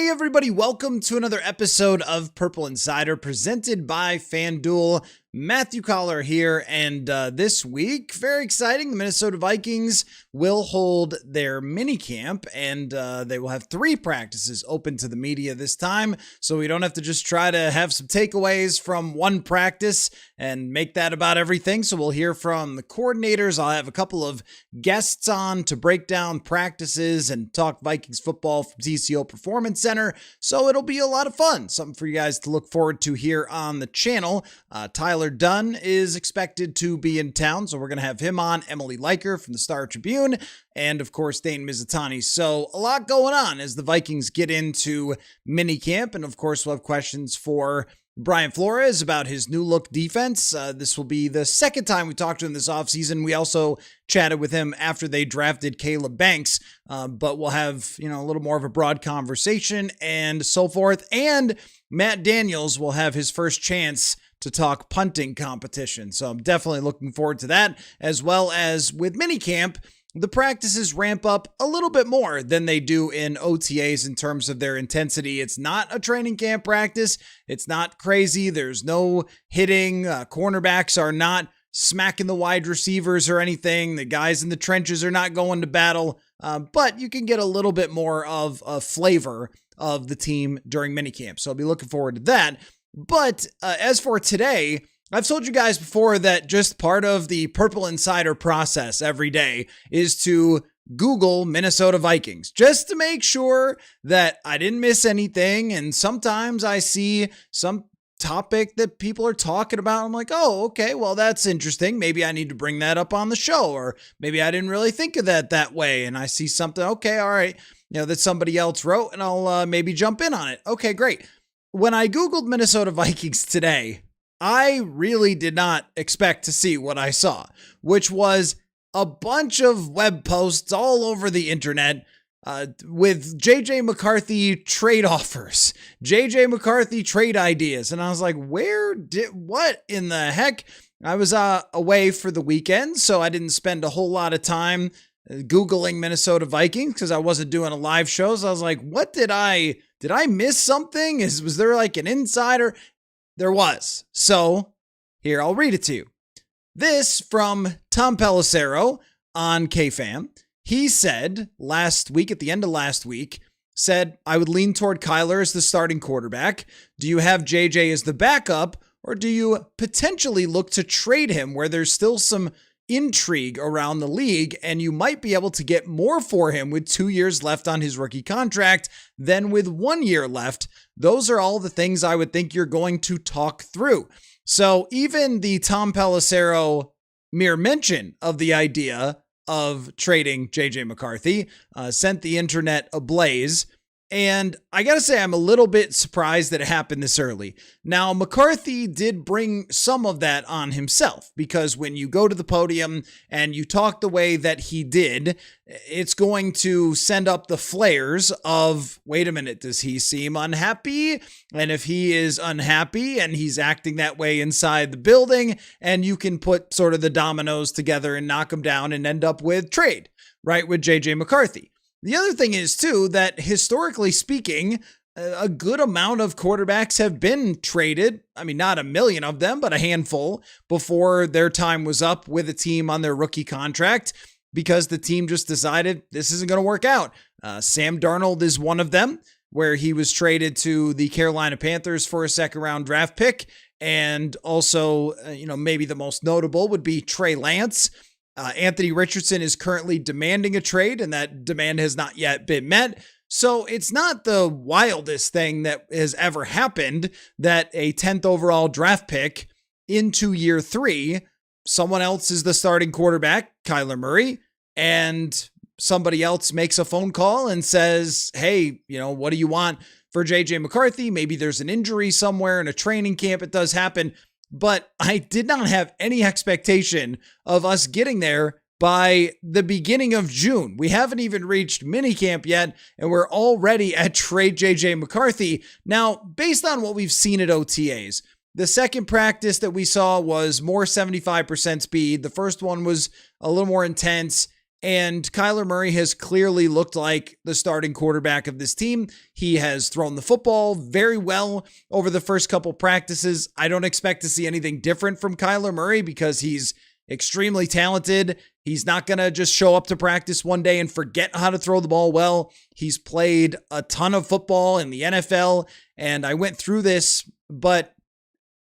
Hey everybody, welcome to another episode of Purple Insider presented by FanDuel. Matthew Coller here, and this week, very exciting, the Minnesota Vikings will hold their minicamp, and they will have 3 practices open to the media this time, so we don't have to just try to have some takeaways from one practice and make that about everything. So we'll hear from the coordinators. I'll have a couple of guests on to break down practices and talk Vikings football from TCO Performance Center, so it'll be a lot of fun, something for you guys to look forward to here on the channel. Tyler Dunn is expected to be in town, so we're going to have him on, Emily Liker from the Star Tribune, and of course Dane Mizutani. So a lot going on as the Vikings get into minicamp, and of course we'll have questions for Brian Flores about his new look defense. This will be the second time we talked to him this offseason. We also chatted with him after they drafted Caleb Banks, but we'll have, a little more of a broad conversation and so forth. And Matt Daniels will have his first chance to talk punting competition. So I'm definitely looking forward to that, as well as with minicamp. The practices ramp up a little bit more than they do in OTAs in terms of their intensity. It's not a training camp practice. It's not crazy. There's no hitting. Cornerbacks are not smacking the wide receivers or anything. The guys in the trenches are not going to battle. But you can get a little bit more of a flavor of the team during minicamp. So I'll be looking forward to that. But as for today, I've told you guys before that just part of the Purple Insider process every day is to Google Minnesota Vikings just to make sure that I didn't miss anything. And sometimes I see some topic that people are talking about. I'm like, oh, okay, well, that's interesting. Maybe I need to bring that up on the show, or maybe I didn't really think of that way. And I see something, okay, all right, that somebody else wrote, and I'll maybe jump in on it. Okay, great. When I Googled Minnesota Vikings today, I really did not expect to see what I saw, which was a bunch of web posts all over the internet with JJ McCarthy trade offers, JJ McCarthy trade ideas. And I was like, what in the heck? I was away for the weekend, so I didn't spend a whole lot of time Googling Minnesota Vikings because I wasn't doing a live show. So I was like, what did I miss something? Was there like an insider? There was. So here, I'll read it to you. This from Tom Pelissero on KFAN. He said last week, at the end of last week, said, I would lean toward Kyler as the starting quarterback. Do you have JJ as the backup, or do you potentially look to trade him where there's still some intrigue around the league and you might be able to get more for him with 2 years left on his rookie contract than with 1 year left? Those are all the things I would think you're going to talk through. So even the Tom Pelissero mere mention of the idea of trading JJ McCarthy sent the internet ablaze. And I got to say, I'm a little bit surprised that it happened this early. Now, McCarthy did bring some of that on himself, because when you go to the podium and you talk the way that he did, it's going to send up the flares of, wait a minute, does he seem unhappy? And if he is unhappy and he's acting that way inside the building, and you can put sort of the dominoes together and knock them down and end up with trade, right, with JJ McCarthy. The other thing is, too, that historically speaking, a good amount of quarterbacks have been traded. I mean, not a million of them, but a handful before their time was up with a team on their rookie contract, because the team just decided this isn't going to work out. Sam Darnold is one of them, where he was traded to the Carolina Panthers for a second-round draft pick. And also, maybe the most notable would be Trey Lance. Anthony Richardson is currently demanding a trade, and that demand has not yet been met. So it's not the wildest thing that has ever happened that a 10th overall draft pick into year 3, someone else is the starting quarterback, Kyler Murray, and somebody else makes a phone call and says, hey, what do you want for JJ McCarthy? Maybe there's an injury somewhere in a training camp. It does happen. But I did not have any expectation of us getting there by the beginning of June. We haven't even reached minicamp yet, and we're already at trade JJ McCarthy. Now, based on what we've seen at OTAs, the second practice that we saw was more 75% speed. The first one was a little more intense. And Kyler Murray has clearly looked like the starting quarterback of this team. He has thrown the football very well over the first couple practices. I don't expect to see anything different from Kyler Murray because he's extremely talented. He's not going to just show up to practice one day and forget how to throw the ball well. He's played a ton of football in the NFL, and I went through this, but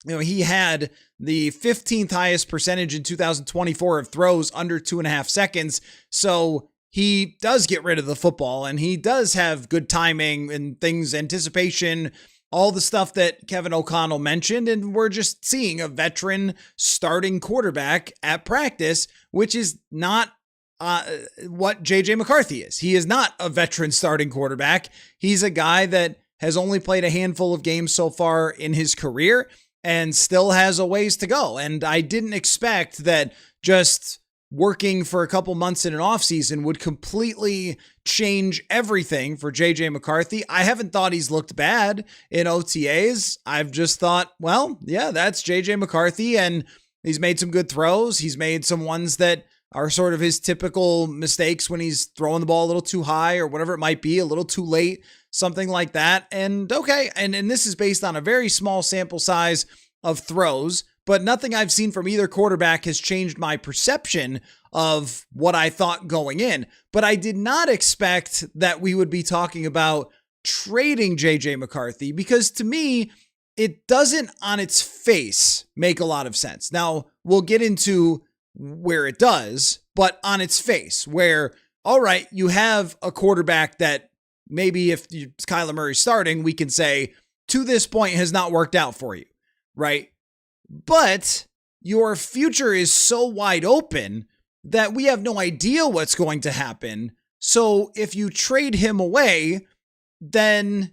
he had the 15th highest percentage in 2024 of throws under 2.5 seconds. So he does get rid of the football, and he does have good timing and things, anticipation, all the stuff that Kevin O'Connell mentioned. And we're just seeing a veteran starting quarterback at practice, which is not what JJ McCarthy is. He is not a veteran starting quarterback. He's a guy that has only played a handful of games so far in his career and still has a ways to go. And I didn't expect that just working for a couple months in an offseason would completely change everything for JJ McCarthy. I haven't thought he's looked bad in OTAs. I've just thought, well, yeah, that's JJ McCarthy, and he's made some good throws. He's made some ones that are sort of his typical mistakes when he's throwing the ball a little too high or whatever it might be, a little too late, something like that. And okay, and this is based on a very small sample size of throws, but nothing I've seen from either quarterback has changed my perception of what I thought going in. But I did not expect that we would be talking about trading JJ McCarthy, because to me, it doesn't on its face make a lot of sense. Now, we'll get into where it does, but on its face, where, all right, you have a quarterback that maybe if Kyler Murray's starting, we can say to this point has not worked out for you, right? But your future is so wide open that we have no idea what's going to happen. So if you trade him away, then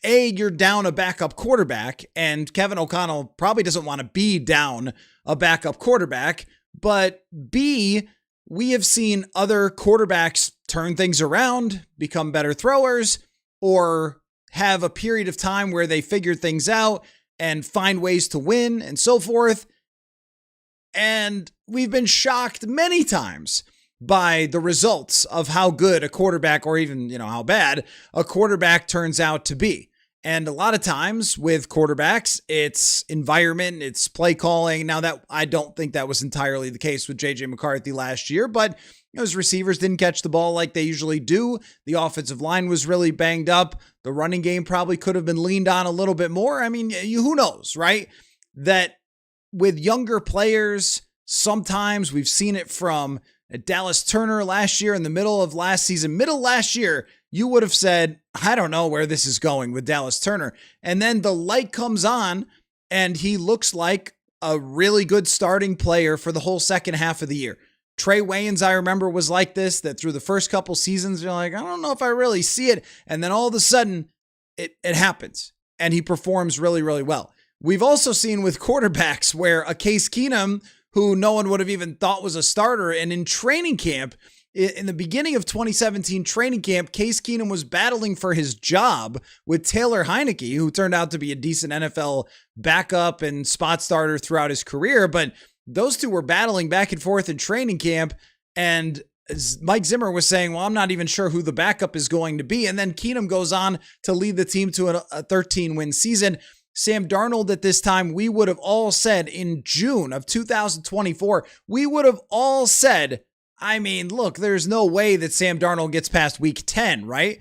you're down a backup quarterback, and Kevin O'Connell probably doesn't want to be down a backup quarterback. But B, we have seen other quarterbacks turn things around, become better throwers, or have a period of time where they figure things out and find ways to win and so forth. And we've been shocked many times by the results of how good a quarterback, or even, how bad a quarterback turns out to be. And a lot of times with quarterbacks, it's environment, it's play calling. Now, that I don't think that was entirely the case with JJ McCarthy last year, but his receivers didn't catch the ball like they usually do. The offensive line was really banged up. The running game probably could have been leaned on a little bit more. I mean, who knows, right? That with younger players, sometimes we've seen it from Dallas Turner last year in the middle of last year, you would have said, I don't know where this is going with Dallas Turner. And then the light comes on and he looks like a really good starting player for the whole second half of the year. Trey Waynes, I remember, was like this, that through the first couple seasons, you're like, I don't know if I really see it. And then all of a sudden it happens and he performs really, really well. We've also seen with quarterbacks where a Case Keenum, who no one would have even thought was a starter, and in training camp, in the beginning of 2017 training camp, Case Keenum was battling for his job with Taylor Heineke, who turned out to be a decent NFL backup and spot starter throughout his career. But those two were battling back and forth in training camp. And Mike Zimmer was saying, well, I'm not even sure who the backup is going to be. And then Keenum goes on to lead the team to a 13-win season. Sam Darnold at this time, we would have all said in June of 2024, we would have all said, I mean, look, there's no way that Sam Darnold gets past week 10, right?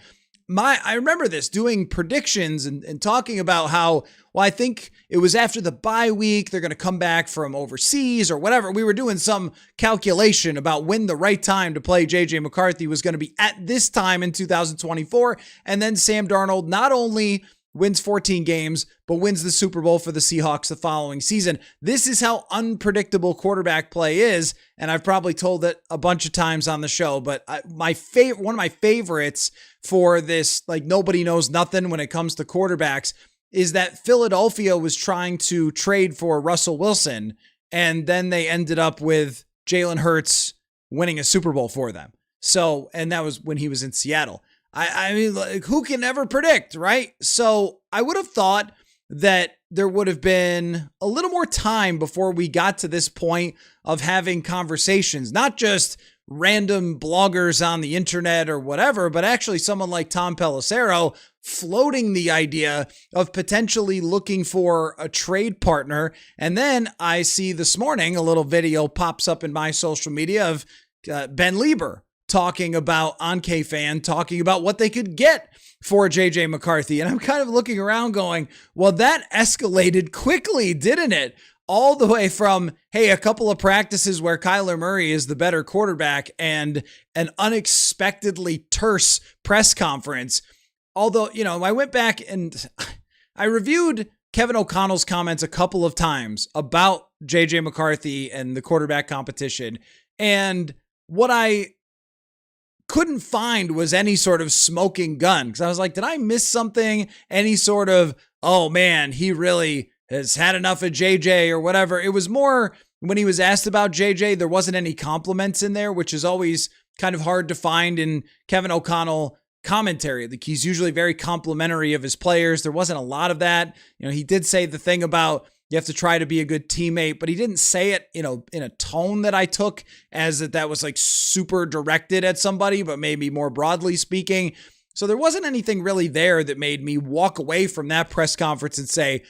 I remember this, doing predictions and talking about how, well, I think it was after the bye week, they're going to come back from overseas or whatever. We were doing some calculation about when the right time to play JJ McCarthy was going to be at this time in 2024. And then Sam Darnold not only wins 14 games, but wins the Super Bowl for the Seahawks the following season. This is how unpredictable quarterback play is, and I've probably told it a bunch of times on the show, but one of my favorites for this, like, nobody knows nothing when it comes to quarterbacks, is that Philadelphia was trying to trade for Russell Wilson, and then they ended up with Jalen Hurts winning a Super Bowl for them. So, and that was when he was in Seattle. I mean, like, who can ever predict, right? So I would have thought that there would have been a little more time before we got to this point of having conversations, not just random bloggers on the internet or whatever, but actually someone like Tom Pelissero floating the idea of potentially looking for a trade partner. And then I see this morning a little video pops up in my social media of Ben Leber talking about on KFAN, talking about what they could get for JJ McCarthy. And I'm kind of looking around going, well, that escalated quickly, didn't it? All the way from, hey, a couple of practices where Kyler Murray is the better quarterback and an unexpectedly terse press conference. Although, I went back and I reviewed Kevin O'Connell's comments a couple of times about JJ McCarthy and the quarterback competition. And what I couldn't find was any sort of smoking gun. Because I was like, did I miss something? Any sort of, oh man, he really has had enough of JJ or whatever. It was more when he was asked about JJ, there wasn't any compliments in there, which is always kind of hard to find in Kevin O'Connell commentary. Like, he's usually very complimentary of his players. There wasn't a lot of that. He did say the thing about you have to try to be a good teammate, but he didn't say it, in a tone that I took as that was like super directed at somebody, but maybe more broadly speaking. So there wasn't anything really there that made me walk away from that press conference and say,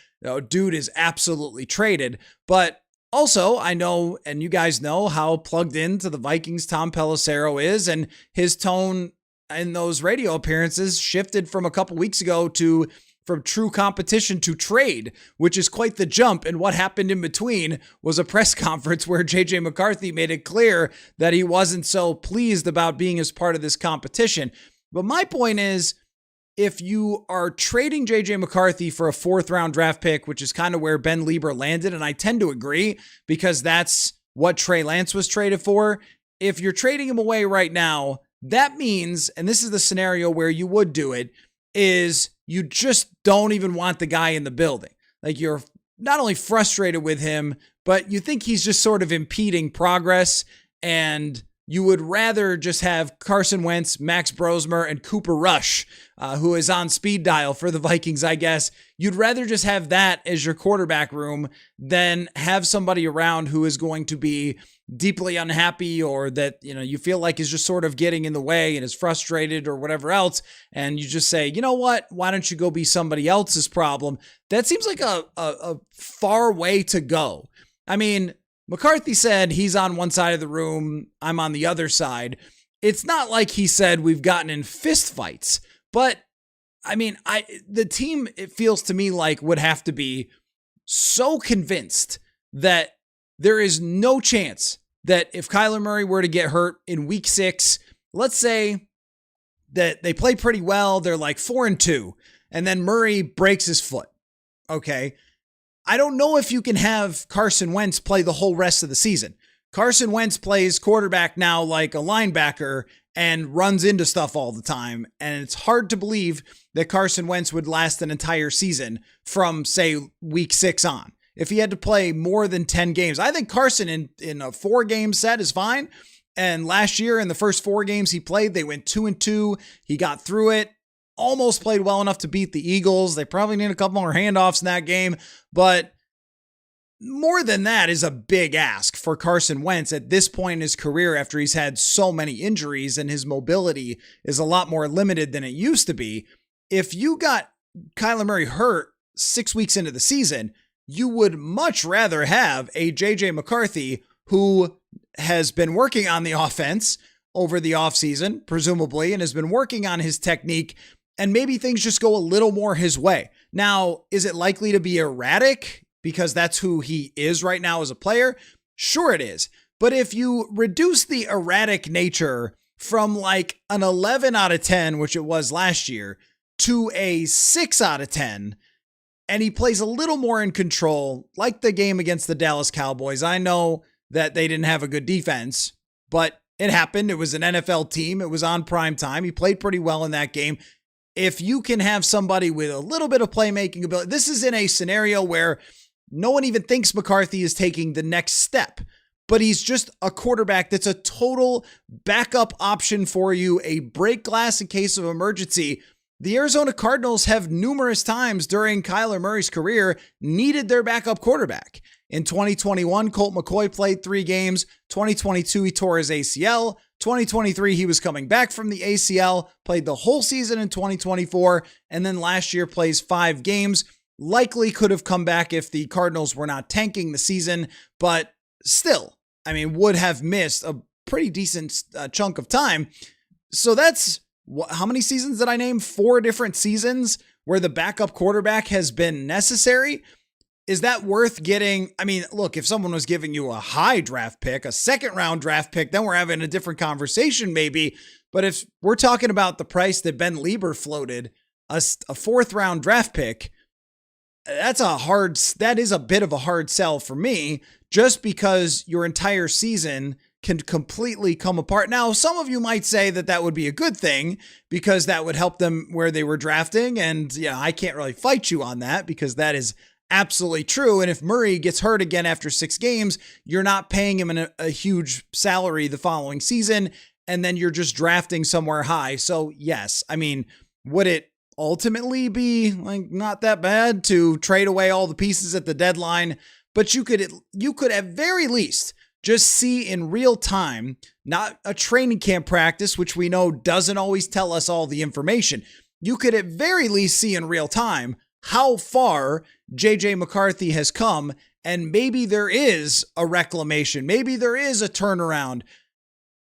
dude is absolutely traded. But also, I know, and you guys know how plugged into the Vikings Tom Pelissero is, and his tone in those radio appearances shifted from a couple weeks ago from true competition to trade, which is quite the jump. And what happened in between was a press conference where JJ McCarthy made it clear that he wasn't so pleased about being as part of this competition. But my point is, if you are trading JJ McCarthy for a 4th round draft pick, which is kind of where Ben Leber landed, and I tend to agree because that's what Trey Lance was traded for. If you're trading him away right now, that means, and this is the scenario where you would do it, is you just don't even want the guy in the building. Like, you're not only frustrated with him, but you think he's just sort of impeding progress, and you would rather just have Carson Wentz, Max Brosmer, and Cooper Rush, who is on speed dial for the Vikings, I guess. You'd rather just have that as your quarterback room than have somebody around who is going to be deeply unhappy, or that, you feel like is just sort of getting in the way and is frustrated or whatever else. And you just say, you know what, why don't you go be somebody else's problem? That seems like a far way to go. I mean, McCarthy said he's on one side of the room, I'm on the other side. It's not like he said we've gotten in fist fights, but I mean, the team, it feels to me like, would have to be so convinced that there is no chance that if Kyler Murray were to get hurt in week 6, let's say that they play pretty well, they're like 4-2, and then Murray breaks his foot. Okay. I don't know if you can have Carson Wentz play the whole rest of the season. Carson Wentz plays quarterback now like a linebacker and runs into stuff all the time. And it's hard to believe that Carson Wentz would last an entire season from, say, week 6 on. If he had to play more than 10 games, I think Carson in a 4-game set is fine. And last year in the first 4 games he played, they went 2-2. He got through it. Almost played well enough to beat the Eagles. They probably need a couple more handoffs in that game, but more than that is a big ask for Carson Wentz at this point in his career after he's had so many injuries and his mobility is a lot more limited than it used to be. If you got Kyler Murray hurt 6 weeks into the season, you would much rather have a JJ McCarthy who has been working on the offense over the offseason, presumably, and has been working on his technique, and maybe things just go a little more his way. Now, is it likely to be erratic because that's who he is right now as a player? Sure it is. But if you reduce the erratic nature from like an 11 out of 10, which it was last year, to a 6 out of 10, and he plays a little more in control, like the game against the Dallas Cowboys. I know that they didn't have a good defense, but it happened. It was an NFL team. It was on prime time. He played pretty well in that game. If you can have somebody with a little bit of playmaking ability, this is in a scenario where no one even thinks McCarthy is taking the next step, but he's just a quarterback that's a total backup option for you, a break glass in case of emergency. The Arizona Cardinals have numerous times during Kyler Murray's career needed their backup quarterback. In 2021, Colt McCoy played 3 games. 2022, he tore his ACL. 2023, he was coming back from the ACL, played the whole season in 2024, and then last year plays 5 games. Likely could have come back if the Cardinals were not tanking the season, but still, I mean, would have missed a pretty decent chunk of time. So that's, how many seasons did I name? 4 different seasons where the backup quarterback has been necessary. Is that worth getting? I mean, look, if someone was giving you a high draft pick, a 2nd round draft pick, then we're having a different conversation maybe. But if we're talking about the price that Ben Leber floated, a 4th round draft pick, that is a bit of a hard sell for me, just because your entire season can completely come apart. Now, some of you might say that that would be a good thing because that would help them where they were drafting. And yeah, I can't really fight you on that because that is absolutely true. And if Murray gets hurt again after 6 games, you're not paying him a huge salary the following season. And then you're just drafting somewhere high. So yes, I mean, would it ultimately be like not that bad to trade away all the pieces at the deadline? But you could at very least just see in real time, not a training camp practice, which we know doesn't always tell us all the information. You could at very least see in real time how far JJ McCarthy has come, and maybe there is a reclamation. Maybe there is a turnaround.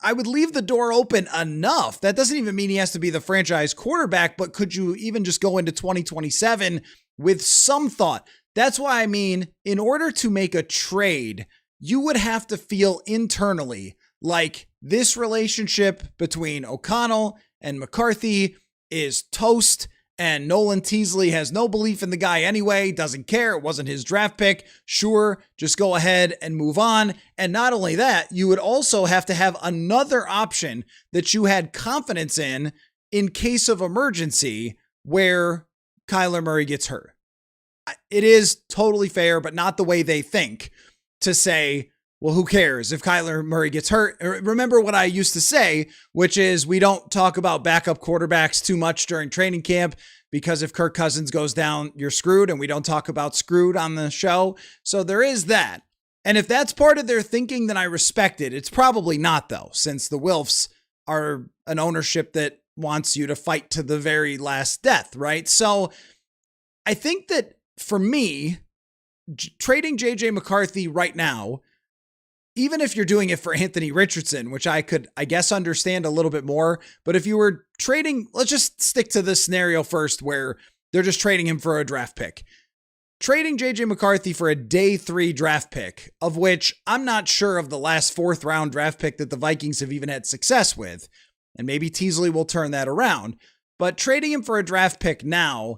I would leave the door open enough. That doesn't even mean he has to be the franchise quarterback, but could you even just go into 2027 with some thought? That's why I mean, in order to make a trade, you would have to feel internally like this relationship between O'Connell and McCarthy is toast, and Nolan Teasley has no belief in the guy anyway, doesn't care, it wasn't his draft pick. Sure, just go ahead and move on. And not only that, you would also have to have another option that you had confidence in case of emergency where Kyler Murray gets hurt. It is totally fair, but not the way they think, to say, well, who cares if Kyler Murray gets hurt? Remember what I used to say, which is we don't talk about backup quarterbacks too much during training camp because if Kirk Cousins goes down, you're screwed, and we don't talk about screwed on the show. So there is that. And if that's part of their thinking, then I respect it. It's probably not, though, since the Wilfs are an ownership that wants you to fight to the very last death, right? So I think that for me, trading JJ McCarthy right now, even if you're doing it for Anthony Richardson, which I could, I guess, understand a little bit more, but if you were trading, let's just stick to this scenario first where they're just trading him for a draft pick. Trading JJ McCarthy for a day 3 draft pick, of which I'm not sure of the last 4th round draft pick that the Vikings have even had success with, and maybe Teasley will turn that around, but trading him for a draft pick now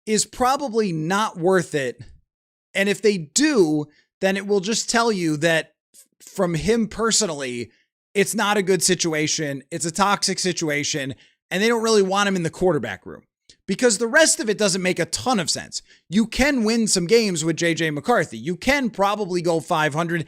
is probably not worth it. And if they do, then it will just tell you that from him personally, it's not a good situation. It's a toxic situation, and they don't really want him in the quarterback room because the rest of it doesn't make a ton of sense. You can win some games with JJ McCarthy. You can probably go 500,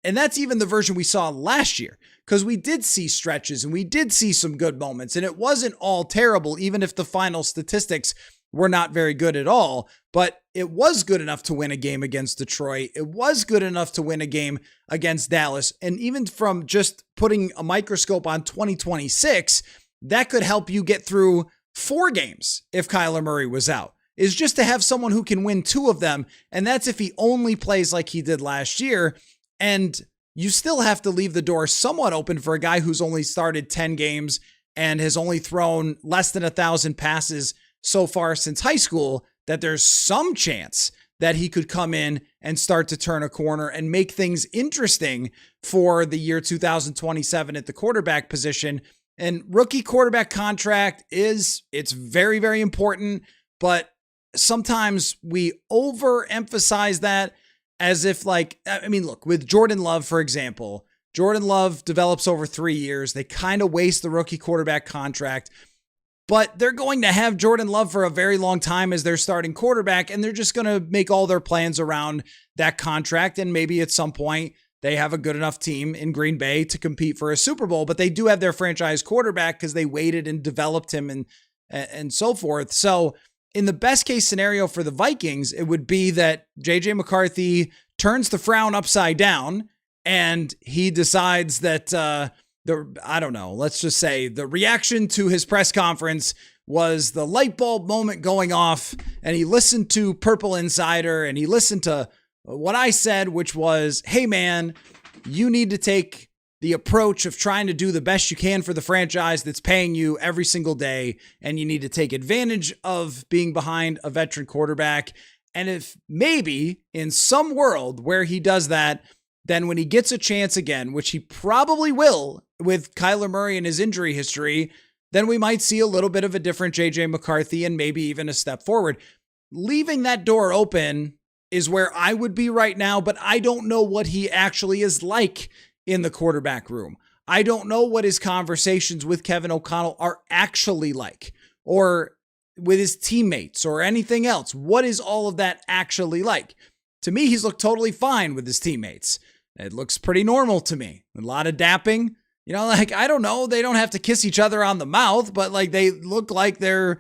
and that's even the version we saw last year because we did see stretches and we did see some good moments, and it wasn't all terrible, even if the final statistics were not very good at all, but it was good enough to win a game against Detroit. It was good enough to win a game against Dallas. And even from just putting a microscope on 2026, that could help you get through 4 games if Kyler Murray was out, is just to have someone who can win 2 of them. And that's if he only plays like he did last year. And you still have to leave the door somewhat open for a guy who's only started 10 games and has only thrown less than 1,000 passes so far since high school, that there's some chance that he could come in and start to turn a corner and make things interesting for the year 2027 at the quarterback position. And rookie quarterback contract it's very, very important, but sometimes we overemphasize that as if look, with Jordan Love, for example, Jordan Love develops over 3 years. They kind of waste the rookie quarterback contract, but they're going to have Jordan Love for a very long time as their starting quarterback, and they're just going to make all their plans around that contract. And maybe at some point they have a good enough team in Green Bay to compete for a Super Bowl, but they do have their franchise quarterback because they waited and developed him and and so forth. So in the best case scenario for the Vikings, it would be that JJ McCarthy turns the frown upside down and he decides that, I don't know, let's just say the reaction to his press conference was the light bulb moment going off, and he listened to Purple Insider and he listened to what I said, which was, hey man, you need to take the approach of trying to do the best you can for the franchise that's paying you every single day, and you need to take advantage of being behind a veteran quarterback. And if maybe in some world where he does that, then when he gets a chance again, which he probably will with Kyler Murray and his injury history, then we might see a little bit of a different JJ McCarthy and maybe even a step forward. Leaving that door open is where I would be right now, but I don't know what he actually is like in the quarterback room. I don't know what his conversations with Kevin O'Connell are actually like, or with his teammates or anything else. What is all of that actually like? To me, he's looked totally fine with his teammates. It looks pretty normal to me. A lot of dapping. You know, like, I don't know, they don't have to kiss each other on the mouth, but like they look like they're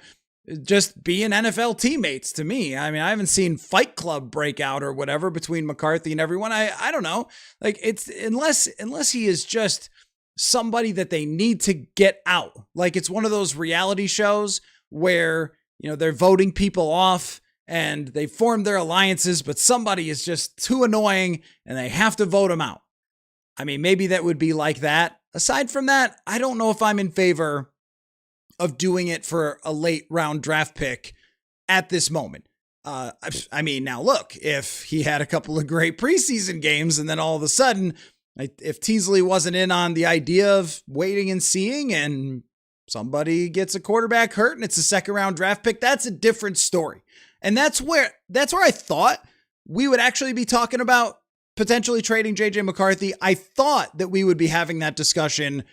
just being NFL teammates to me. I mean, I haven't seen Fight Club break out or whatever between McCarthy and everyone. I don't know. Like, it's unless he is just somebody that they need to get out. Like, it's one of those reality shows where, you know, they're voting people off and they form their alliances, but somebody is just too annoying and they have to vote them out. I mean, maybe that would be like that. Aside from that, I don't know if I'm in favor of doing it for a late round draft pick at this moment. I mean, now look, if he had a couple of great preseason games and then all of a sudden, if Teasley wasn't in on the idea of waiting and seeing and somebody gets a quarterback hurt and it's a second round draft pick, that's a different story. And that's where I thought we would actually be talking about potentially trading JJ McCarthy. I thought that we would be having that discussion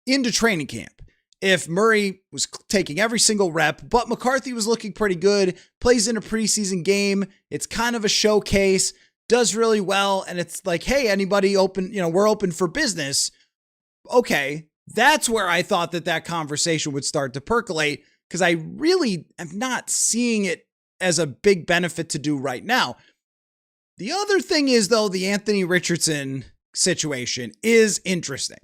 into training camp. If Murray was taking every single rep, but McCarthy was looking pretty good, plays in a preseason game, it's kind of a showcase, does really well, and it's like, hey, anybody open, you know, we're open for business. Okay, that's where I thought that conversation would start to percolate, because I really am not seeing it as a big benefit to do right now. The other thing is, though, the Anthony Richardson situation is interesting.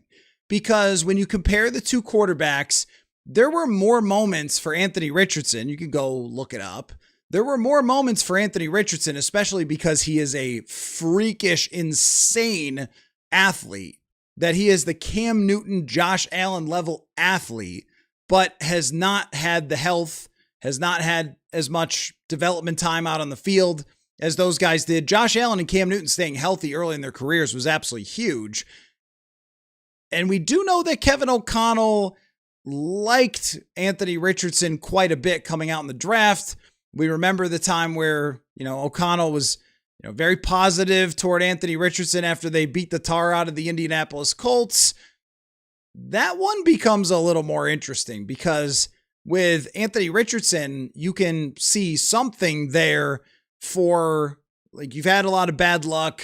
Because when you compare the two quarterbacks, there were more moments for Anthony Richardson. You can go look it up. There were more moments for Anthony Richardson, especially because he is a freakish, insane athlete, that he is the Cam Newton, Josh Allen level athlete, but has not had the health, has not had as much development time out on the field as those guys did. Josh Allen and Cam Newton staying healthy early in their careers was absolutely huge. And we do know that Kevin O'Connell liked Anthony Richardson quite a bit coming out in the draft. We remember the time where, you know, O'Connell was, you know, very positive toward Anthony Richardson after they beat the tar out of the Indianapolis Colts. That one becomes a little more interesting because with Anthony Richardson, you can see something there for, like, you've had a lot of bad luck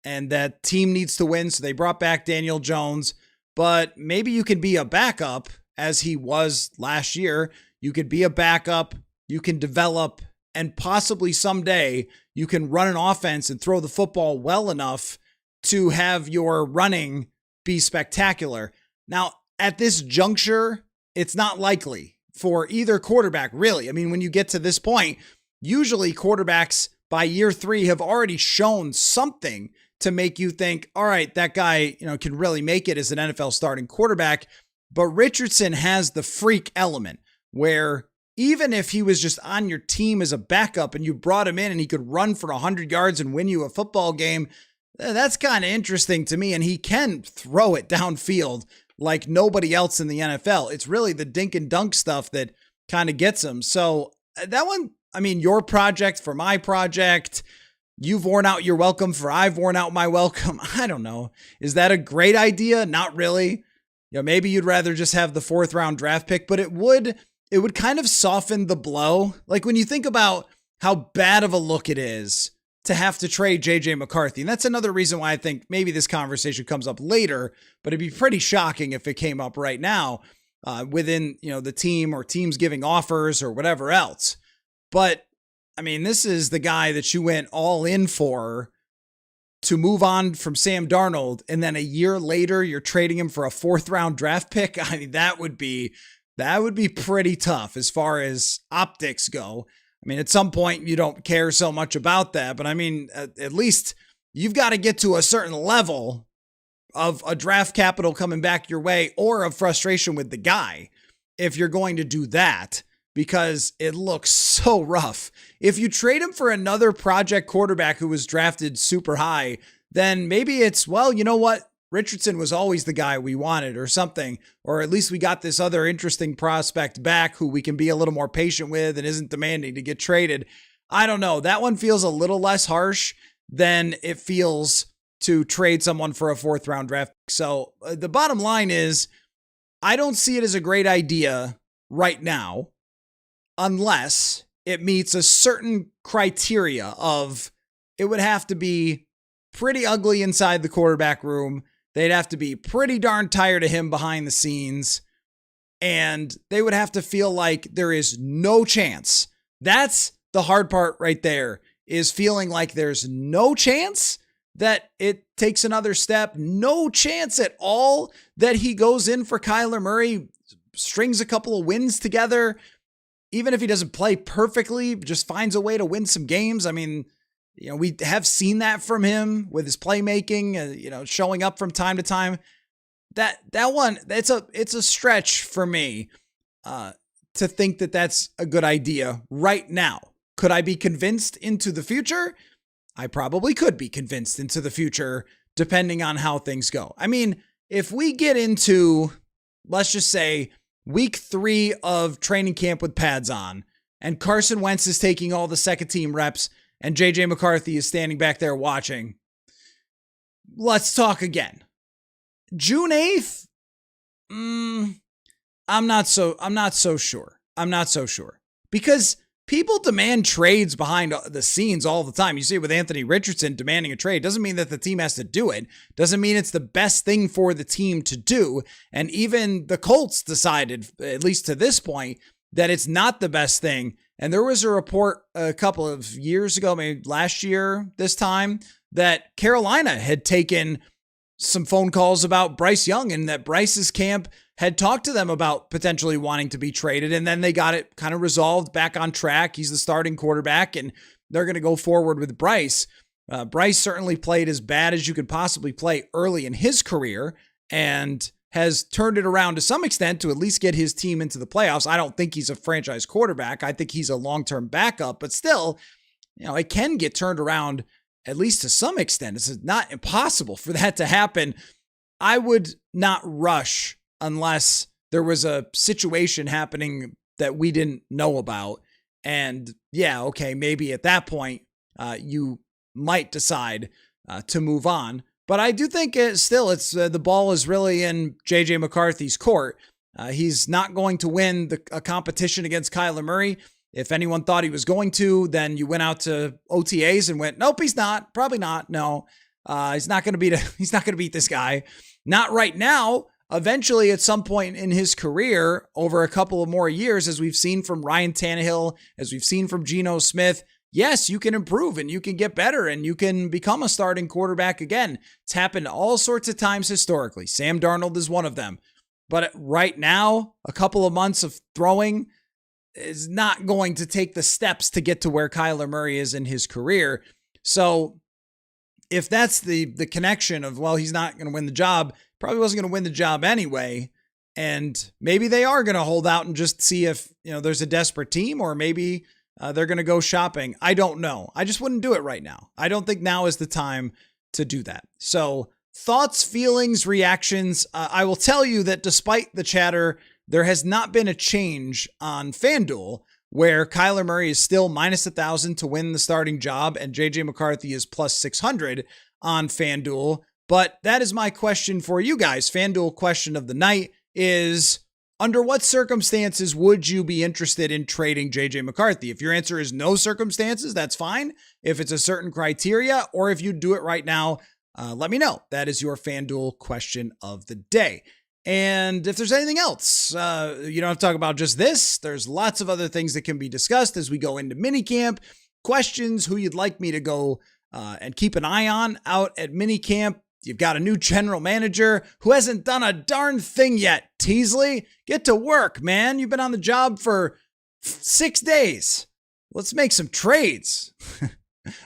and that team needs to win, so they brought back Daniel Jones. But maybe you can be a backup, as he was last year. You could be a backup, you can develop, and possibly someday you can run an offense and throw the football well enough to have your running be spectacular. Now, at this juncture, it's not likely for either quarterback, really. I mean, when you get to this point, usually quarterbacks by year 3 have already shown something to make you think, all right, that guy, you know, can really make it as an NFL starting quarterback. But Richardson has the freak element where even if he was just on your team as a backup and you brought him in and he could run for 100 yards and win you a football game, that's kind of interesting to me. And he can throw it downfield like nobody else in the NFL. It's really the dink and dunk stuff that kind of gets him. So that one, I mean, your project for my project, you've worn out your welcome for I've worn out my welcome. I don't know. Is that a great idea? Not really. You know, maybe you'd rather just have the 4th round draft pick, but it would kind of soften the blow. Like when you think about how bad of a look it is to have to trade JJ McCarthy. And that's another reason why I think maybe this conversation comes up later, but it'd be pretty shocking if it came up right now. within, the team or teams giving offers or whatever else. But I mean, this is the guy that you went all in for to move on from Sam Darnold. And then a year later, you're trading him for a 4th round draft pick. I mean, that would be pretty tough as far as optics go. I mean, at some point you don't care so much about that, but I mean, at least you've got to get to a certain level of a draft capital coming back your way or of frustration with the guy if you're going to do that, because it looks so rough. If you trade him for another project quarterback who was drafted super high, then maybe it's, well, you know what? Richardson was always the guy we wanted or something, or at least we got this other interesting prospect back who we can be a little more patient with and isn't demanding to get traded. I don't know. That one feels a little less harsh than it feels to trade someone for a 4th round draft pick. So the bottom line is, I don't see it as a great idea right now, unless it meets a certain criteria of it would have to be pretty ugly inside the quarterback room. They'd have to be pretty darn tired of him behind the scenes, and they would have to feel like there is no chance. That's the hard part right there, is feeling like there's no chance that it takes another step, no chance at all that he goes in for Kyler Murray, strings a couple of wins together, even if he doesn't play perfectly, just finds a way to win some games. I mean, we have seen that from him with his playmaking, showing up from time to time. That one, it's a stretch for me to think that that's a good idea right now. Could I be convinced into the future? I probably could be convinced into the future, depending on how things go. I mean, if we get into, let's just say, week 3 of training camp with pads on, and Carson Wentz is taking all the second team reps, and JJ McCarthy is standing back there watching, let's talk again. June 8th? I'm not so sure. Because people demand trades behind the scenes all the time. You see it with Anthony Richardson demanding a trade. Doesn't mean that the team has to do it. Doesn't mean it's the best thing for the team to do. And even the Colts decided, at least to this point, that it's not the best thing. And there was a report a couple of years ago, maybe last year this time, that Carolina had taken some phone calls about Bryce Young and that Bryce's camp had talked to them about potentially wanting to be traded. And then they got it kind of resolved back on track. He's the starting quarterback and they're going to go forward with Bryce. Bryce certainly played as bad as you could possibly play early in his career and has turned it around to some extent to at least get his team into the playoffs. I don't think he's a franchise quarterback. I think he's a long-term backup, but still, it can get turned around at least to some extent. It's not impossible for that to happen. I would not rush unless there was a situation happening that we didn't know about. And yeah, okay, maybe at that point, you might decide to move on. But I do think it's the ball is really in JJ McCarthy's court. He's not going to win a competition against Kyler Murray. If anyone thought he was going to, then you went out to OTAs and went, nope, he's not. Probably not. No, he's not going to beat this guy. Not right now. Eventually, at some point in his career, over a couple of more years, as we've seen from Ryan Tannehill, as we've seen from Geno Smith, yes, you can improve and you can get better and you can become a starting quarterback again. It's happened all sorts of times historically. Sam Darnold is one of them. But right now, a couple of months of throwing is not going to take the steps to get to where Kyler Murray is in his career. So if that's the connection of, well, he's not going to win the job, probably wasn't going to win the job anyway. And maybe they are going to hold out and just see if, there's a desperate team, or maybe they're going to go shopping. I don't know. I just wouldn't do it right now. I don't think now is the time to do that. So thoughts, feelings, reactions. I will tell you that despite the chatter, there has not been a change on FanDuel where Kyler Murray is still minus 1,000 to win the starting job and JJ McCarthy is plus 600 on FanDuel. But that is my question for you guys. FanDuel question of the night is, under what circumstances would you be interested in trading JJ McCarthy? If your answer is no circumstances, that's fine. If it's a certain criteria, or if you do it right now, let me know. That is your FanDuel question of the day. And if there's anything else, you don't have to talk about just this. There's lots of other things that can be discussed as we go into minicamp. Questions, who you'd like me to go and keep an eye on out at minicamp. You've got a new general manager who hasn't done a darn thing yet. Teasley, get to work, man. You've been on the job for 6 days. Let's make some trades.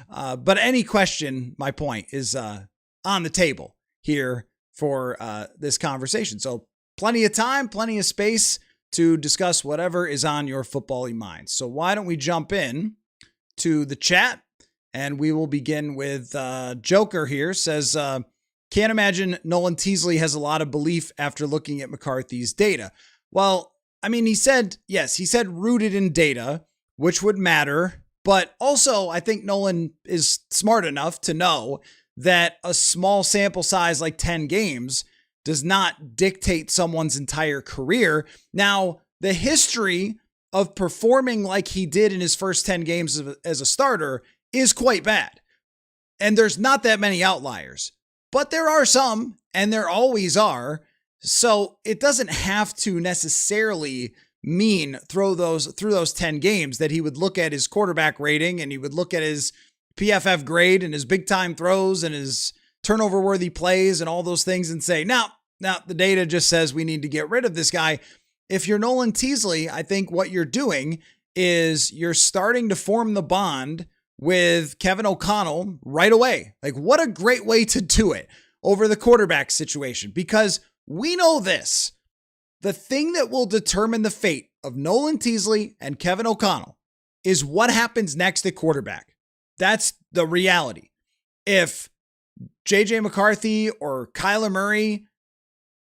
But any question, my point, is on the table here for this conversation. So plenty of time, plenty of space to discuss whatever is on your football-y mind. So why don't we jump in to the chat, and we will begin with Joker here. Says, can't imagine Nolan Teasley has a lot of belief after looking at McCarthy's data. Well, I mean, he said rooted in data, which would matter. But also, I think Nolan is smart enough to know that a small sample size like 10 games does not dictate someone's entire career. Now, the history of performing like he did in his first 10 games as a starter is quite bad. And there's not that many outliers, but there are some, and there always are. So it doesn't have to necessarily mean through those 10 games that he would look at his quarterback rating and he would look at his PFF grade and his big time throws and his turnover worthy plays and all those things and say, now the data just says we need to get rid of this guy. If you're Nolan Teasley, I think what you're doing is you're starting to form the bond with Kevin O'Connell right away. Like, what a great way to do it over the quarterback situation, because we know this. The thing that will determine the fate of Nolan Teasley and Kevin O'Connell is what happens next at quarterback. That's the reality. If JJ McCarthy or Kyler Murray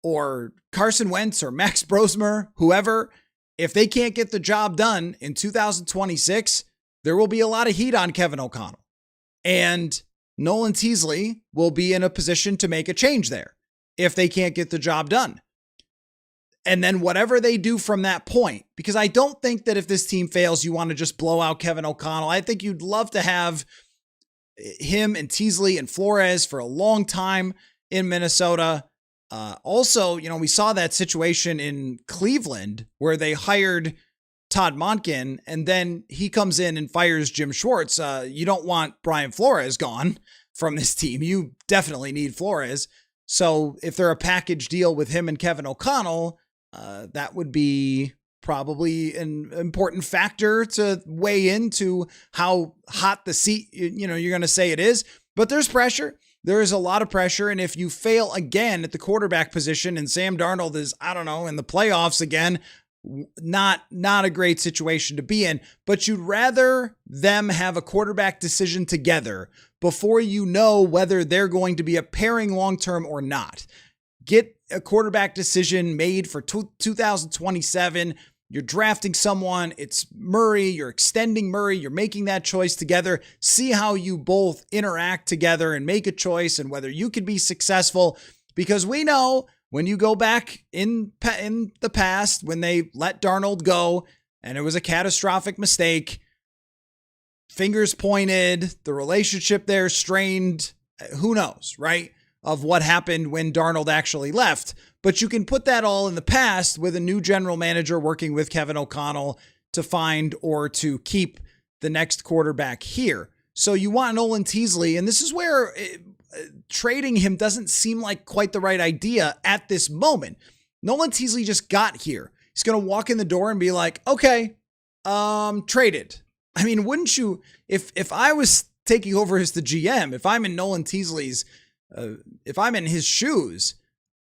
or Carson Wentz or Max Brosmer, whoever, if they can't get the job done in 2026, there will be a lot of heat on Kevin O'Connell. And Nolan Teasley will be in a position to make a change there if they can't get the job done. And then whatever they do from that point, because I don't think that if this team fails, you want to just blow out Kevin O'Connell. I think you'd love to have him and Teasley and Flores for a long time in Minnesota. Also, we saw that situation in Cleveland where they hired Todd Monken and then he comes in and fires Jim Schwartz. You don't want Brian Flores gone from this team. You definitely need Flores. So if they're a package deal with him and Kevin O'Connell, that would be probably an important factor to weigh into how hot the seat, you're going to say it is. But there's pressure. There is a lot of pressure. And if you fail again at the quarterback position and Sam Darnold is, in the playoffs again, not a great situation to be in. But you'd rather them have a quarterback decision together before you know whether they're going to be a pairing long-term or not. Get a quarterback decision made for 2027. You're drafting someone. It's Murray. You're extending Murray. You're making that choice together. See how you both interact together and make a choice and whether you can be successful. Because we know when you go back in the past, when they let Darnold go and it was a catastrophic mistake, fingers pointed, the relationship there strained, who knows, right? Of what happened when Darnold actually left. But you can put that all in the past with a new general manager working with Kevin O'Connell to find or to keep the next quarterback here. So you want Nolan Teasley, and this is where trading him doesn't seem like quite the right idea at this moment. Nolan Teasley just got here. He's going to walk in the door and be like, okay, traded. I mean, wouldn't you, if I was taking over as the GM, if I'm in Nolan Teasley's, if I'm in his shoes,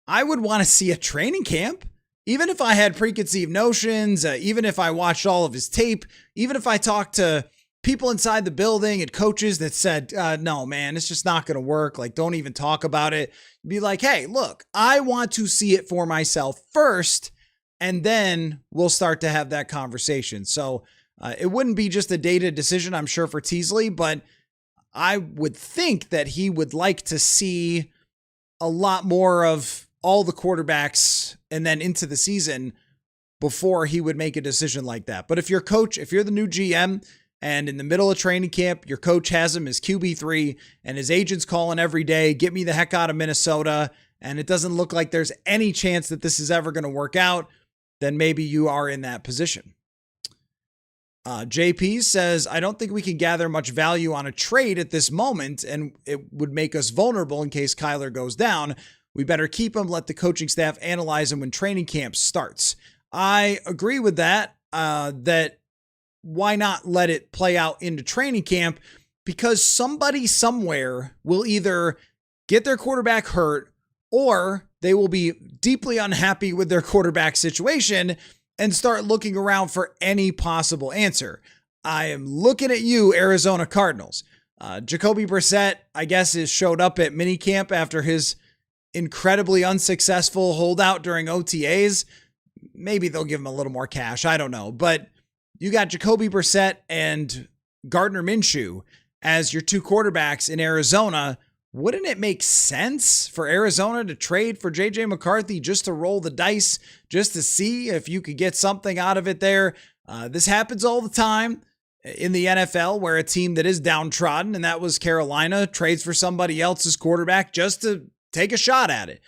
I would want to see a training camp. Even if I had preconceived notions, even if I watched all of his tape, even if I talked to people inside the building and coaches that said, no, man, it's just not going to work. Like, don't even talk about it. Be like, hey, look, I want to see it for myself first, and then we'll start to have that conversation. So it wouldn't be just a data decision, I'm sure, for Teasley, but I would think that he would like to see a lot more of all the quarterbacks and then into the season before he would make a decision like that. But if you're the new GM and in the middle of training camp, your coach has him as QB3 and his agent's calling every day, get me the heck out of Minnesota, and it doesn't look like there's any chance that this is ever going to work out, then maybe you are in that position. JP says, I don't think we can gather much value on a trade at this moment, and it would make us vulnerable in case Kyler goes down. We better keep him, let the coaching staff analyze him when training camp starts. I agree with that, that why not let it play out into training camp? Because somebody somewhere will either get their quarterback hurt or they will be deeply unhappy with their quarterback situation and start looking around for any possible answer. I am looking at you, Arizona Cardinals. Jacoby Brissett, I guess, has showed up at minicamp after his incredibly unsuccessful holdout during OTAs. Maybe they'll give him a little more cash. I don't know. But you got Jacoby Brissett and Gardner Minshew as your two quarterbacks in Arizona. Wouldn't it make sense for Arizona to trade for JJ McCarthy just to roll the dice, just to see if you could get something out of it there? This happens all the time in the NFL, where a team that is downtrodden, and that was Carolina, trades for somebody else's quarterback just to take a shot at it.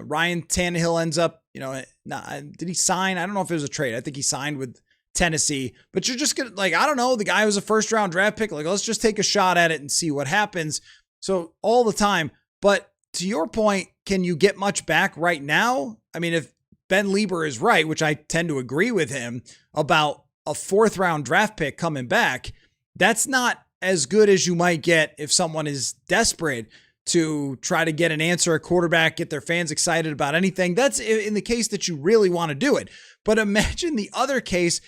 Ryan Tannehill ends up, did he sign? I don't know if it was a trade. I think he signed with Tennessee, but you're just going to, I don't know, the guy was a first round draft pick. Let's just take a shot at it and see what happens. So all the time. But to your point, can you get much back right now? I mean, if Ben Leber is right, which I tend to agree with him about a 4th round draft pick coming back, that's not as good as you might get if someone is desperate to try to get an answer at quarterback, get their fans excited about anything. That's in the case that you really want to do it. But imagine the other case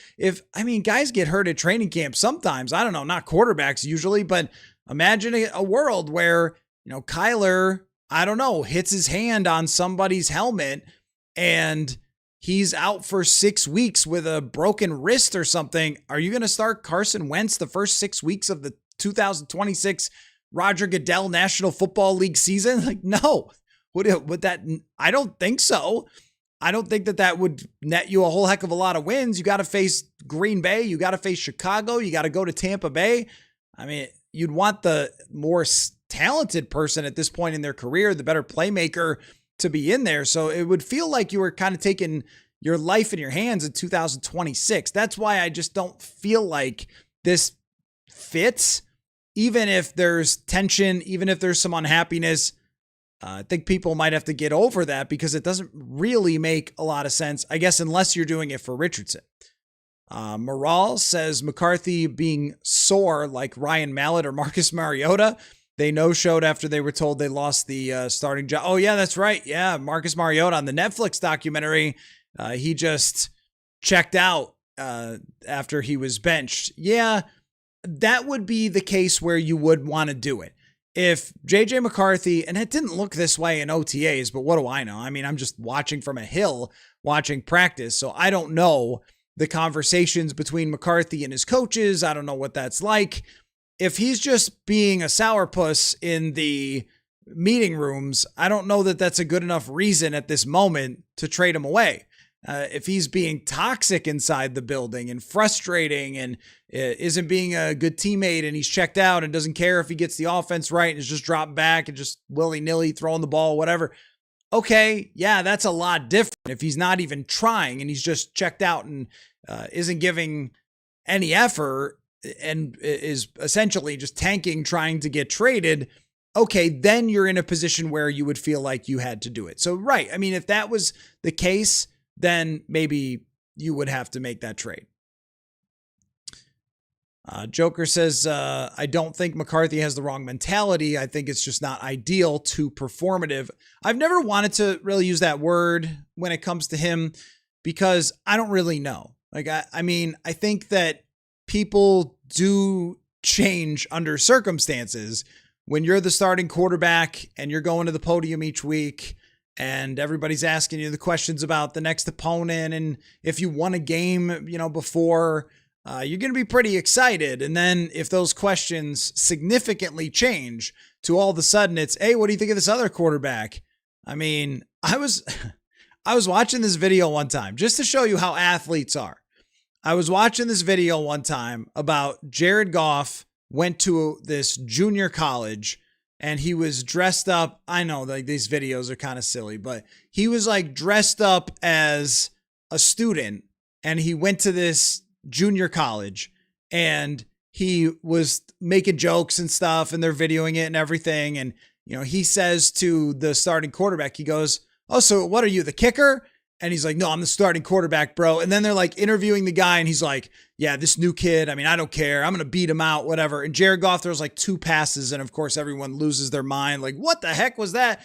guys get hurt at training camp sometimes. I don't know, not quarterbacks usually, but imagine a world where, Kyler, hits his hand on somebody's helmet and he's out for 6 weeks with a broken wrist or something. Are you going to start Carson Wentz the first 6 weeks of the 2026 Roger Goodell National Football League season? No. Would that? I don't think so. I don't think that would net you a whole heck of a lot of wins. You got to face Green Bay. You got to face Chicago. You got to go to Tampa Bay. You'd want the more talented person at this point in their career, the better playmaker, to be in there. So it would feel like you were kind of taking your life in your hands in 2026. That's why I just don't feel like this fits. Even if there's tension, even if there's some unhappiness, I think people might have to get over that because it doesn't really make a lot of sense, I guess, unless you're doing it for Richardson. Moral says McCarthy being sore like Ryan Mallett or Marcus Mariota. They no-showed after they were told they lost the starting job. Oh, yeah, that's right. Yeah, Marcus Mariota on the Netflix documentary. He just checked out after he was benched. Yeah, that would be the case where you would want to do it. If JJ McCarthy, and it didn't look this way in OTAs, but what do I know? I'm just watching from a hill, watching practice. So I don't know the conversations between McCarthy and his coaches. I don't know what that's like. If he's just being a sourpuss in the meeting rooms, I don't know that that's a good enough reason at this moment to trade him away. If he's being toxic inside the building and frustrating and isn't being a good teammate and he's checked out and doesn't care if he gets the offense right and is just dropping back and just willy-nilly throwing the ball, whatever. Okay, yeah, that's a lot different. If he's not even trying and he's just checked out and isn't giving any effort and is essentially just tanking, trying to get traded, okay, then you're in a position where you would feel like you had to do it. So, right, if that was the case, then maybe you would have to make that trade. Joker says, I don't think McCarthy has the wrong mentality. I think it's just not ideal, too performative. I've never wanted to really use that word when it comes to him because I don't really know. I think that people do change under circumstances. When you're the starting quarterback and you're going to the podium each week and everybody's asking you the questions about the next opponent and if you won a game, before, you're going to be pretty excited. And then if those questions significantly change to all of a sudden it's, hey, what do you think of this other quarterback? I was watching this video one time just to show you how athletes are. I was watching this video one time about Jared Goff went to this junior college and he was dressed up. I know like these videos are kind of silly, but he was like dressed up as a student, and he went to this junior college, and he was making jokes and stuff, and they're videoing it and everything. And, he says to the starting quarterback, he goes, "Oh, so what are you, the kicker?" And he's like, "No, I'm the starting quarterback, bro." And then they're like interviewing the guy, and he's like, "Yeah, this new kid, I mean, I don't care. I'm going to beat him out, whatever." And Jared Goff throws like 2 passes, and of course everyone loses their mind. Like, what the heck was that?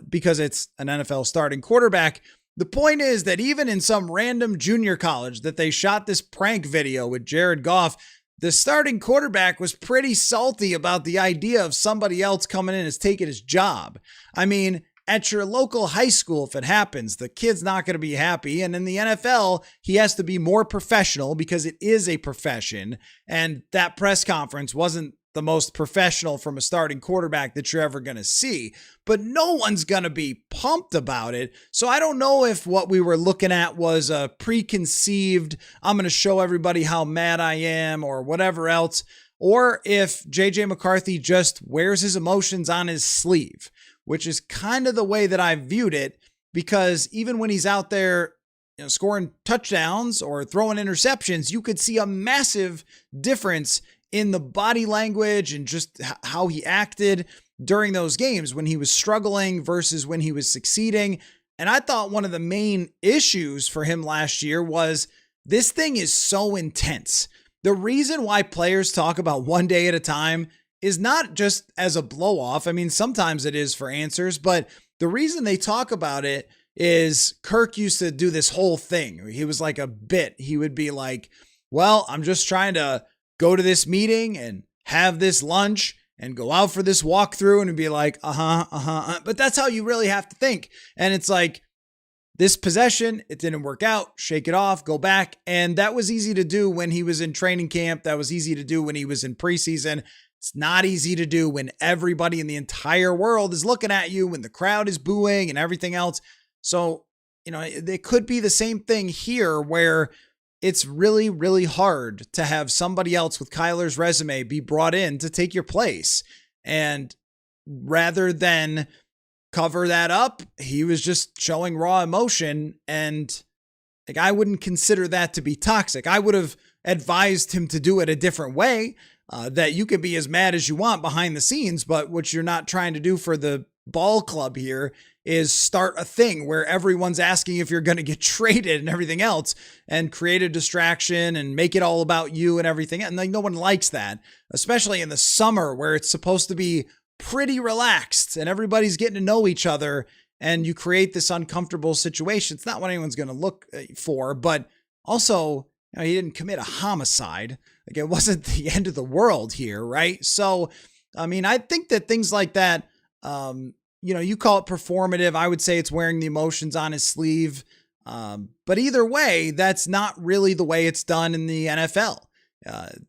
Because it's an NFL starting quarterback. The point is that even in some random junior college that they shot this prank video with Jared Goff, the starting quarterback was pretty salty about the idea of somebody else coming in as taking his job. I mean, at your local high school, if it happens, the kid's not going to be happy. And in the NFL, he has to be more professional because it is a profession. And that press conference wasn't the most professional from a starting quarterback that you're ever going to see. But no one's going to be pumped about it. So I don't know if what we were looking at was a preconceived, I'm going to show everybody how mad I am or whatever else, or if JJ McCarthy just wears his emotions on his sleeve, which is kind of the way that I viewed it, because even when he's out there, scoring touchdowns or throwing interceptions, you could see a massive difference in the body language and just how he acted during those games when he was struggling versus when he was succeeding. And I thought one of the main issues for him last year was this thing is so intense. The reason why players talk about one day at a time is not just as a blow off. I mean, sometimes it is for answers, but the reason they talk about it is Kirk used to do this whole thing. He was like a bit. He would be like, "Well, I'm just trying to go to this meeting and have this lunch and go out for this walkthrough," and be like, But that's how you really have to think. And it's like, this possession, it didn't work out, shake it off, go back. And that was easy to do when he was in training camp. That was easy to do when he was in preseason. It's not easy to do when everybody in the entire world is looking at you, when the crowd is booing and everything else. So, it could be the same thing here where it's really, really hard to have somebody else with Kyler's resume be brought in to take your place. And rather than cover that up, he was just showing raw emotion. And like, I wouldn't consider that to be toxic. I would have advised him to do it a different way, that you can be as mad as you want behind the scenes, but what you're not trying to do for the ball club here is start a thing where everyone's asking if you're going to get traded and everything else, and create a distraction and make it all about you and everything. And like, no one likes that, especially in the summer where it's supposed to be pretty relaxed and everybody's getting to know each other, and you create this uncomfortable situation. It's not what anyone's going to look for, but also, he didn't commit a homicide. Like, it wasn't the end of the world here, right? So, I mean, I think that things like that, you call it performative. I would say it's wearing the emotions on his sleeve. But either way, that's not really the way it's done in the NFL.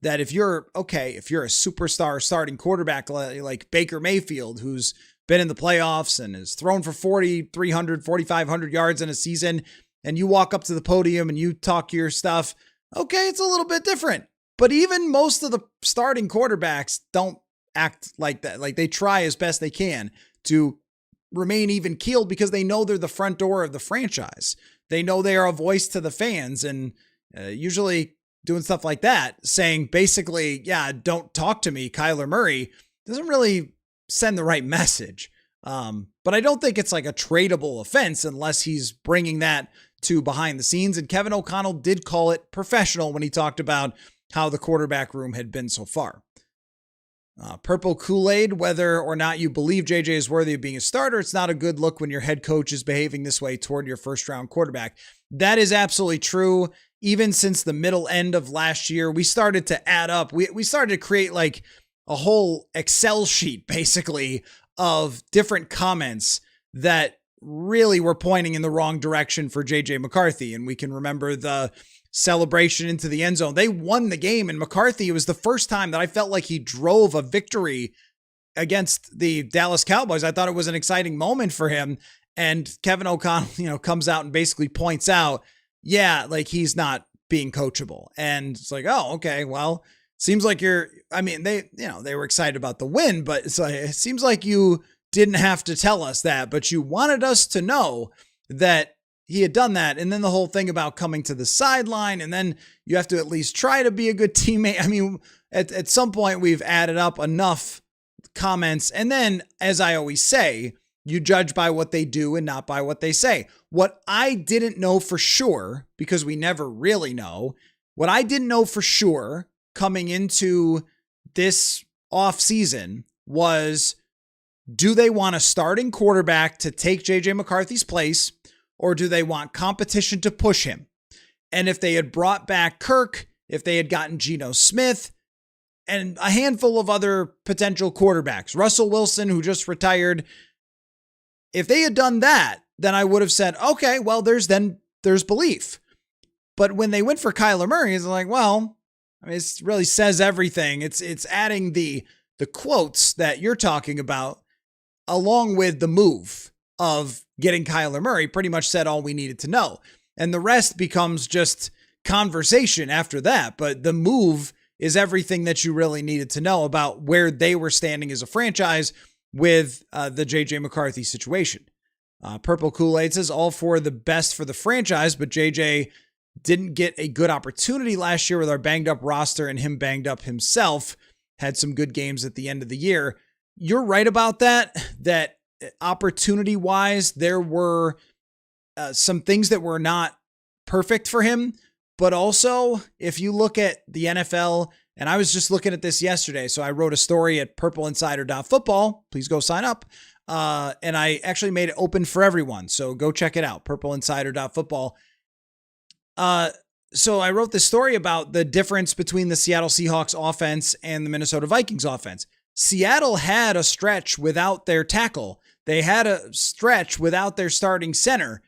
That if you're a superstar starting quarterback like Baker Mayfield, who's been in the playoffs and has thrown for 4,300, 4,500 yards in a season, and you walk up to the podium and you talk your stuff, okay, it's a little bit different. But even most of the starting quarterbacks don't act like that. Like, they try as best they can to remain even keeled because they know they're the front door of the franchise. They know they are a voice to the fans, and usually doing stuff like that, saying basically, "Yeah, don't talk to me, Kyler Murray," doesn't really send the right message. But I don't think it's like a tradable offense unless he's bringing that to behind the scenes. And Kevin O'Connell did call it professional when he talked about how the quarterback room had been so far. Purple Kool-Aid, whether or not you believe JJ is worthy of being a starter, it's not a good look when your head coach is behaving this way toward your first round quarterback. That is absolutely true. Even since the middle end of last year, we started to add up. We started to create like a whole Excel sheet, basically, of different comments that really were pointing in the wrong direction for JJ McCarthy. And we can remember the celebration into the end zone. They won the game, and McCarthy, it was the first time that I felt like he drove a victory against the Dallas Cowboys. I thought it was an exciting moment for him. And Kevin O'Connell, comes out and basically points out, yeah, like, he's not being coachable. And it's like, oh, okay, well, Seems like they were excited about the win, but it seems like you didn't have to tell us that, but you wanted us to know that he had done that. And then the whole thing about coming to the sideline, and then you have to at least try to be a good teammate. I mean, at some point we've added up enough comments. And then, as I always say, you judge by what they do and not by what they say. What I didn't know for sure, because we never really know, what I didn't know for sure coming into this offseason was, do they want a starting quarterback to take JJ McCarthy's place, or do they want competition to push him? And if they had brought back Kirk, if they had gotten Geno Smith, and a handful of other potential quarterbacks, Russell Wilson, who just retired, if they had done that, then I would have said, okay, well, there's belief. But when they went for Kyler Murray, it's like, well, I mean, it really says everything. It's adding the quotes that you're talking about, along with the move of getting Kyler Murray, pretty much said all we needed to know. And the rest becomes just conversation after that. But the move is everything that you really needed to know about where they were standing as a franchise with the JJ McCarthy situation. Purple Kool-Aid says all for the best for the franchise, but JJ didn't get a good opportunity last year with our banged up roster, and him banged up himself. Had some good games at the end of the year. You're right about that opportunity wise, there were some things that were not perfect for him. But also, if you look at the NFL, and I was just looking at this yesterday, so I wrote a story at purpleinsider.football. Please go sign up. And I actually made it open for everyone. So go check it out, purpleinsider.football. So I wrote this story about the difference between the Seattle Seahawks offense and the Minnesota Vikings offense. Seattle had a stretch without their tackle. They had a stretch without their starting center.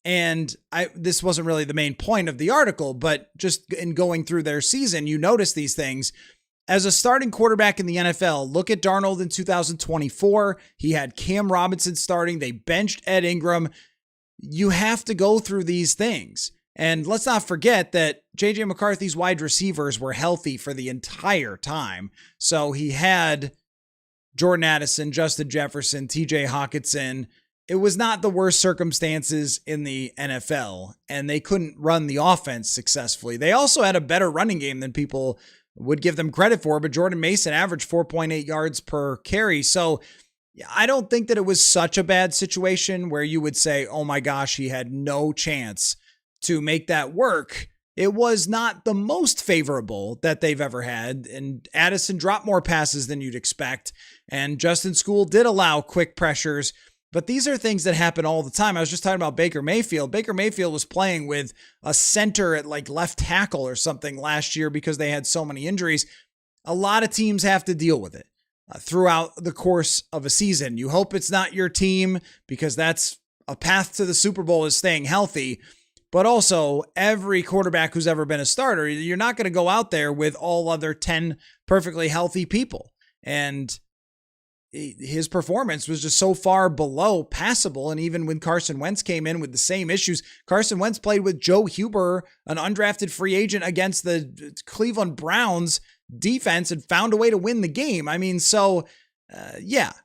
And this wasn't really the main point of the article, but just in going through their season, you notice these things. As a starting quarterback in the NFL, look at Darnold in 2024. He had Cam Robinson starting. They benched Ed Ingram. You have to go through these things. And let's not forget that JJ McCarthy's wide receivers were healthy for the entire time. So he had Jordan Addison, Justin Jefferson, TJ Hawkinson. It was not the worst circumstances in the NFL, and they couldn't run the offense successfully. They also had a better running game than people would give them credit for, but Jordan Mason averaged 4.8 yards per carry. So I don't think that it was such a bad situation where you would say, oh my gosh, he had no chance to make that work. It was not the most favorable that they've ever had, and Addison dropped more passes than you'd expect, and Justin School did allow quick pressures. But these are things that happen all the time. I was just talking about Baker Mayfield. Baker Mayfield was playing with a center at like left tackle or something last year because they had so many injuries. A lot of teams have to deal with it throughout the course of a season. You hope it's not your team, because that's a path to the Super Bowl, is staying healthy. But also, every quarterback who's ever been a starter, you're not going to go out there with all other 10 perfectly healthy people. And his performance was just so far below passable. And even when Carson Wentz came in with the same issues, Carson Wentz played with Joe Huber, an undrafted free agent, against the Cleveland Browns defense, and found a way to win the game. I mean, so it's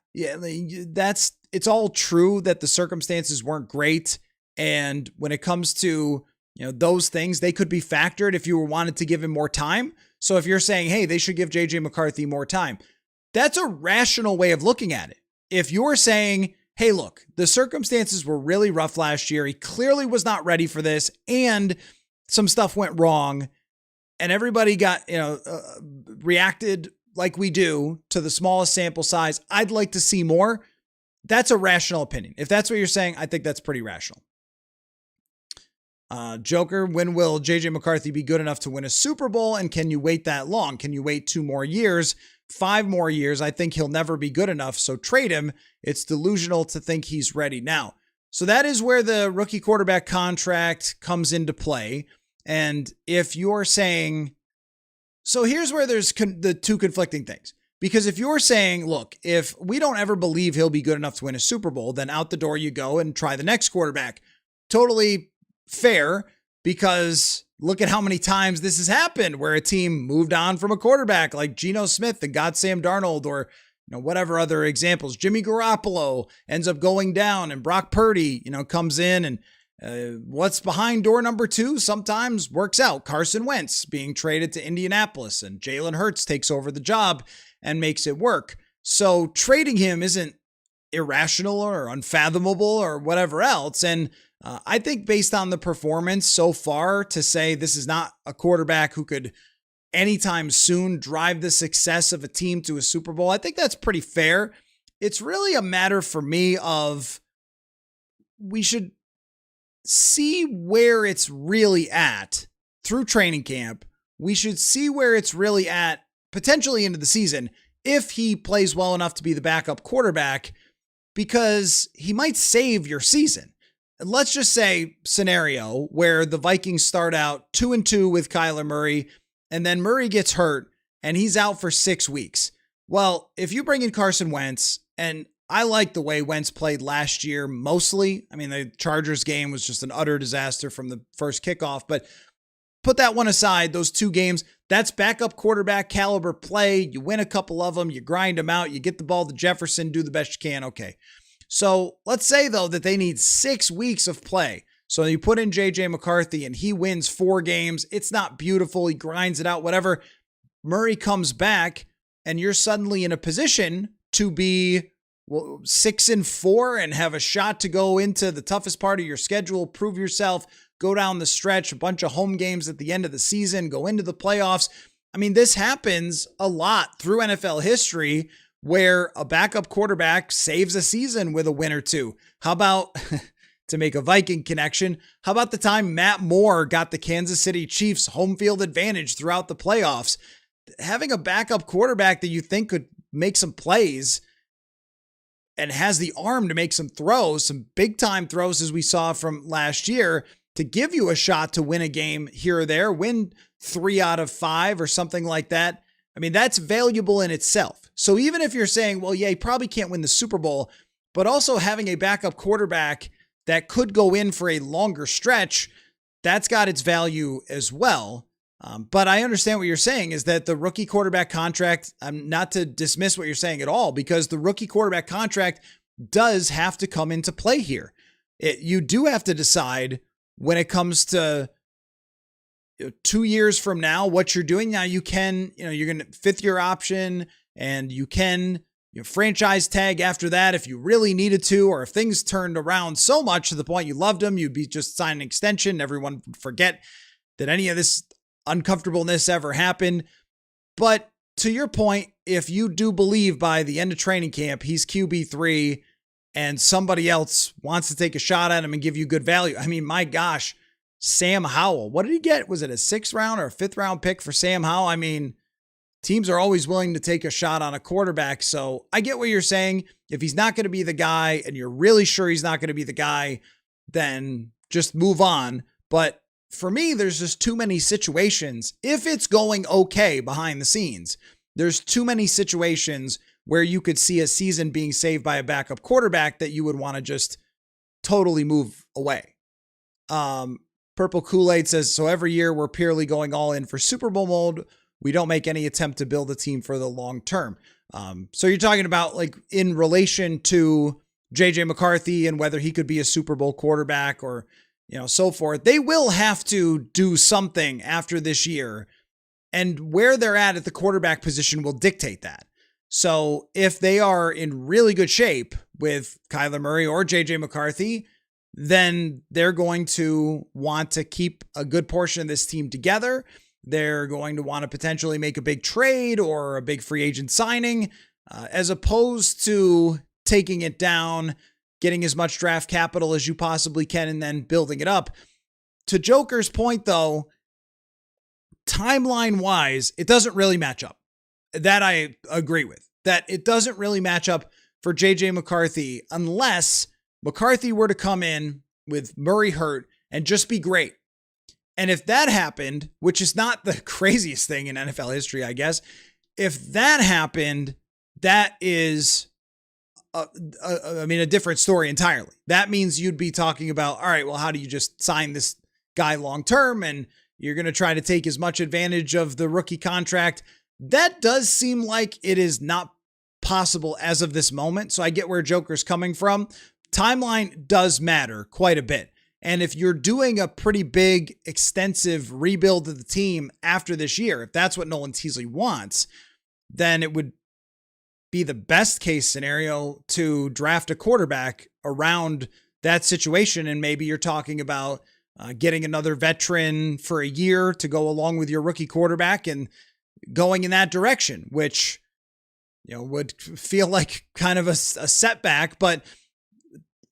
all true that the circumstances weren't great. And when it comes to, those things, they could be factored if you wanted to give him more time. So if you're saying, hey, they should give JJ McCarthy more time, that's a rational way of looking at it. If you're saying, hey, look, the circumstances were really rough last year, he clearly was not ready for this, and some stuff went wrong, and everybody got, reacted like we do to the smallest sample size, I'd like to see more. That's a rational opinion. If that's what you're saying, I think that's pretty rational. Joker, when will JJ McCarthy be good enough to win a Super Bowl? And can you wait that long? Can you wait 2 more years, 5 more years? I think he'll never be good enough. So trade him. It's delusional to think he's ready now. So that is where the rookie quarterback contract comes into play. And if you're saying, so here's where there's the two conflicting things. Because if you're saying, look, if we don't ever believe he'll be good enough to win a Super Bowl, then out the door you go and try the next quarterback. Totally fair, because look at how many times this has happened where a team moved on from a quarterback like Geno Smith and got Sam Darnold, or whatever other examples. Jimmy Garoppolo ends up going down, and Brock Purdy, comes in, and what's behind door number 2 sometimes works out. Carson Wentz being traded to Indianapolis, and Jalen Hurts takes over the job and makes it work. So trading him isn't irrational or unfathomable or whatever else. And I think based on the performance so far, to say this is not a quarterback who could anytime soon drive the success of a team to a Super Bowl, I think that's pretty fair. It's really a matter for me of, we should see where it's really at through training camp. We should see where it's really at potentially into the season if he plays well enough to be the backup quarterback, because he might save your season. Let's just say scenario where the Vikings start out 2-2 with Kyler Murray, and then Murray gets hurt and he's out for 6 weeks. Well, if you bring in Carson Wentz, and I like the way Wentz played last year mostly. I mean, the Chargers game was just an utter disaster from the first kickoff, but put that one aside, those 2 games, that's backup quarterback caliber play. You win a couple of them, you grind them out, you get the ball to Jefferson, do the best you can. Okay. So let's say though that they need 6 weeks of play. So you put in JJ McCarthy and he wins 4 games. It's not beautiful. He grinds it out, whatever. Murray comes back and you're suddenly in a position to be 6-4 and have a shot to go into the toughest part of your schedule, prove yourself, go down the stretch, a bunch of home games at the end of the season, go into the playoffs. I mean, this happens a lot through NFL history where a backup quarterback saves a season with a win or 2. How about, to make a Viking connection, how about the time Matt Moore got the Kansas City Chiefs home field advantage throughout the playoffs? Having a backup quarterback that you think could make some plays and has the arm to make some throws, some big time throws as we saw from last year, to give you a shot to win a game here or there, win 3 out of 5 or something like that. I mean, that's valuable in itself. So even if you're saying, well, yeah, he probably can't win the Super Bowl, but also having a backup quarterback that could go in for a longer stretch, that's got its value as well. But I understand what you're saying is that the rookie quarterback contract, not to dismiss what you're saying at all, because the rookie quarterback contract does have to come into play here. You do have to decide when it comes to 2 years from now, what you're doing now. You can, you're going to 5th year option, and you can franchise tag after that if you really needed to, or if things turned around so much to the point you loved them, you'd be just signing an extension. Everyone would forget that any of this uncomfortableness ever happened. But to your point, if you do believe by the end of training camp, he's QB3 and somebody else wants to take a shot at him and give you good value. I mean, my gosh, Sam Howell, what did he get? Was it a 6th round or a 5th round pick for Sam Howell? I mean, teams are always willing to take a shot on a quarterback. So I get what you're saying. If he's not going to be the guy and you're really sure he's not going to be the guy, then just move on. But for me, there's just too many situations. If it's going okay behind the scenes, there's too many situations where you could see a season being saved by a backup quarterback that you would want to just totally move away. Purple Kool-Aid says, so every year we're purely going all in for Super Bowl mode. We don't make any attempt to build a team for the long term. So you're talking about like in relation to JJ McCarthy and whether he could be a Super Bowl quarterback or, so forth. They will have to do something after this year, and where they're at the quarterback position will dictate that. So if they are in really good shape with Kyler Murray or JJ McCarthy, then they're going to want to keep a good portion of this team together. They're going to want to potentially make a big trade or a big free agent signing, as opposed to taking it down, getting as much draft capital as you possibly can, and then building it up. To Joker's point, though, timeline-wise, it doesn't really match up. That I agree with. That it doesn't really match up for JJ McCarthy unless McCarthy were to come in with Murray hurt and just be great. And if that happened, which is not the craziest thing in NFL history, I guess, if that happened, that is, a different story entirely. That means you'd be talking about, all right, well, how do you just sign this guy long-term and You're going to try to take as much advantage of the rookie contract. That does seem like it is not possible as of this moment. So I get where Joker's coming from. Timeline does matter quite a bit. And if you're doing a pretty big, extensive rebuild of the team after this year, if that's what Nolan Teasley wants, then it would be the best case scenario to draft a quarterback around that situation. And maybe you're talking about getting another veteran for a year to go along with your rookie quarterback and going in that direction, which, would feel like kind of a setback. But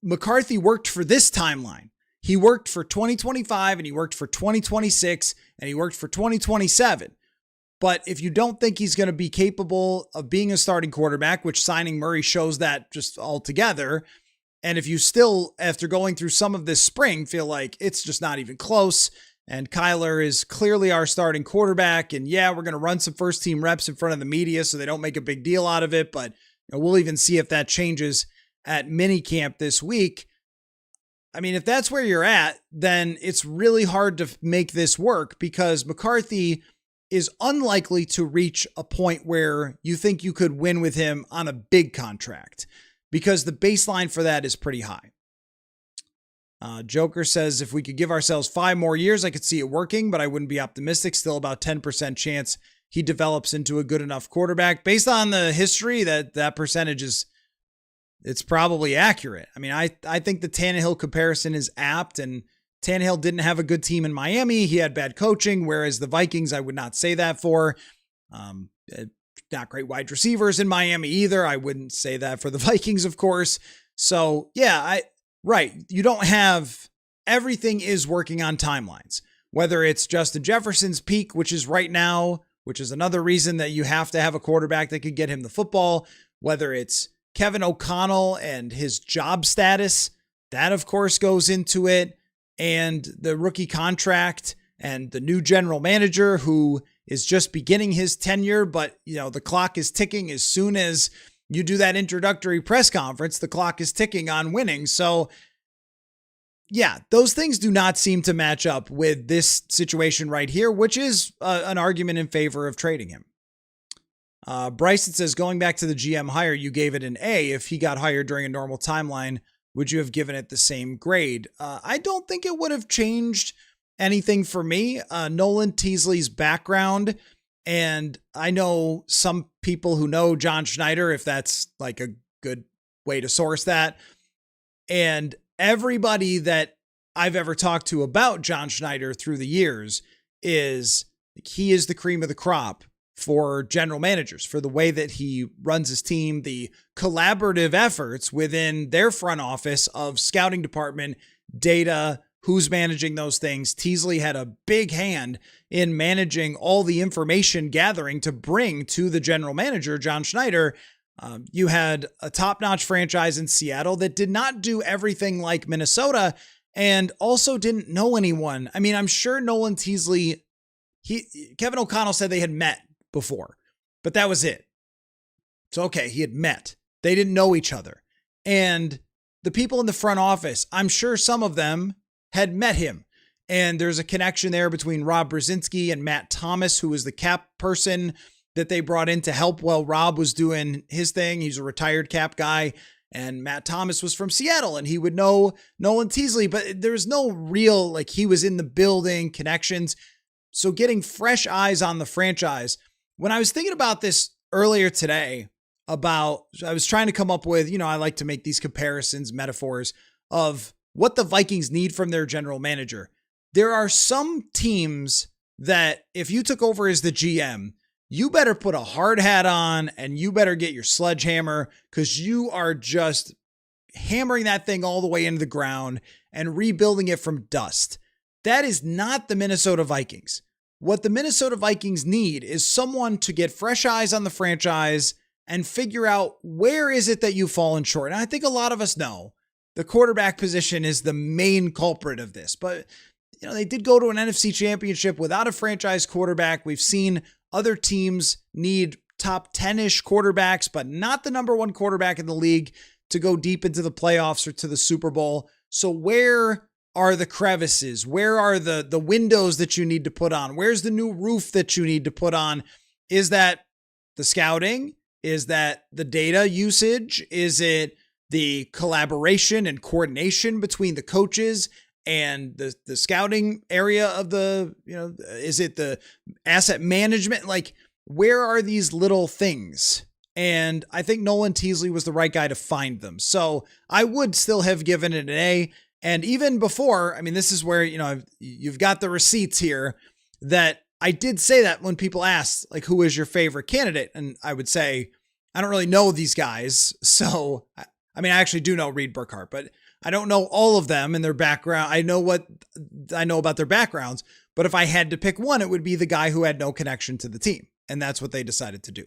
McCarthy worked for this timeline. He worked for 2025 and he worked for 2026 and he worked for 2027. But if you don't think he's going to be capable of being a starting quarterback, which signing Murray shows that just altogether, and if you still, after going through some of this spring, feel like it's just not even close, and Kyler is clearly our starting quarterback, and yeah, we're going to run some first team reps in front of the media so they don't make a big deal out of it, but we'll even see if that changes at minicamp this week. I mean, if that's where you're at, then it's really hard to make this work because McCarthy is unlikely to reach a point where you think you could win with him on a big contract because the baseline for that is pretty high. Joker says, if we could give ourselves 5 more years, I could see it working, but I wouldn't be optimistic. Still about 10% chance he develops into a good enough quarterback. Based on the history, that percentage is, it's probably accurate. I mean, I think the Tannehill comparison is apt, and Tannehill didn't have a good team in Miami. He had bad coaching, whereas the Vikings, I would not say that for. Not great wide receivers in Miami either. I wouldn't say that for the Vikings, of course. So, yeah, right. You don't have, everything is working on timelines. Whether it's Justin Jefferson's peak, which is right now, which is another reason that you have to have a quarterback that could get him the football, whether it's Kevin O'Connell and his job status, that of course goes into it, and the rookie contract and the new general manager who is just beginning his tenure, but the clock is ticking. As soon as you do that introductory press conference, the clock is ticking on winning. So yeah, those things do not seem to match up with this situation right here, which is an argument in favor of trading him. Bryson says, going back to the GM hire, you gave it an A. If he got hired during a normal timeline, would you have given it the same grade? I don't think it would have changed anything for me. Nolan Teasley's background, and I know some people who know John Schneider, if that's like a good way to source that. And everybody that I've ever talked to about John Schneider through the years is he is the cream of the crop for general managers, for the way that he runs his team, the collaborative efforts within their front office of scouting department, data, who's managing those things. Teasley had a big hand in managing all the information gathering to bring to the general manager, John Schneider. You had a top-notch franchise in Seattle that did not do everything like Minnesota and also didn't know anyone. I mean, I'm sure Nolan Teasley, Kevin O'Connell said they had met before, but that was it. So, okay, he had met. They didn't know each other. And the people in the front office, I'm sure some of them had met him. And there's a connection there between Rob Brzezinski and Matt Thomas, who was the cap person that they brought in to help while Rob was doing his thing. He's a retired cap guy. And Matt Thomas was from Seattle and he would know Nolan Teasley, but there's no real, like, he was in the building connections. So getting fresh eyes on the franchise. When I was thinking about this earlier today, I was trying to come up with, I like to make these comparisons, metaphors of what the Vikings need from their general manager. There are some teams that if you took over as the GM, you better put a hard hat on and you better get your sledgehammer because you are just hammering that thing all the way into the ground and rebuilding it from dust. That is not the Minnesota Vikings. What the Minnesota Vikings need is someone to get fresh eyes on the franchise and figure out where is it that you've fallen short. And I think a lot of us know the quarterback position is the main culprit of this, but they did go to an NFC championship without a franchise quarterback. We've seen other teams need top 10-ish quarterbacks, but not the number one quarterback in the league to go deep into the playoffs or to the Super Bowl. So where are the crevices? Where are the windows that you need to put on? Where's the new roof that you need to put on? Is that the scouting? Is that the data usage? Is it the collaboration and coordination between the coaches and the scouting area of is it the asset management? Like, where are these little things? And I think Nolan Teasley was the right guy to find them. So I would still have given it an A. And even before, I mean, this is where, you've got the receipts here, that I did say that when people asked, like, who is your favorite candidate? And I would say, I don't really know these guys. So, I mean, I actually do know Reed Burkhardt, but I don't know all of them and their background. I know what I know about their backgrounds, but if I had to pick one, it would be the guy who had no connection to the team. And that's what they decided to do.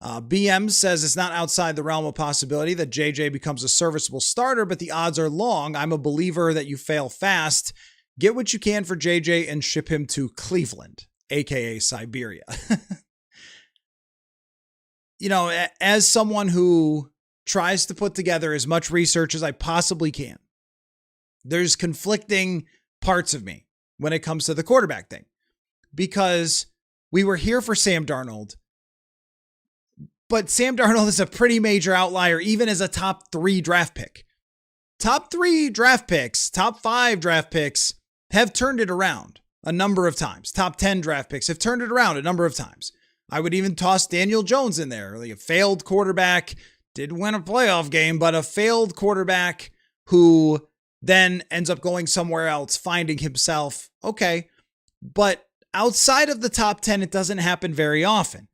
BM says it's not outside the realm of possibility that JJ becomes a serviceable starter, but the odds are long. I'm a believer that you fail fast. Get what you can for JJ and ship him to Cleveland, aka Siberia. As someone who tries to put together as much research as I possibly can, there's conflicting parts of me when it comes to the quarterback thing, because we were here for Sam Darnold, but Sam Darnold is a pretty major outlier, even as a top 3 draft pick. Top 3 draft picks, top 5 draft picks have turned it around a number of times. Top 10 draft picks have turned it around a number of times. I would even toss Daniel Jones in there, like a failed quarterback, did win a playoff game, but a failed quarterback who then ends up going somewhere else, finding himself. Okay. But outside of the top 10, it doesn't happen very often.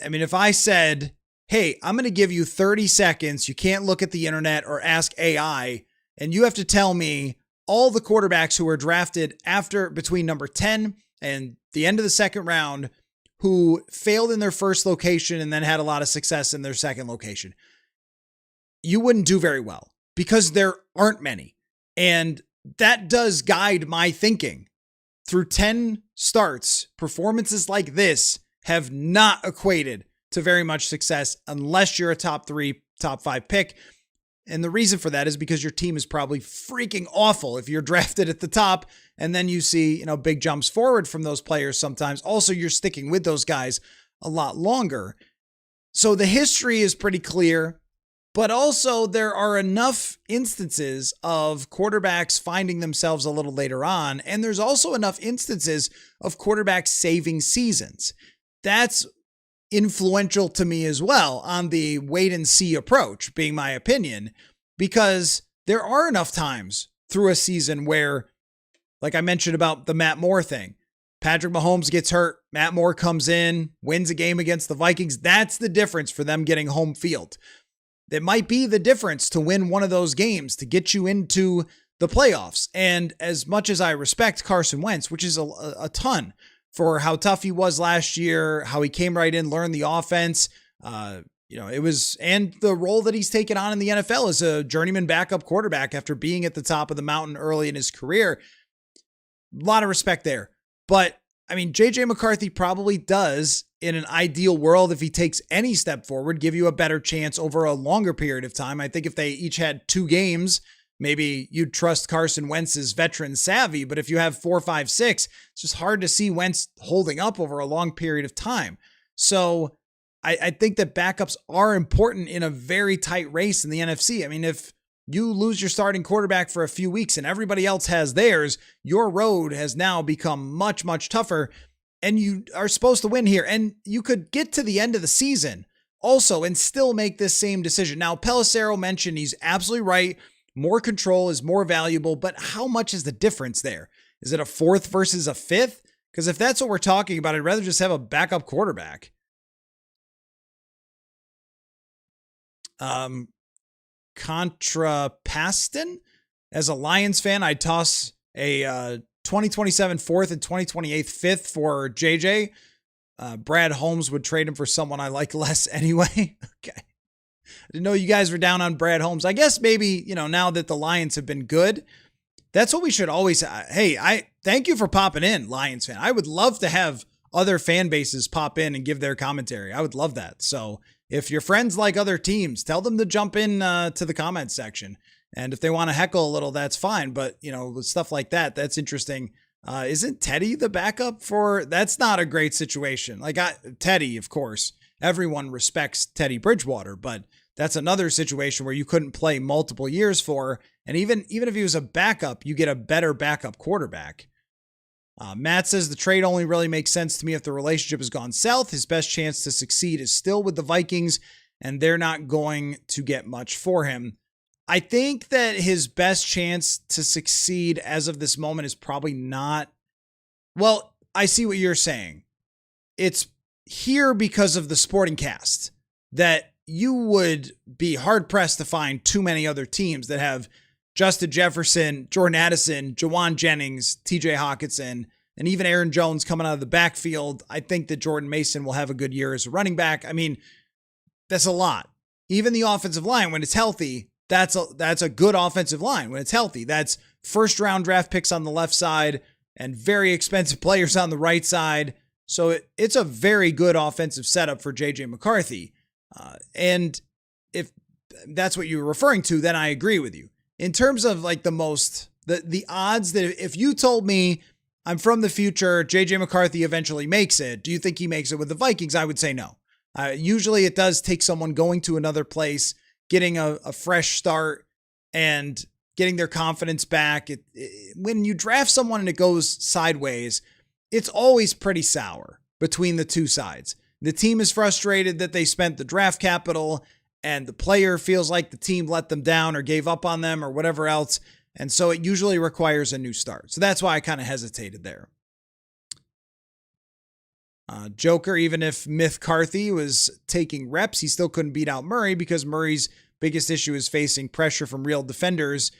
I mean, if I said, hey, I'm going to give you 30 seconds, you can't look at the internet or ask AI, and you have to tell me all the quarterbacks who were drafted between number 10 and the end of the second round who failed in their first location and then had a lot of success in their second location, you wouldn't do very well because there aren't many. And that does guide my thinking. Through 10 starts, performances like this have not equated to very much success unless you're a top 3, top 5 pick. And the reason for that is because your team is probably freaking awful if you're drafted at the top and then you see, big jumps forward from those players sometimes. Also, you're sticking with those guys a lot longer. So the history is pretty clear, but also there are enough instances of quarterbacks finding themselves a little later on. And there's also enough instances of quarterbacks saving seasons. That's influential to me as well on the wait and see approach, being my opinion, because there are enough times through a season where, like I mentioned about the Matt Moore thing, Patrick Mahomes gets hurt, Matt Moore comes in, wins a game against the Vikings. That's the difference for them getting home field. It might be the difference to win one of those games to get you into the playoffs. And as much as I respect Carson Wentz, which is a ton, for how tough he was last year, how he came right in, learned the offense. It was, and the role that he's taken on in the NFL as a journeyman backup quarterback after being at the top of the mountain early in his career. A lot of respect there. But I mean, JJ McCarthy probably does, in an ideal world, if he takes any step forward, give you a better chance over a longer period of time. I think if they each had 2 games, maybe you'd trust Carson Wentz's veteran savvy, but if you have 4, 5, 6, it's just hard to see Wentz holding up over a long period of time. So I think that backups are important in a very tight race in the NFC. I mean, if you lose your starting quarterback for a few weeks and everybody else has theirs, your road has now become much, much tougher, and you are supposed to win here. And you could get to the end of the season also and still make this same decision. Now, Pelissero mentioned he's absolutely right. More control is more valuable, but how much is the difference there? Is it a 4th versus a 5th? Because if that's what we're talking about, I'd rather just have a backup quarterback. Contra Paston, as a Lions fan, I'd toss a 2027 4th and 2028 5th for JJ. Brad Holmes would trade him for someone I like less anyway. Okay. I didn't know you guys were down on Brad Holmes. I guess maybe, now that the Lions have been good, that's what we should always. Hey, I thank you for popping in, Lions fan. I would love to have other fan bases pop in and give their commentary. I would love that. So if your friends like other teams, tell them to jump in to the comments section And if they want to heckle a little, that's fine. But, with stuff like that, that's interesting. Isn't Teddy the backup for, that's not a great situation. Teddy, of course, everyone respects Teddy Bridgewater, but that's another situation where you couldn't play multiple years for. And even if he was a backup, you get a better backup quarterback. Matt says the trade only really makes sense to me if the relationship has gone south. His best chance to succeed is still with the Vikings, and they're not going to get much for him. I think that his best chance to succeed as of this moment is probably not. Well, I see what you're saying. It's here because of the sporting cast that you would be hard pressed to find too many other teams that have Justin Jefferson, Jordan Addison, Jawan Jennings, TJ Hawkinson, and even Aaron Jones coming out of the backfield. I think that Jordan Mason will have a good year as a running back. I mean, that's a lot. Even the offensive line, when it's healthy, that's a good offensive line. When it's healthy, that's first round draft picks on the left side and very expensive players on the right side. So it's a very good offensive setup for JJ McCarthy. And if that's what you're referring to, then I agree with you. In terms of the odds that if you told me I'm from the future, JJ McCarthy eventually makes it, do you think he makes it with the Vikings? I would say no. Usually it does take someone going to another place, getting a fresh start and getting their confidence back. When you draft someone and it goes sideways, it's always pretty sour between the two sides. The team is frustrated that they spent the draft capital and the player feels like the team let them down or gave up on them or whatever else. And so it usually requires a new start. So that's why I kind of hesitated there. Joker, even if McCarthy was taking reps, he still couldn't beat out Murray because Murray's biggest issue is facing pressure from real defenders.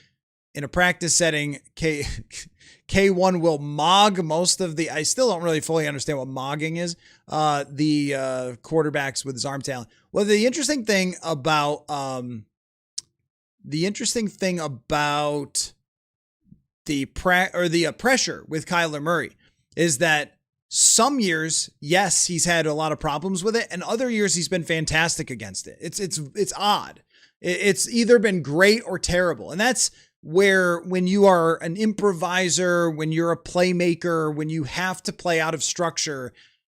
In a practice setting, K1 will mog most of the, I still don't really fully understand what mogging is, the quarterbacks with his arm talent. Well, the interesting thing about the pressure with Kyler Murray is that some years, yes, he's had a lot of problems with it, and other years he's been fantastic against it. It's odd. It's either been great or terrible, and that's where when you are an improviser, when you're a playmaker, when you have to play out of structure,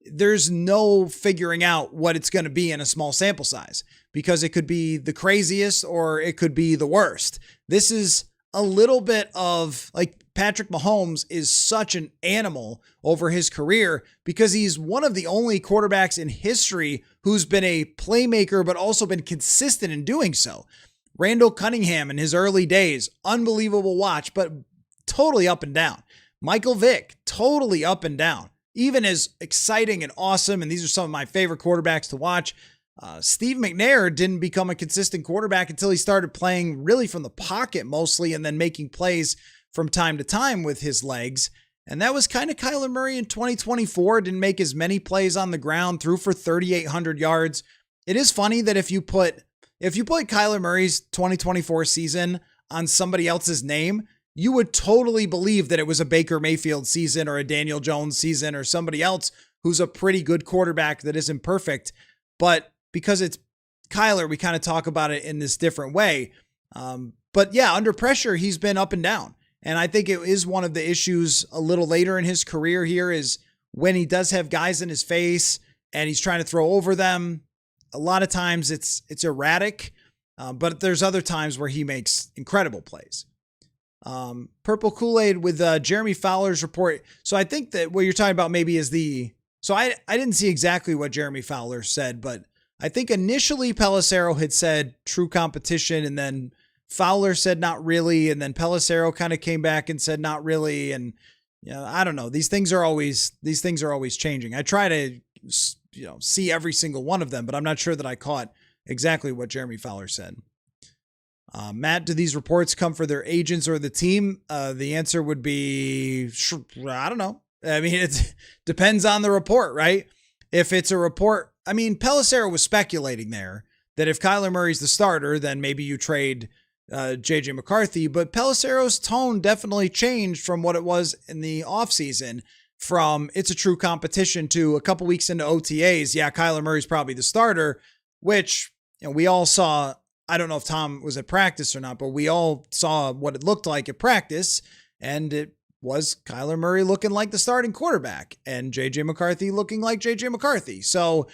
there's no figuring out what it's going to be in a small sample size because it could be the craziest or it could be the worst. This is a little bit of Patrick Mahomes is such an animal over his career because he's one of the only quarterbacks in history who's been a playmaker, but also been consistent in doing so. Randall Cunningham in his early days, unbelievable watch, but totally up and down. Michael Vick, totally up and down. Even as exciting and awesome, and these are some of my favorite quarterbacks to watch. Steve McNair didn't become a consistent quarterback until he started playing really from the pocket mostly and then making plays from time to time with his legs. And that was kind of Kyler Murray in 2024. Didn't make as many plays on the ground, threw for 3,800 yards. It is funny that if you put Kyler Murray's 2024 season on somebody else's name, you would totally believe that it was a Baker Mayfield season or a Daniel Jones season or somebody else who's a pretty good quarterback that isn't perfect. But because it's Kyler, we kind of talk about it in this different way. But yeah, under pressure, he's been up and down. And I think it is one of the issues a little later in his career here is when he does have guys in his face and he's trying to throw over them. A lot of times it's erratic, but there's other times where he makes incredible plays. Purple Kool-Aid with Jeremy Fowler's report. So I think that what you're talking about maybe is so I didn't see exactly what Jeremy Fowler said, but I think initially Pelissero had said true competition and then Fowler said not really. And then Pelissero kind of came back and said not really. And I don't know. These things are always changing. I try to, see every single one of them, but I'm not sure that I caught exactly what Jeremy Fowler said. Matt, do these reports come for their agents or the team? The answer would be, I don't know. I mean, it depends on the report, right? If it's a report, I mean, Pelissero was speculating there that if Kyler Murray's the starter, then maybe you trade JJ McCarthy, but Pelissero's tone definitely changed from what it was in the offseason from it's a true competition to a couple weeks into OTAs. Yeah, Kyler Murray's probably the starter, which we all saw. I don't know if Tom was at practice or not, but we all saw what it looked like at practice, and it was Kyler Murray looking like the starting quarterback and JJ McCarthy looking like JJ McCarthy. So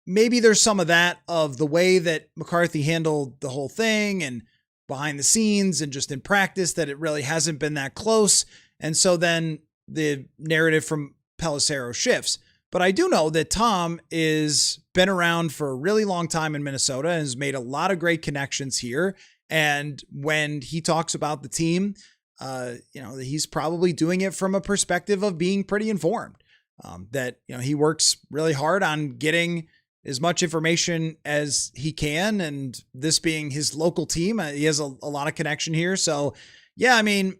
maybe there's some of that, of the way that McCarthy handled the whole thing and behind the scenes and just in practice, that it really hasn't been that close. And so then the narrative from Pelissero shifts. But I do know that Tom is been around for a really long time in Minnesota and has made a lot of great connections here. And when he talks about the team, he's probably doing it from a perspective of being pretty informed. That he works really hard on getting as much information as he can, and this being his local team, he has a lot of connection here. So, yeah, I mean,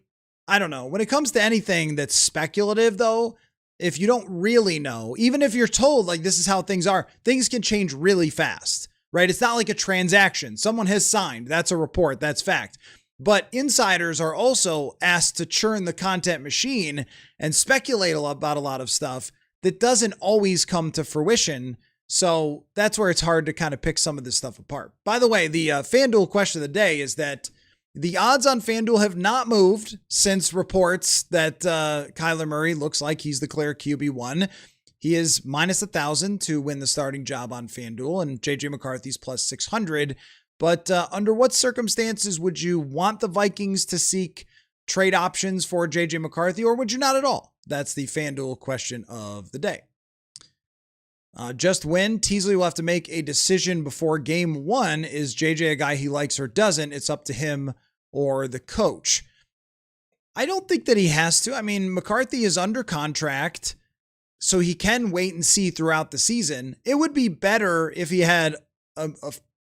I don't know. When it comes to anything that's speculative, though, if you don't really know, even if you're told like this is how things are, things can change really fast, right? It's not like a transaction. Someone has signed. That's a report. That's fact. But insiders are also asked to churn the content machine and speculate about a lot of stuff that doesn't always come to fruition. So that's where it's hard to kind of pick some of this stuff apart. By the way, the FanDuel question of the day is that the odds on FanDuel have not moved since reports that Kyler Murray looks like he's the clear QB1. He is -1,000 to win the starting job on FanDuel, and JJ McCarthy's +600. But under what circumstances would you want the Vikings to seek trade options for JJ McCarthy, or would you not at all? That's the FanDuel question of the day. Just when Teasley will have to make a decision before game 1. Is JJ a guy he likes or doesn't? It's up to him or the coach. I don't think that he has to. I mean, McCarthy is under contract, so he can wait and see throughout the season. It would be better if he had a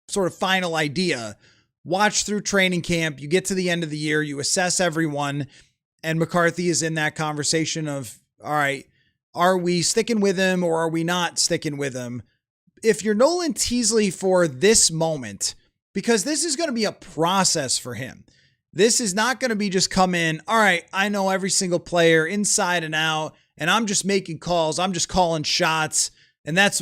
sort of final idea, watch through training camp, you get to the end of the year, you assess everyone, and McCarthy is in that conversation of, all right, are we sticking with him or are we not sticking with him? If you're Nolan Teasley for this moment, because this is going to be a process for him. This is not going to be just come in, all right, I know every single player inside and out, and I'm just making calls, I'm just calling shots, and that's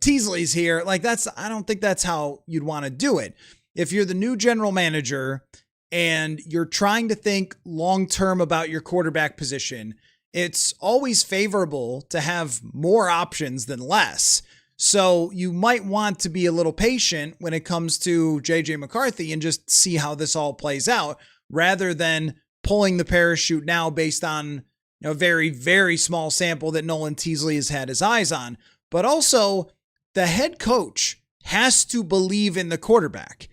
Teasley's here. Like I don't think that's how you'd want to do it. If you're the new general manager and you're trying to think long-term about your quarterback position, it's always favorable to have more options than less. So you might want to be a little patient when it comes to JJ McCarthy and just see how this all plays out, rather than pulling the parachute now based on a very, very small sample that Nolan Teasley has had his eyes on. But also, the head coach has to believe in the quarterback.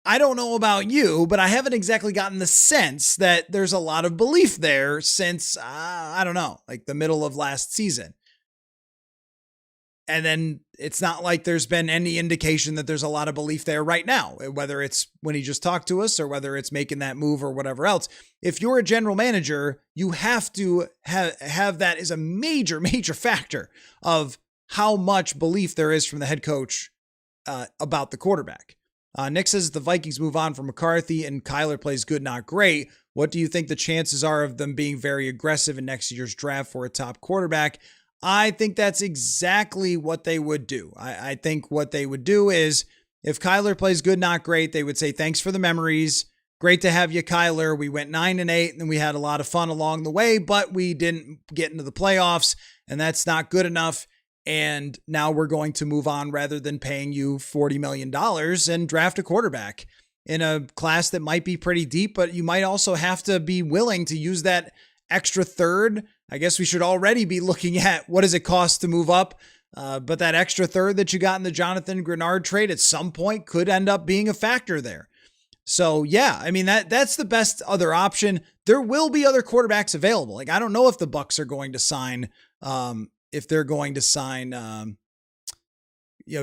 I don't know about you, but I haven't exactly gotten the sense that there's a lot of belief there since, like the middle of last season. And then it's not like there's been any indication that there's a lot of belief there right now, whether it's when he just talked to us or whether it's making that move or whatever else. If you're a general manager, you have to have that as a major, major factor of how much belief there is from the head coach about the quarterback. Nick says the Vikings move on from McCarthy and Kyler plays good, not great. What do you think the chances are of them being very aggressive in next year's draft for a top quarterback? I think that's exactly what they would do. I think what they would do is if Kyler plays good, not great, they would say, thanks for the memories. Great to have you, Kyler. We went 9-8 and we had a lot of fun along the way, but we didn't get into the playoffs and that's not good enough. And now we're going to move on rather than paying you $40 million and draft a quarterback in a class that might be pretty deep, but you might also have to be willing to use that extra third. I guess we should already be looking at what does it cost to move up. But that extra third that you got in the Jonathan Grenard trade at some point could end up being a factor there. So yeah, I mean, that's the best other option. There will be other quarterbacks available. Like, I don't know if the Bucs are going to sign,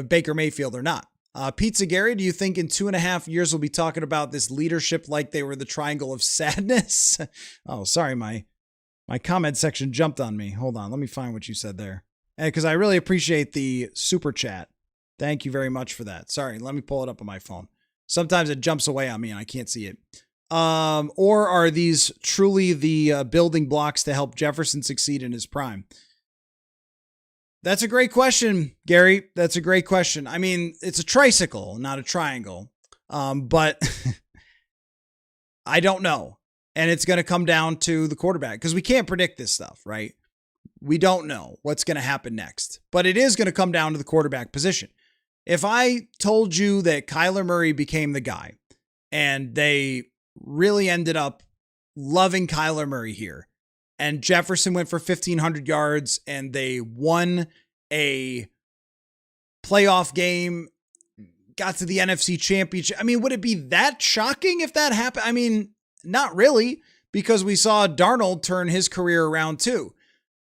Baker Mayfield or not. Pizza Gary, do you think in 2.5 years we'll be talking about this leadership like they were the triangle of sadness? Oh, sorry. My comment section jumped on me. Hold on. Let me find what you said there. Because I really appreciate the super chat. Thank you very much for that. Sorry. Let me pull it up on my phone. Sometimes it jumps away on me and I can't see it. Or are these truly the building blocks to help Jefferson succeed in his prime? That's a great question, Gary. That's a great question. I mean, it's a tricycle, not a triangle. But I don't know. And it's going to come down to the quarterback because we can't predict this stuff, right? We don't know what's going to happen next, but it is going to come down to the quarterback position. If I told you that Kyler Murray became the guy and they really ended up loving Kyler Murray here, and Jefferson went for 1,500 yards and they won a playoff game, got to the NFC Championship. I mean, would it be that shocking if that happened? I mean, not really, because we saw Darnold turn his career around too.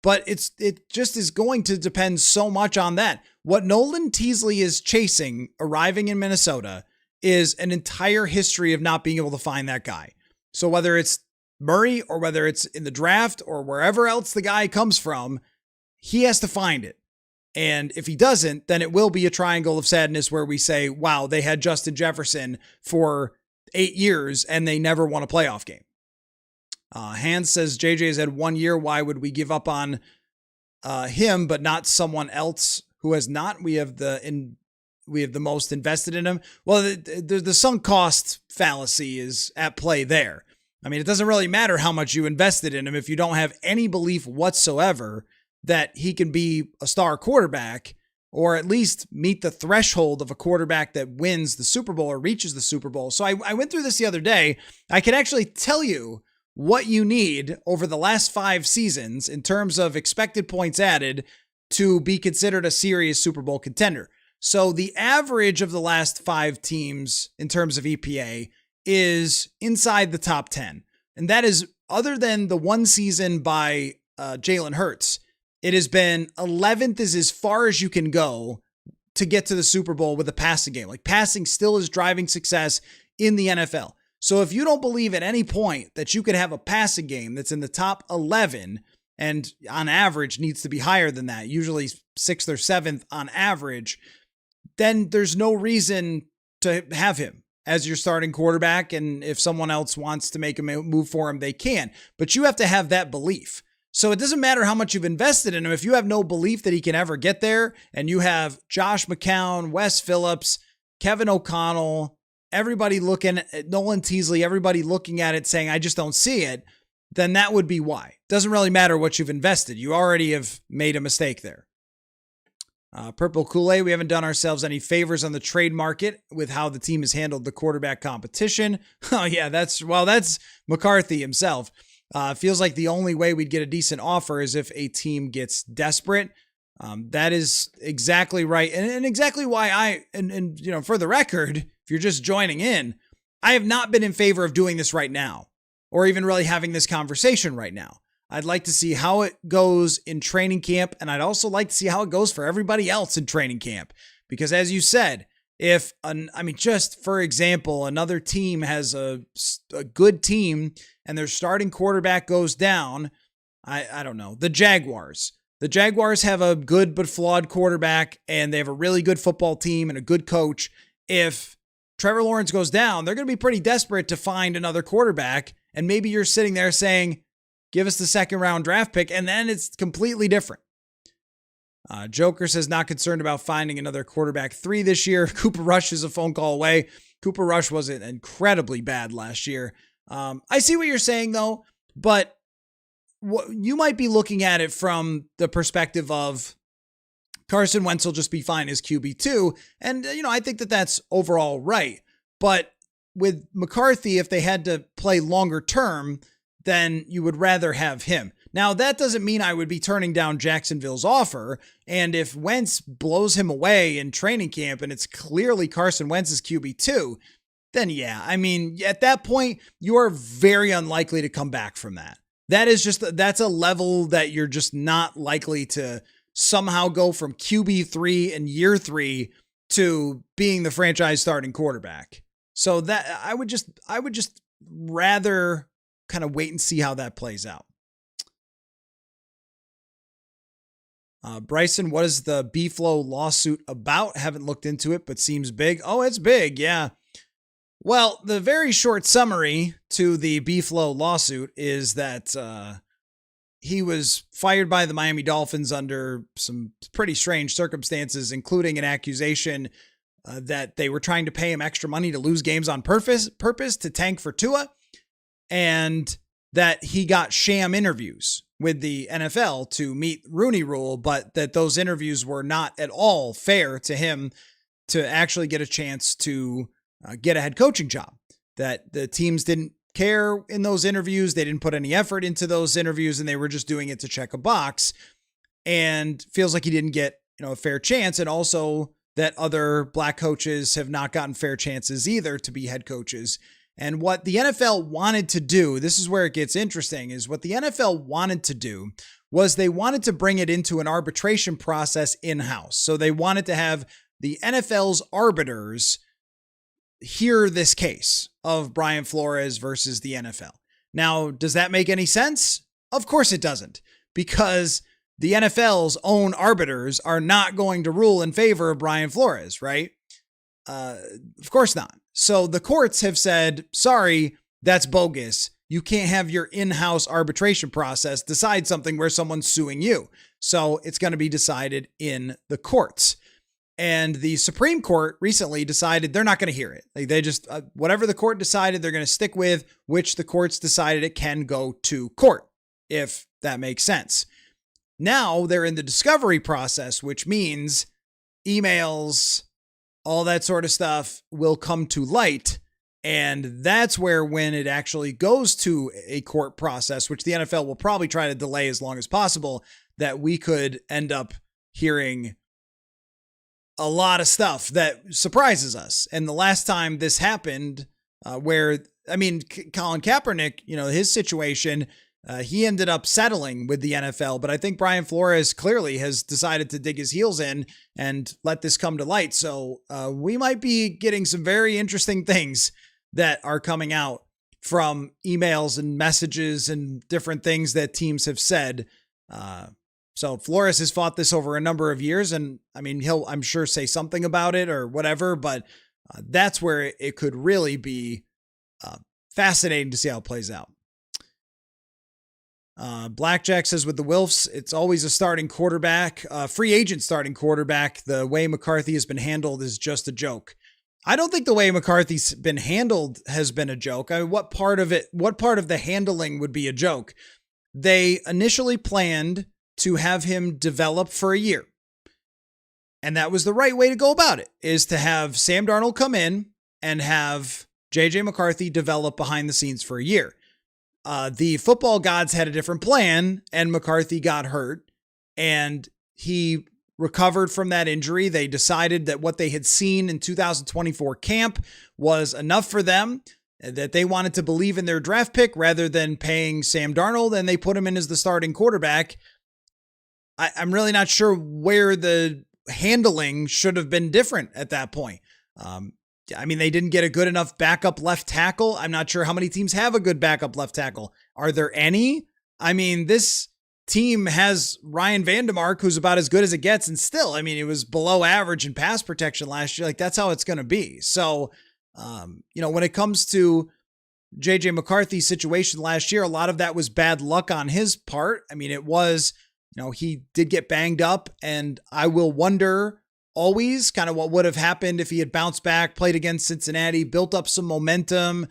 But it just is going to depend so much on that. What Nolan Teasley is chasing, arriving in Minnesota, is an entire history of not being able to find that guy. So whether it's Murray or whether it's in the draft or wherever else the guy comes from, he has to find it. And if he doesn't, then it will be a triangle of sadness where we say, wow, they had Justin Jefferson for 8 years and they never won a playoff game. Hans says JJ's had 1 year. Why would we give up on him, but not someone else who has not? We have the most invested in him. Well, the sunk cost fallacy is at play there. I mean, it doesn't really matter how much you invested in him if you don't have any belief whatsoever that he can be a star quarterback, or at least meet the threshold of a quarterback that wins the Super Bowl or reaches the Super Bowl. So I went through this the other day. I can actually tell you what you need over the last 5 seasons in terms of expected points added to be considered a serious Super Bowl contender. So the average of the last 5 teams in terms of EPA is inside the top 10. And that is, other than the one season by Jalen Hurts, it has been 11th is as far as you can go to get to the Super Bowl with a passing game. Like, passing still is driving success in the NFL. So if you don't believe at any point that you could have a passing game that's in the top 11 and on average needs to be higher than that, usually 6th or 7th on average, then there's no reason to have him as your starting quarterback. And if someone else wants to make a move for him, they can. But you have to have that belief. So it doesn't matter how much you've invested in him. If you have no belief that he can ever get there, and you have Josh McCown, Wes Phillips, Kevin O'Connell, everybody looking at Nolan Teasley, everybody looking at it saying, I just don't see it, then that would be why. Doesn't really matter what you've invested. You already have made a mistake there. Purple Kool-Aid, we haven't done ourselves any favors on the trade market with how the team has handled the quarterback competition. Oh yeah, that's McCarthy himself. Feels like the only way we'd get a decent offer is if a team gets desperate. That is exactly right. And exactly why for the record, if you're just joining in, I have not been in favor of doing this right now, or even really having this conversation right now. I'd like to see how it goes in training camp, and I'd also like to see how it goes for everybody else in training camp. Because as you said, just for example, another team has a good team and their starting quarterback goes down, I don't know, the Jaguars. The Jaguars have a good but flawed quarterback, and they have a really good football team and a good coach. If Trevor Lawrence goes down, they're going to be pretty desperate to find another quarterback, and maybe you're sitting there saying, give us the 2nd round draft pick, and then it's completely different. Joker says not concerned about finding another quarterback 3 this year. Cooper Rush is a phone call away. Cooper Rush was incredibly bad last year. I see what you're saying though, but you might be looking at it from the perspective of Carson Wentz will just be fine as QB2. And, I think that that's overall right. But with McCarthy, if they had to play longer term, then you would rather have him. Now, that doesn't mean I would be turning down Jacksonville's offer. And if Wentz blows him away in training camp and it's clearly Carson Wentz's QB2, then yeah, at that point, you are very unlikely to come back from that. That's a level that you're just not likely to somehow go from QB3 in year 3 to being the franchise starting quarterback. So that I would just rather kind of wait and see how that plays out. Bryson, what is the B-Flow lawsuit about? Haven't looked into it, but seems big. Oh, it's big. Yeah. Well, the very short summary to the B-Flow lawsuit is that he was fired by the Miami Dolphins under some pretty strange circumstances, including an accusation that they were trying to pay him extra money to lose games on purpose to tank for Tua, and that he got sham interviews with the NFL to meet Rooney Rule, but that those interviews were not at all fair to him to actually get a chance to get a head coaching job, that the teams didn't care in those interviews. They didn't put any effort into those interviews, and they were just doing it to check a box, and feels like he didn't get, a fair chance. And also that other black coaches have not gotten fair chances either to be head coaches. And what the NFL wanted to do, this is where it gets interesting, is what the NFL wanted to do was they wanted to bring it into an arbitration process in-house. So they wanted to have the NFL's arbiters hear this case of Brian Flores versus the NFL. Now, does that make any sense? Of course it doesn't, because the NFL's own arbiters are not going to rule in favor of Brian Flores, right? Of course not. So the courts have said, sorry, that's bogus. You can't have your in-house arbitration process decide something where someone's suing you. So it's going to be decided in the courts. And the Supreme Court recently decided they're not going to hear it. They just, whatever the court decided, they're going to stick with, which the courts decided it can go to court, if that makes sense. Now they're in the discovery process, which means emails, all that sort of stuff will come to light. And that's where, when it actually goes to a court process, which the NFL will probably try to delay as long as possible, that we could end up hearing a lot of stuff that surprises us. And the last time this happened, Colin Kaepernick, his situation, he ended up settling with the NFL, but I think Brian Flores clearly has decided to dig his heels in and let this come to light. So we might be getting some very interesting things that are coming out from emails and messages and different things that teams have said. So Flores has fought this over a number of years, and he'll, I'm sure, say something about it or whatever, but that's where it could really be fascinating to see how it plays out. Blackjack says, with the Wilfs, it's always a starting quarterback, free agent starting quarterback. The way McCarthy has been handled is just a joke. I don't think the way McCarthy's been handled has been a joke. What part of the handling would be a joke? They initially planned to have him develop for a year. And that was the right way to go about it, is to have Sam Darnold come in and have JJ McCarthy develop behind the scenes for a year. The football gods had a different plan, and McCarthy got hurt, and he recovered from that injury. They decided that what they had seen in 2024 camp was enough for them, that they wanted to believe in their draft pick rather than paying Sam Darnold, and they put him in as the starting quarterback. I'm really not sure where the handling should have been different at that point. They didn't get a good enough backup left tackle. I'm not sure how many teams have a good backup left tackle. Are there any? This team has Ryan Vandemark, who's about as good as it gets, and still, it was below average in pass protection last year. That's how it's going to be. So, when it comes to JJ McCarthy's situation last year, a lot of that was bad luck on his part. It was, he did get banged up, and I will wonder always kind of what would have happened if he had bounced back, played against Cincinnati, built up some momentum,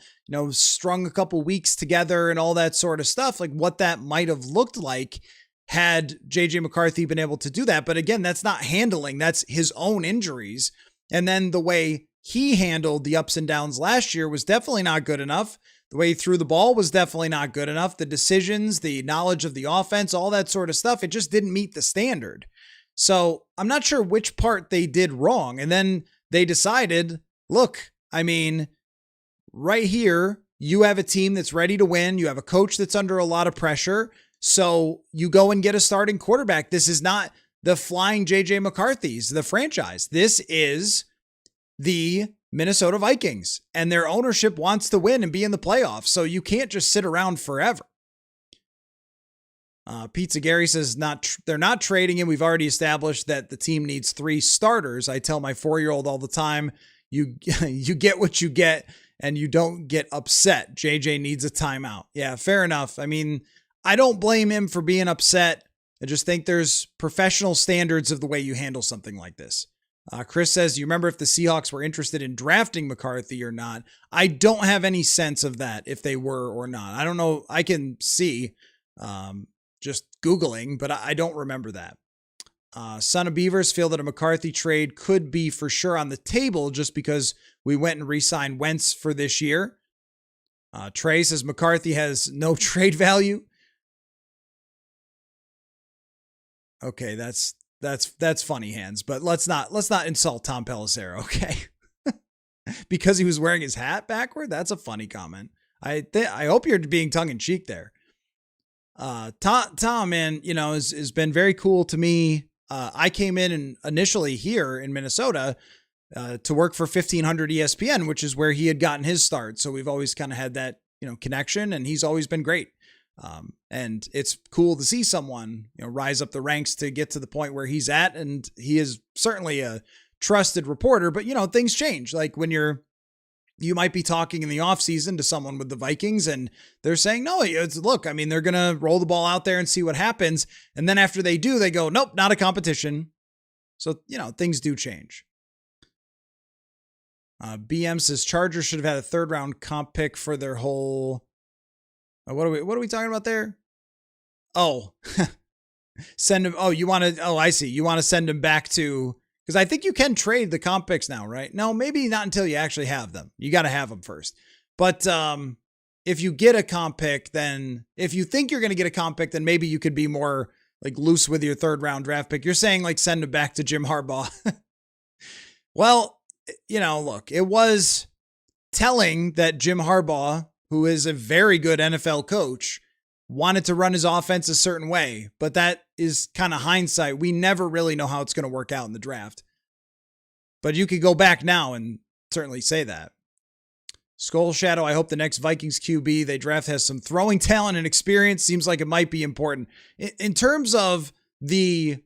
strung a couple weeks together and all that sort of stuff, like what that might have looked like had JJ McCarthy been able to do that. But again, that's not handling, that's his own injuries. And then the way he handled the ups and downs last year was definitely not good enough. The way he threw the ball was definitely not good enough. The decisions, the knowledge of the offense, all that sort of stuff, it just didn't meet the standard. So I'm not sure which part they did wrong. And then they decided, look, right here, you have a team that's ready to win. You have a coach that's under a lot of pressure. So you go and get a starting quarterback. This is not the flying JJ McCarthy's, the franchise. This is the Minnesota Vikings, and their ownership wants to win and be in the playoffs. So you can't just sit around forever. Pizza Gary says they're not trading him. We've already established that the team needs 3 starters. I tell my 4-year-old all the time, you get what you get and you don't get upset. JJ needs a timeout. Yeah, fair enough. I don't blame him for being upset. I just think there's professional standards of the way you handle something like this. Chris says, you remember if the Seahawks were interested in drafting McCarthy or not? I don't have any sense of that, if they were or not. I don't know. I can see just Googling, but I don't remember that. Son of Beavers feel that a McCarthy trade could be for sure on the table just because we went and re-signed Wentz for this year. Trey says McCarthy has no trade value. Okay, that's funny, Hands, but let's not insult Tom Pelissero, okay? Because he was wearing his hat backward? That's a funny comment. I hope you're being tongue in cheek there. Tom, man, has been very cool to me. I came in initially here in Minnesota to work for 1500 ESPN, which is where he had gotten his start. So we've always kind of had that, connection, and he's always been great. And it's cool to see someone, rise up the ranks to get to the point where he's at. And he is certainly a trusted reporter, but things change. Like when you might be talking in the offseason to someone with the Vikings and they're saying, no, look, they're going to roll the ball out there and see what happens. And then after they do, they go, nope, not a competition. So, things do change. BM says Chargers should have had a 3rd round comp pick for their whole. What are we talking about there? Oh, send him. Oh, I see. You want to send him back to, because I think you can trade the comp picks now, right? No, maybe not until you actually have them. You got to have them first. But if you get a comp pick, then if you think you're going to get a comp pick, then maybe you could be more like loose with your 3rd round draft pick. You're saying like send him back to Jim Harbaugh. Well, look, it was telling that Jim Harbaugh, who is a very good NFL coach, wanted to run his offense a certain way, but that is kind of hindsight. We never really know how it's going to work out in the draft. But you could go back now and certainly say that. Skull Shadow, I hope the next Vikings QB they draft has some throwing talent and experience. Seems like it might be important. In terms of the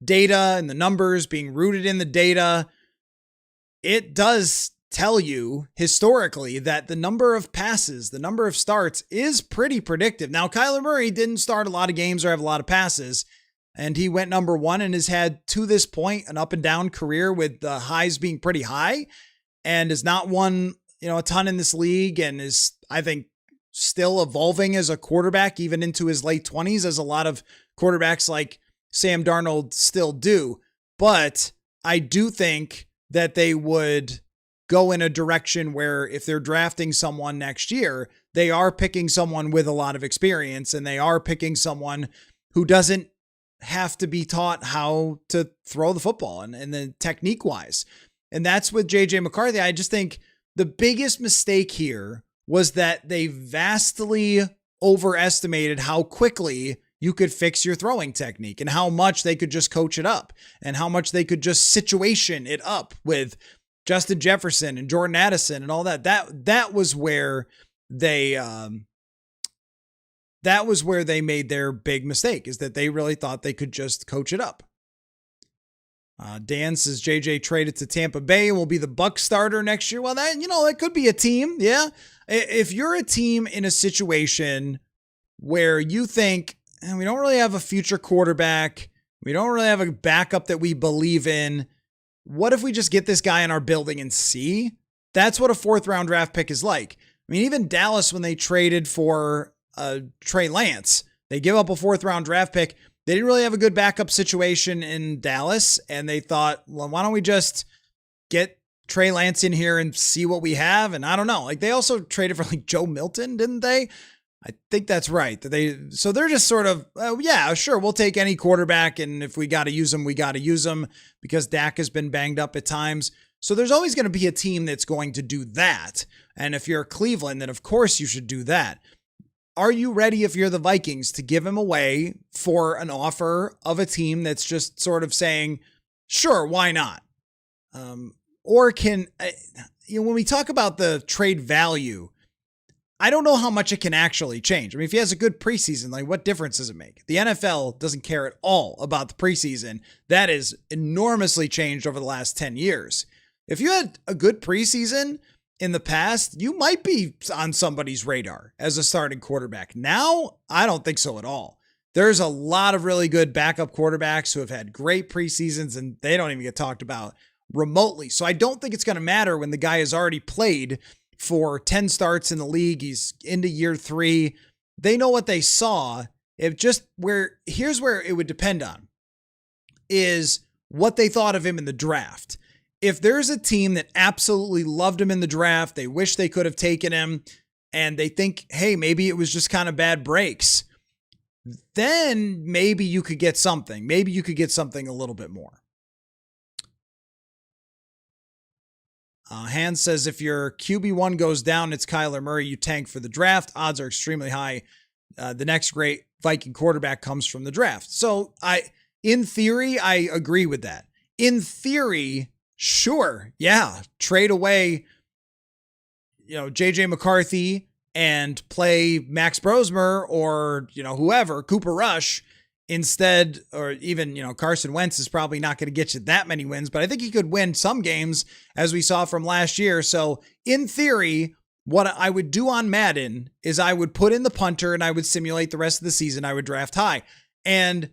data and the numbers being rooted in the data, it does tell you historically that the number of passes, the number of starts is pretty predictive. Now, Kyler Murray didn't start a lot of games or have a lot of passes, and he went number 1 and has had, to this point, an up and down career with the highs being pretty high and has not won, a ton in this league and is, I think, still evolving as a quarterback, even into his late 20s, as a lot of quarterbacks like Sam Darnold still do. But I do think that they would go in a direction where if they're drafting someone next year, they are picking someone with a lot of experience and they are picking someone who doesn't have to be taught how to throw the football and then technique wise. And that's with JJ McCarthy. I just think the biggest mistake here was that they vastly overestimated how quickly you could fix your throwing technique and how much they could just coach it up and how much they could just situation it up with Justin Jefferson and Jordan Addison and all that. That was where they made their big mistake, is that they really thought they could just coach it up. Dan says JJ traded to Tampa Bay and will be the Bucs starter next year. Well, that could be a team. Yeah. If you're a team in a situation where you think, we don't really have a future quarterback, we don't really have a backup that we believe in, what if we just get this guy in our building and see? That's what a 4th round draft pick is like. Even Dallas, when they traded for Trey Lance, they give up a 4th round draft pick. They didn't really have a good backup situation in Dallas, and they thought, well, why don't we just get Trey Lance in here and see what we have? And I don't know. They also traded for Joe Milton, didn't they? I think that's right. So they're just sort of, yeah, sure, we'll take any quarterback, and if we got to use them, we got to use them, because Dak has been banged up at times. So there's always going to be a team that's going to do that. And if you're Cleveland, then of course you should do that. Are you ready, if you're the Vikings, to give him away for an offer of a team that's just sort of saying, sure, why not? Or can, when we talk about the trade value, I don't know how much it can actually change. If he has a good preseason, what difference does it make? The NFL doesn't care at all about the preseason. That is enormously changed over the last 10 years. If you had a good preseason in the past, you might be on somebody's radar as a starting quarterback. Now, I don't think so at all. There's a lot of really good backup quarterbacks who have had great preseasons and they don't even get talked about remotely. So I don't think it's going to matter when the guy has already played for 10 starts in the league. He's into year 3. They know what they saw. Here's where it would depend on is what they thought of him in the draft. If there's a team that absolutely loved him in the draft, they wish they could have taken him, and they think, hey, maybe it was just kind of bad breaks, then maybe you could get something. Maybe you could get something a little bit more. Hans says, if your QB1 goes down, it's Kyler Murray. You tank for the draft. Odds are extremely high. The next great Viking quarterback comes from the draft. So in theory, I agree with that. In theory, sure. Yeah. Trade away, JJ McCarthy and play Max Brosmer or, whoever, Cooper Rush instead, or even, Carson Wentz is probably not going to get you that many wins, but I think he could win some games as we saw from last year. So in theory, what I would do on Madden is I would put in the punter and I would simulate the rest of the season. I would draft high. And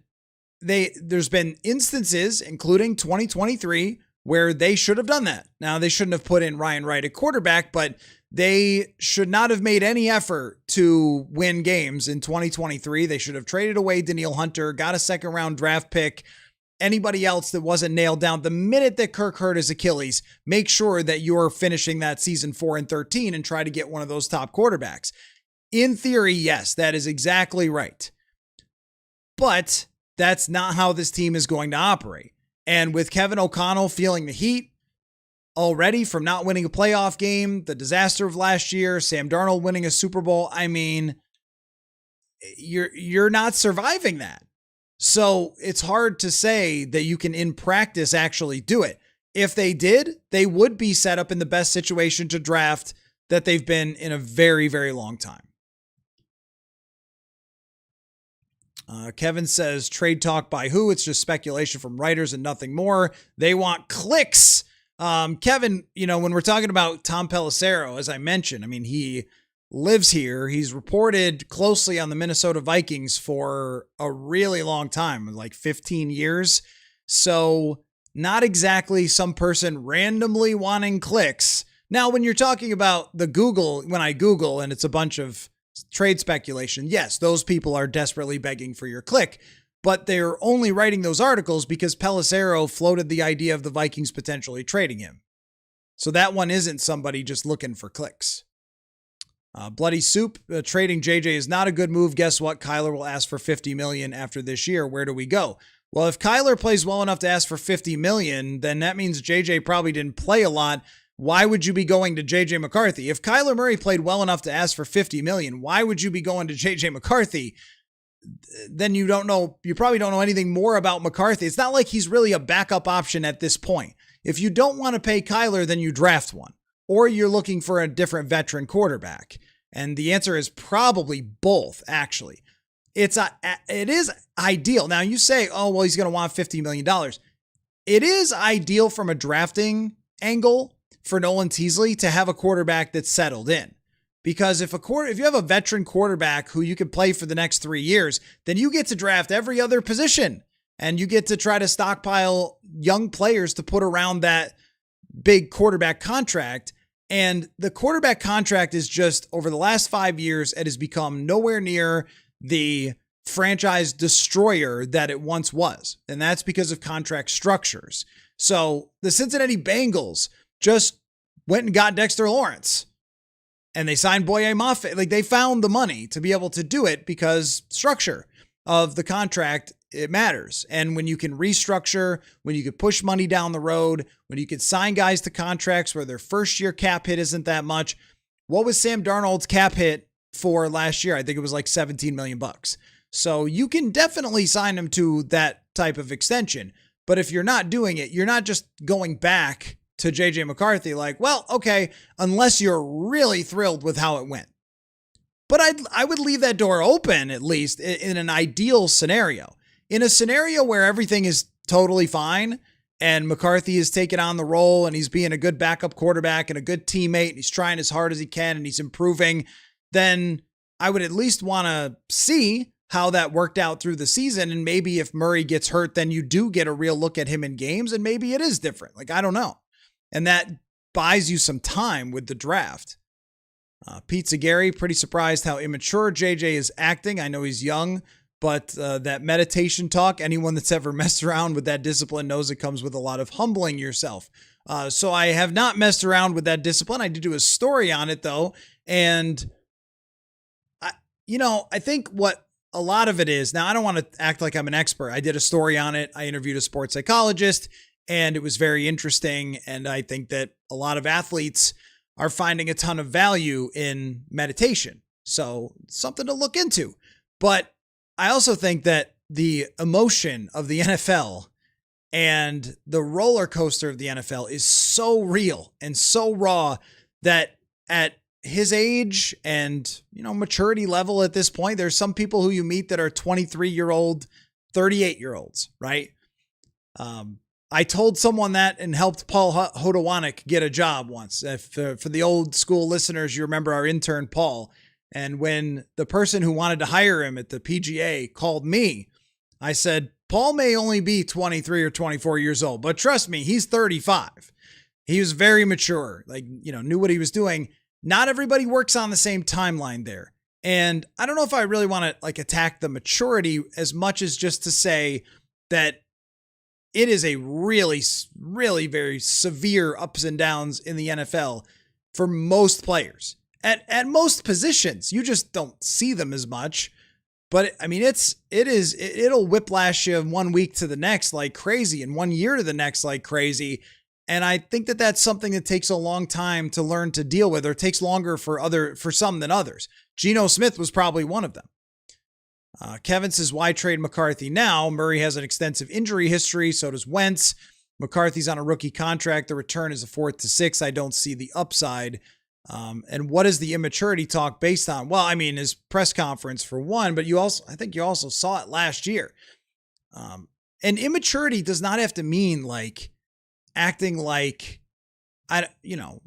there's been instances, including 2023, where they should have done that. Now, they shouldn't have put in Ryan Wright at quarterback, but they should not have made any effort to win games in 2023. They should have traded away Danielle Hunter, got a second-round draft pick. Anybody else that wasn't nailed down, the minute that Kirk hurt his Achilles, make sure that you're finishing that season 4-13 and try to get one of those top quarterbacks. In theory, yes, that is exactly right. But that's not how this team is going to operate. And with Kevin O'Connell feeling the heat already from not winning a playoff game, the disaster of last year, Sam Darnold winning a Super Bowl, I mean, you're not surviving that. So it's hard to say that you can in practice actually do it. If they did, they would be set up in the best situation to draft that they've been in a very, very long time. Kevin says, trade talk by who? It's just speculation from writers and nothing more. They want clicks. Kevin, when we're talking about Tom Pelissero, as I mentioned, I mean, he lives here. He's reported closely on the Minnesota Vikings for a really long time, like 15 years. So not exactly some person randomly wanting clicks. Now, when you're talking about when I Google and it's a bunch of trade speculation, yes, those people are desperately begging for your click, but they're only writing those articles because Pelissero floated the idea of the Vikings potentially trading him. So that one isn't somebody just looking for clicks. Bloody Soup, trading JJ is not a good move. Guess what? Kyler will ask for $50 million after this year. Where do we go? Well, if Kyler plays well enough to ask for $50 million, then that means JJ probably didn't play a lot. Why would you be going to JJ McCarthy? If Kyler Murray played well enough to ask for $50 million, why would you be going to JJ McCarthy? Then you probably don't know anything more about McCarthy. It's not like he's really a backup option at this point. If you don't want to pay Kyler, then you draft one, or you're looking for a different veteran quarterback. And the answer is probably both, actually. It is ideal. Now you say, oh, well, he's going to want $50 million. It is ideal from a drafting angle for Nolan Teasley to have a quarterback that's settled in. Because if you have a veteran quarterback who you can play for the next 3 years, then you get to draft every other position and you get to try to stockpile young players to put around that big quarterback contract. And the quarterback contract is just, over the last 5 years, it has become nowhere near the franchise destroyer that it once was. And that's because of contract structures. So the Cincinnati Bengals just went and got Dexter Lawrence and they signed Boye Mafe. Like, they found the money to be able to do it because structure of the contract, it matters. And when you can restructure, when you can push money down the road, when you can sign guys to contracts where their first year cap hit isn't that much. What was Sam Darnold's cap hit for last year? I think it was like $17 million. So you can definitely sign him to that type of extension. But if you're not doing it, you're not just going back to JJ McCarthy like, well, okay, unless you're really thrilled with how it went. But I would leave that door open, at least in an ideal scenario. In a scenario where everything is totally fine and McCarthy is taking on the role and he's being a good backup quarterback and a good teammate and he's trying as hard as he can and he's improving, then I would at least want to see how that worked out through the season. And maybe if Murray gets hurt, then you do get a real look at him in games, and maybe it is different. Like, I don't know. And that buys you some time with the draft. Pizza Gary, pretty surprised how immature JJ is acting. I know he's young, but that meditation talk, anyone that's ever messed around with that discipline knows it comes with a lot of humbling yourself. So I have not messed around with that discipline. I did do a story on it though. And I think what a lot of it is, now I don't want to act like I'm an expert. I did a story on it. I interviewed a sports psychologist and it was very interesting. And I think that a lot of athletes are finding a ton of value in meditation. So something to look into. But I also think that the emotion of the NFL and the roller coaster of the NFL is so real and so raw that at his age and, maturity level at this point, there's some people who you meet that are 23-year-old, 38-year-olds, right? I told someone that and helped Paul Hodowanik get a job once. For the old school listeners, you remember our intern, Paul. And when the person who wanted to hire him at the PGA called me, I said, Paul may only be 23 or 24 years old, but trust me, he's 35. He was very mature, knew what he was doing. Not everybody works on the same timeline there. And I don't know if I really want to attack the maturity as much as just to say that it is a really, really very severe ups and downs in the NFL for most players at most positions. You just don't see them as much, but it'll whiplash you 1 week to the next like crazy and 1 year to the next like crazy. And I think that that's something that takes a long time to learn to deal with, or takes longer for some than others. Geno Smith was probably one of them. Kevin says, why trade McCarthy now? Murray has an extensive injury history. So does Wentz. McCarthy's on a rookie contract. The return is a 4th to 6. I don't see the upside. And what is the immaturity talk based on? Well, his press conference for one, but I think you also saw it last year. And immaturity does not have to mean acting like,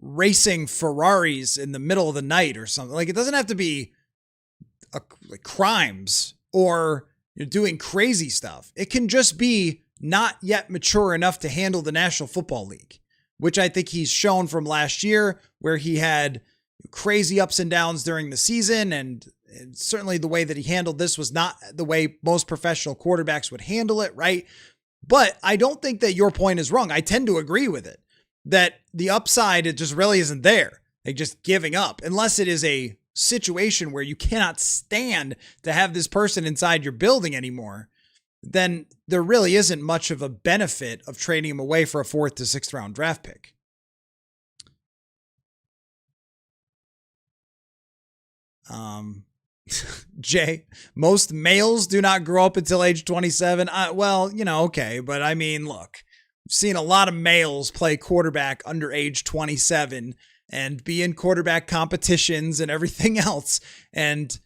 racing Ferraris in the middle of the night or something. It doesn't have to be crimes or you're doing crazy stuff. It can just be not yet mature enough to handle the National Football League, which I think he's shown from last year, where he had crazy ups and downs during the season. And certainly the way that he handled this was not the way most professional quarterbacks would handle it, right? But I don't think that your point is wrong. I tend to agree with it, that the upside, it just really isn't there. Just giving up, unless it is a situation where you cannot stand to have this person inside your building anymore, then there really isn't much of a benefit of trading him away for a 4th to 6th round draft pick. Jay, most males do not grow up until age 27. Okay. But look, I've seen a lot of males play quarterback under age 27 and be in quarterback competitions and everything else and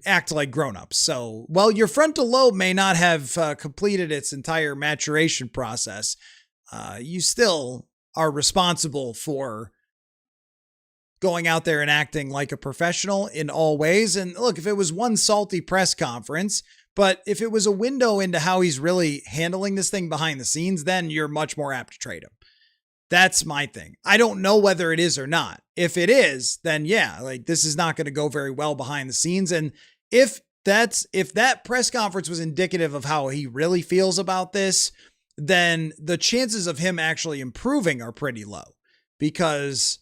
act like grown-ups. So, your frontal lobe may not have completed its entire maturation process. You still are responsible for going out there and acting like a professional in all ways. And look, if it was one salty press conference, but if it was a window into how he's really handling this thing behind the scenes, then you're much more apt to trade him. That's my thing. I don't know whether it is or not. If it is, then this is not going to go very well behind the scenes. And if that press conference was indicative of how he really feels about this, then the chances of him actually improving are pretty low, because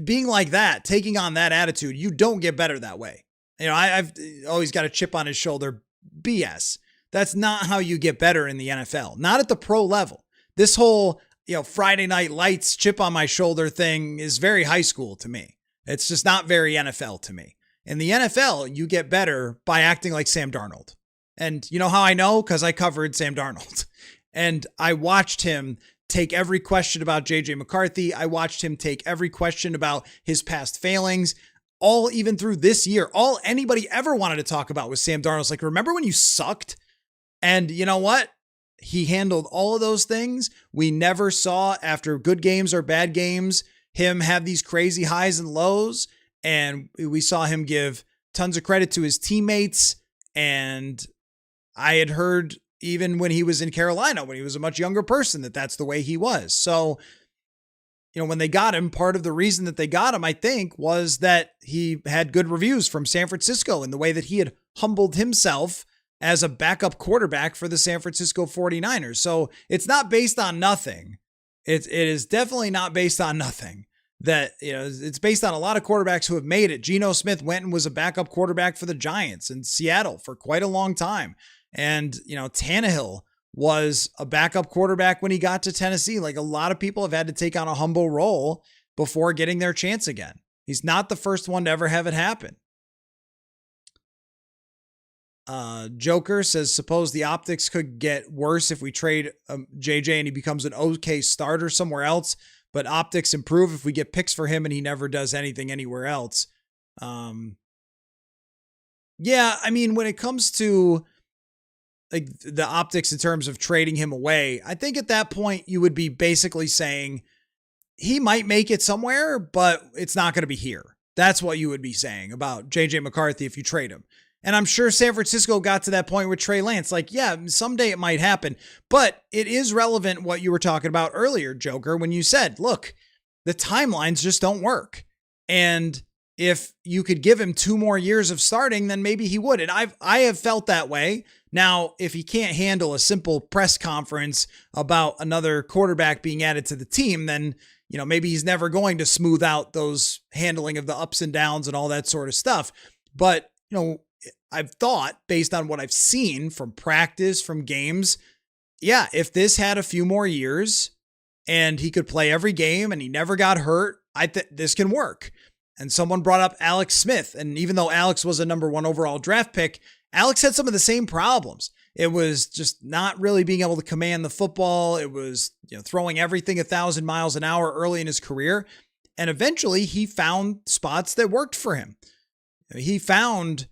being like that, taking on that attitude, you don't get better that way. I've always got a chip on his shoulder. BS. That's not how you get better in the NFL. Not at the pro level. This whole, Friday Night Lights chip on my shoulder thing is very high school to me. It's just not very NFL to me. In the NFL, you get better by acting like Sam Darnold. And you know how I know? Because I covered Sam Darnold. And I watched him take every question about JJ McCarthy. I watched him take every question about his past failings. All even through this year, all anybody ever wanted to talk about was Sam Darnold. Remember when you sucked? And you know what? He handled all of those things. We never saw, after good games or bad games, him have these crazy highs and lows. And we saw him give tons of credit to his teammates. And I had heard even when he was in Carolina, when he was a much younger person, that that's the way he was. So, when they got him, part of the reason that they got him, I think, was that he had good reviews from San Francisco and the way that he had humbled himself as a backup quarterback for the San Francisco 49ers. So it's not based on nothing. It is definitely not based on nothing. That, it's based on a lot of quarterbacks who have made it. Geno Smith went and was a backup quarterback for the Giants in Seattle for quite a long time. And, Tannehill was a backup quarterback when he got to Tennessee. Like, a lot of people have had to take on a humble role before getting their chance again. He's not the first one to ever have it happen. Joker says, suppose the optics could get worse if we trade JJ and he becomes an okay starter somewhere else, but optics improve if we get picks for him and he never does anything anywhere else. Yeah, I mean, when it comes to like the optics in terms of trading him away, I think at that point you would be basically saying he might make it somewhere, but it's not going to be here. That's what you would be saying about JJ McCarthy if you trade him. And I'm sure San Francisco got to that point with Trey Lance. Like, yeah, someday it might happen, but it is relevant what you were talking about earlier, Joker, when you said, look, the timelines just don't work. And if you could give him 2 more years of starting, then maybe he would. And I have felt that way. Now, if he can't handle a simple press conference about another quarterback being added to the team, then, maybe he's never going to smooth out those handling of the ups and downs and all that sort of stuff. But, I've thought, based on what I've seen from practice, from games, yeah, if this had a few more years and he could play every game and he never got hurt, this can work. And someone brought up Alex Smith. And even though Alex was a number 1 overall draft pick, Alex had some of the same problems. It was just not really being able to command the football. It was, throwing everything 1,000 miles an hour early in his career. And eventually he found spots that worked for him. He found,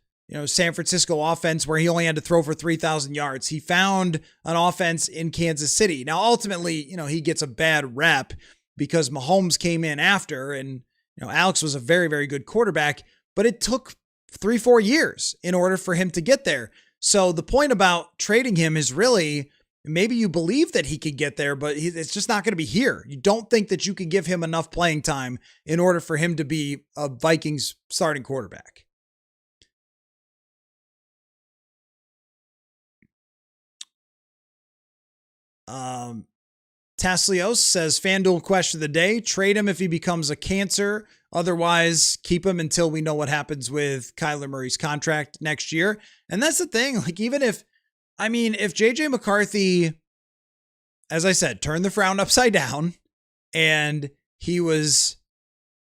San Francisco offense where he only had to throw for 3,000 yards. He found an offense in Kansas City. Now, ultimately, he gets a bad rep because Mahomes came in after, and, Alex was a very, very good quarterback, but it took 3-4 years in order for him to get there. So the point about trading him is really, maybe you believe that he could get there, but it's just not going to be here. You don't think that you can give him enough playing time in order for him to be a Vikings starting quarterback. Taslios says, FanDuel question of the day, trade him if he becomes a cancer. Otherwise, keep him until we know what happens with Kyler Murray's contract next year. And that's the thing. Like, even if JJ McCarthy, as I said, turned the frown upside down and he was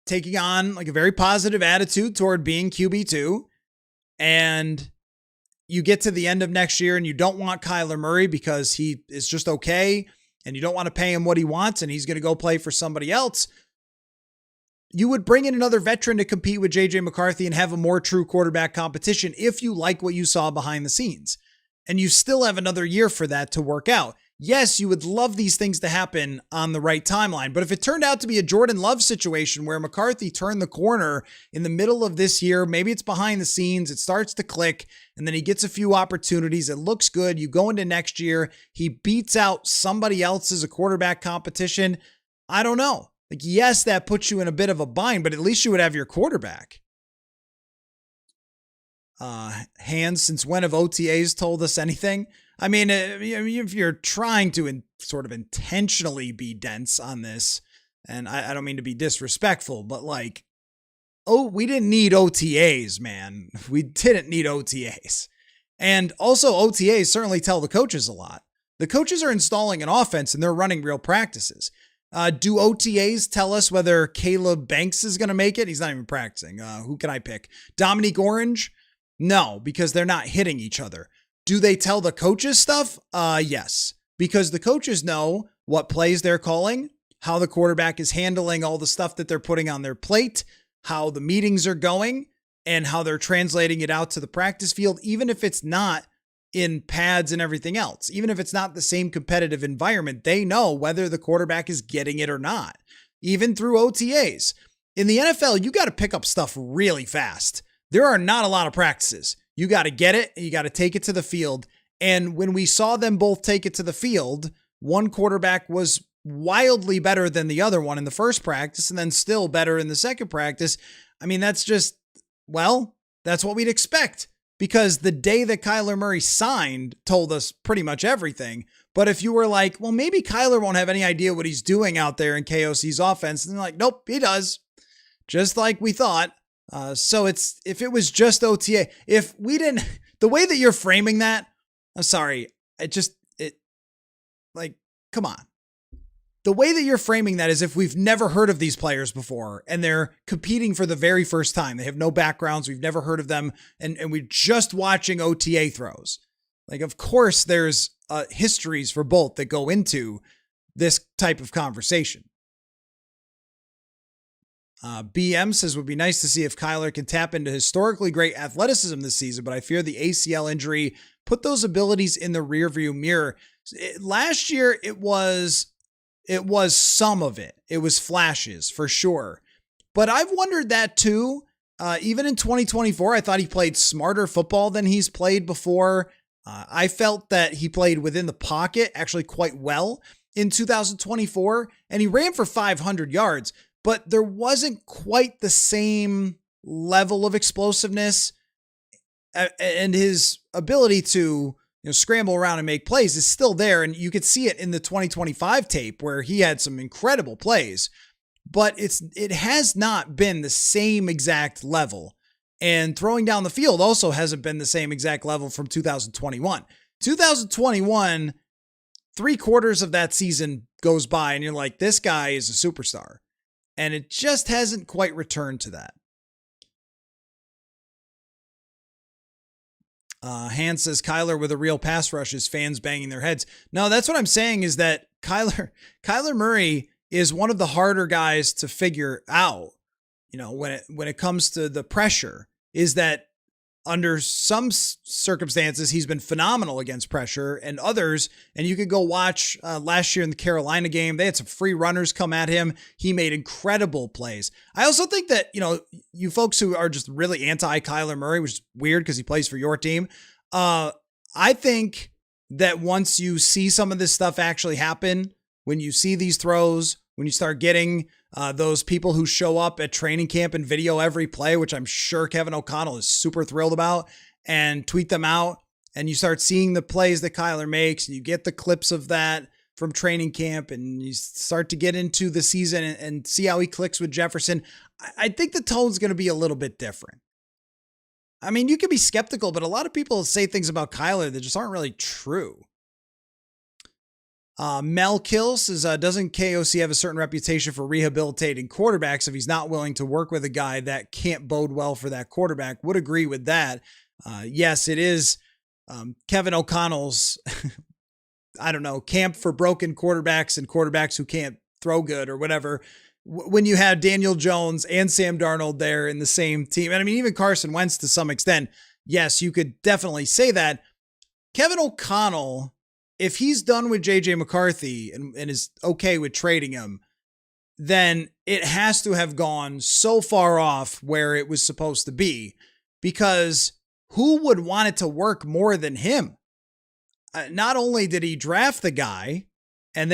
taking on like a very positive attitude toward being QB2, and you get to the end of next year and you don't want Kyler Murray because he is just okay, and you don't want to pay him what he wants and he's going to go play for somebody else, you would bring in another veteran to compete with JJ McCarthy and have a more true quarterback competition if you like what you saw behind the scenes. And you still have another year for that to work out. Yes, you would love these things to happen on the right timeline, but if it turned out to be a Jordan Love situation where McCarthy turned the corner in the middle of this year, maybe it's behind the scenes, it starts to click, and then he gets a few opportunities, it looks good, you go into next year, he beats out somebody else as a quarterback competition, I don't know. Like, yes, that puts you in a bit of a bind, but at least you would have your quarterback. Hands, since when have OTAs told us anything? I mean, if you're trying to sort of intentionally be dense on this, and I don't mean to be disrespectful, but like, we didn't need OTAs, man. We didn't need OTAs. And also OTAs certainly tell the coaches a lot. The coaches are installing an offense and they're running real practices. Do OTAs tell us whether Caleb Banks is going to make it? He's not even practicing. Who can I pick? Dominique Orange? No, because they're not hitting each other. Do they tell the coaches stuff? Yes, because the coaches know what plays they're calling, how the quarterback is handling all the stuff that they're putting on their plate, how the meetings are going, and how they're translating it out to the practice field, even if it's not in pads and everything else. Even if it's not the same competitive environment, they know whether the quarterback is getting it or not, even through OTAs. In the NFL, you got to pick up stuff really fast. there are not a lot of practices. You got to get it and you got to take it to the field. And when we saw them both take it to the field, one quarterback was wildly better than the other one in the first practice and then still better in the second practice. I mean, that's just, well, that's what we'd expect, because the day that Kyler Murray signed told us pretty much everything. But if you were like, well, maybe Kyler won't have any idea what he's doing out there in KOC's offense, and they're like, nope, he does, just like we thought. So if it was just OTA, if we didn't, the way that you're framing that, I'm sorry, come on. The way that you're framing that is if we've never heard of these players before and they're competing for the very first time. They have no backgrounds. We've never heard of them. And we're just watching OTA throws. Like, of course, there's histories for both that go into this type of conversation. BM says, would be nice to see if Kyler can tap into historically great athleticism this season, but I fear the ACL injury put those abilities in the rearview mirror. Last year, it was some of it. It was flashes for sure. But I've wondered that too. Even in 2024, I thought he played smarter football than he's played before. I felt that he played within the pocket actually quite well in 2024, and he ran for 500 yards, but there wasn't quite the same level of explosiveness, and his ability to scramble around and make plays is still there. And you could see it in the 2025 tape where he had some incredible plays, but it has not been the same exact level. And throwing down the field also hasn't been the same exact level from 2021. 2021, 3/4 of that season goes by and you're like, this guy is a superstar. And it just hasn't quite returned to that. Hans says Kyler with a real pass rush is fans banging their heads. No, that's what I'm saying is that Kyler Murray is one of the harder guys to figure out, when it comes to the pressure, is that under some circumstances, he's been phenomenal against pressure, and others, and you could go watch last year in the Carolina game, they had some free runners come at him. He made incredible plays. I also think that, you folks who are just really anti Kyler Murray, which is weird because he plays for your team. I think that once you see some of this stuff actually happen, when you see these throws, when you start getting those people who show up at training camp and video every play, which I'm sure Kevin O'Connell is super thrilled about, and tweet them out, and you start seeing the plays that Kyler makes, and you get the clips of that from training camp, and you start to get into the season and see how he clicks with Jefferson, I think the tone's going to be a little bit different. I mean, you can be skeptical, but a lot of people say things about Kyler that just aren't really true. Mel Kill says, doesn't KOC have a certain reputation for rehabilitating quarterbacks if he's not willing to work with a guy that can't bode well for that quarterback? Would agree with that. Yes, it is Kevin O'Connell's, camp for broken quarterbacks and quarterbacks who can't throw good or whatever. When you have Daniel Jones and Sam Darnold there in the same team, and I mean, even Carson Wentz to some extent, yes, you could definitely say that. Kevin O'Connell, if he's done with JJ McCarthy and is okay with trading him, then it has to have gone so far off where it was supposed to be, because who would want it to work more than him? Not only did he draft the guy, and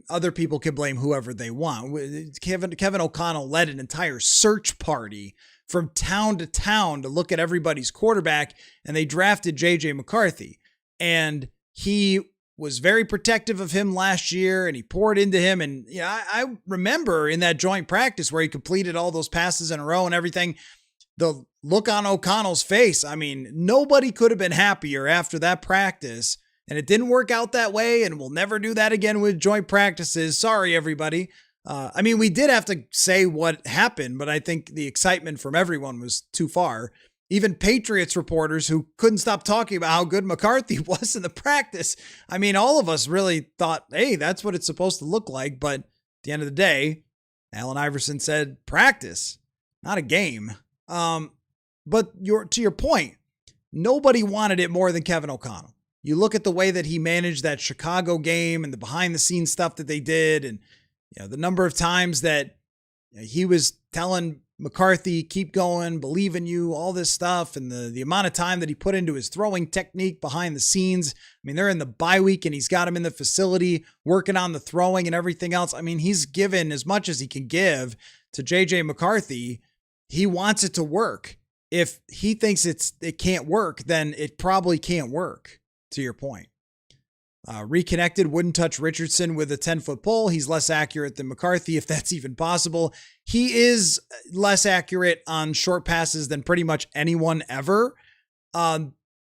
other people can blame whoever they want. Kevin O'Connell led an entire search party from town to town to look at everybody's quarterback, and they drafted JJ McCarthy. And he was very protective of him last year, and he poured into him. And I remember in that joint practice where he completed all those passes in a row and everything, the look on O'Connell's face. I mean, nobody could have been happier after that practice, and it didn't work out that way. And we'll never do that again with joint practices. Sorry, everybody. We did have to say what happened, but I think the excitement from everyone was too far. Even Patriots reporters who couldn't stop talking about how good McCarthy was in the practice. I mean, all of us really thought, hey, that's what it's supposed to look like. But at the end of the day, Allen Iverson said practice, not a game. But to your point, nobody wanted it more than Kevin O'Connell. You look at the way that he managed that Chicago game and the behind the scenes stuff that they did, and the number of times that he was telling McCarthy, keep going, believe in you, all this stuff, and the amount of time that he put into his throwing technique behind the scenes. I mean, they're in the bye week and he's got him in the facility working on the throwing and everything else. I mean, he's given as much as he can give to JJ McCarthy. He wants it to work. If he thinks it can't work, then it probably can't work, to your point. Reconnected, wouldn't touch Richardson with a 10-foot pole. He's less accurate than McCarthy, if that's even possible. He is less accurate on short passes than pretty much anyone ever.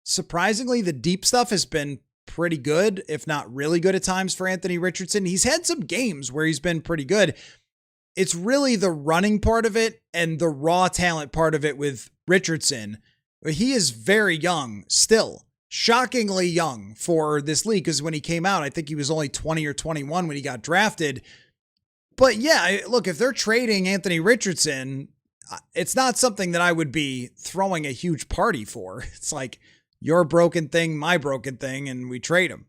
Surprisingly, the deep stuff has been pretty good, if not really good at times for Anthony Richardson. He's had some games where he's been pretty good. It's really the running part of it and the raw talent part of it with Richardson. He is very young still. Shockingly young for this league, because when he came out, I think he was only 20 or 21 when he got drafted. But yeah, look, if they're trading Anthony Richardson, it's not something that I would be throwing a huge party for. It's like your broken thing, my broken thing, and we trade him.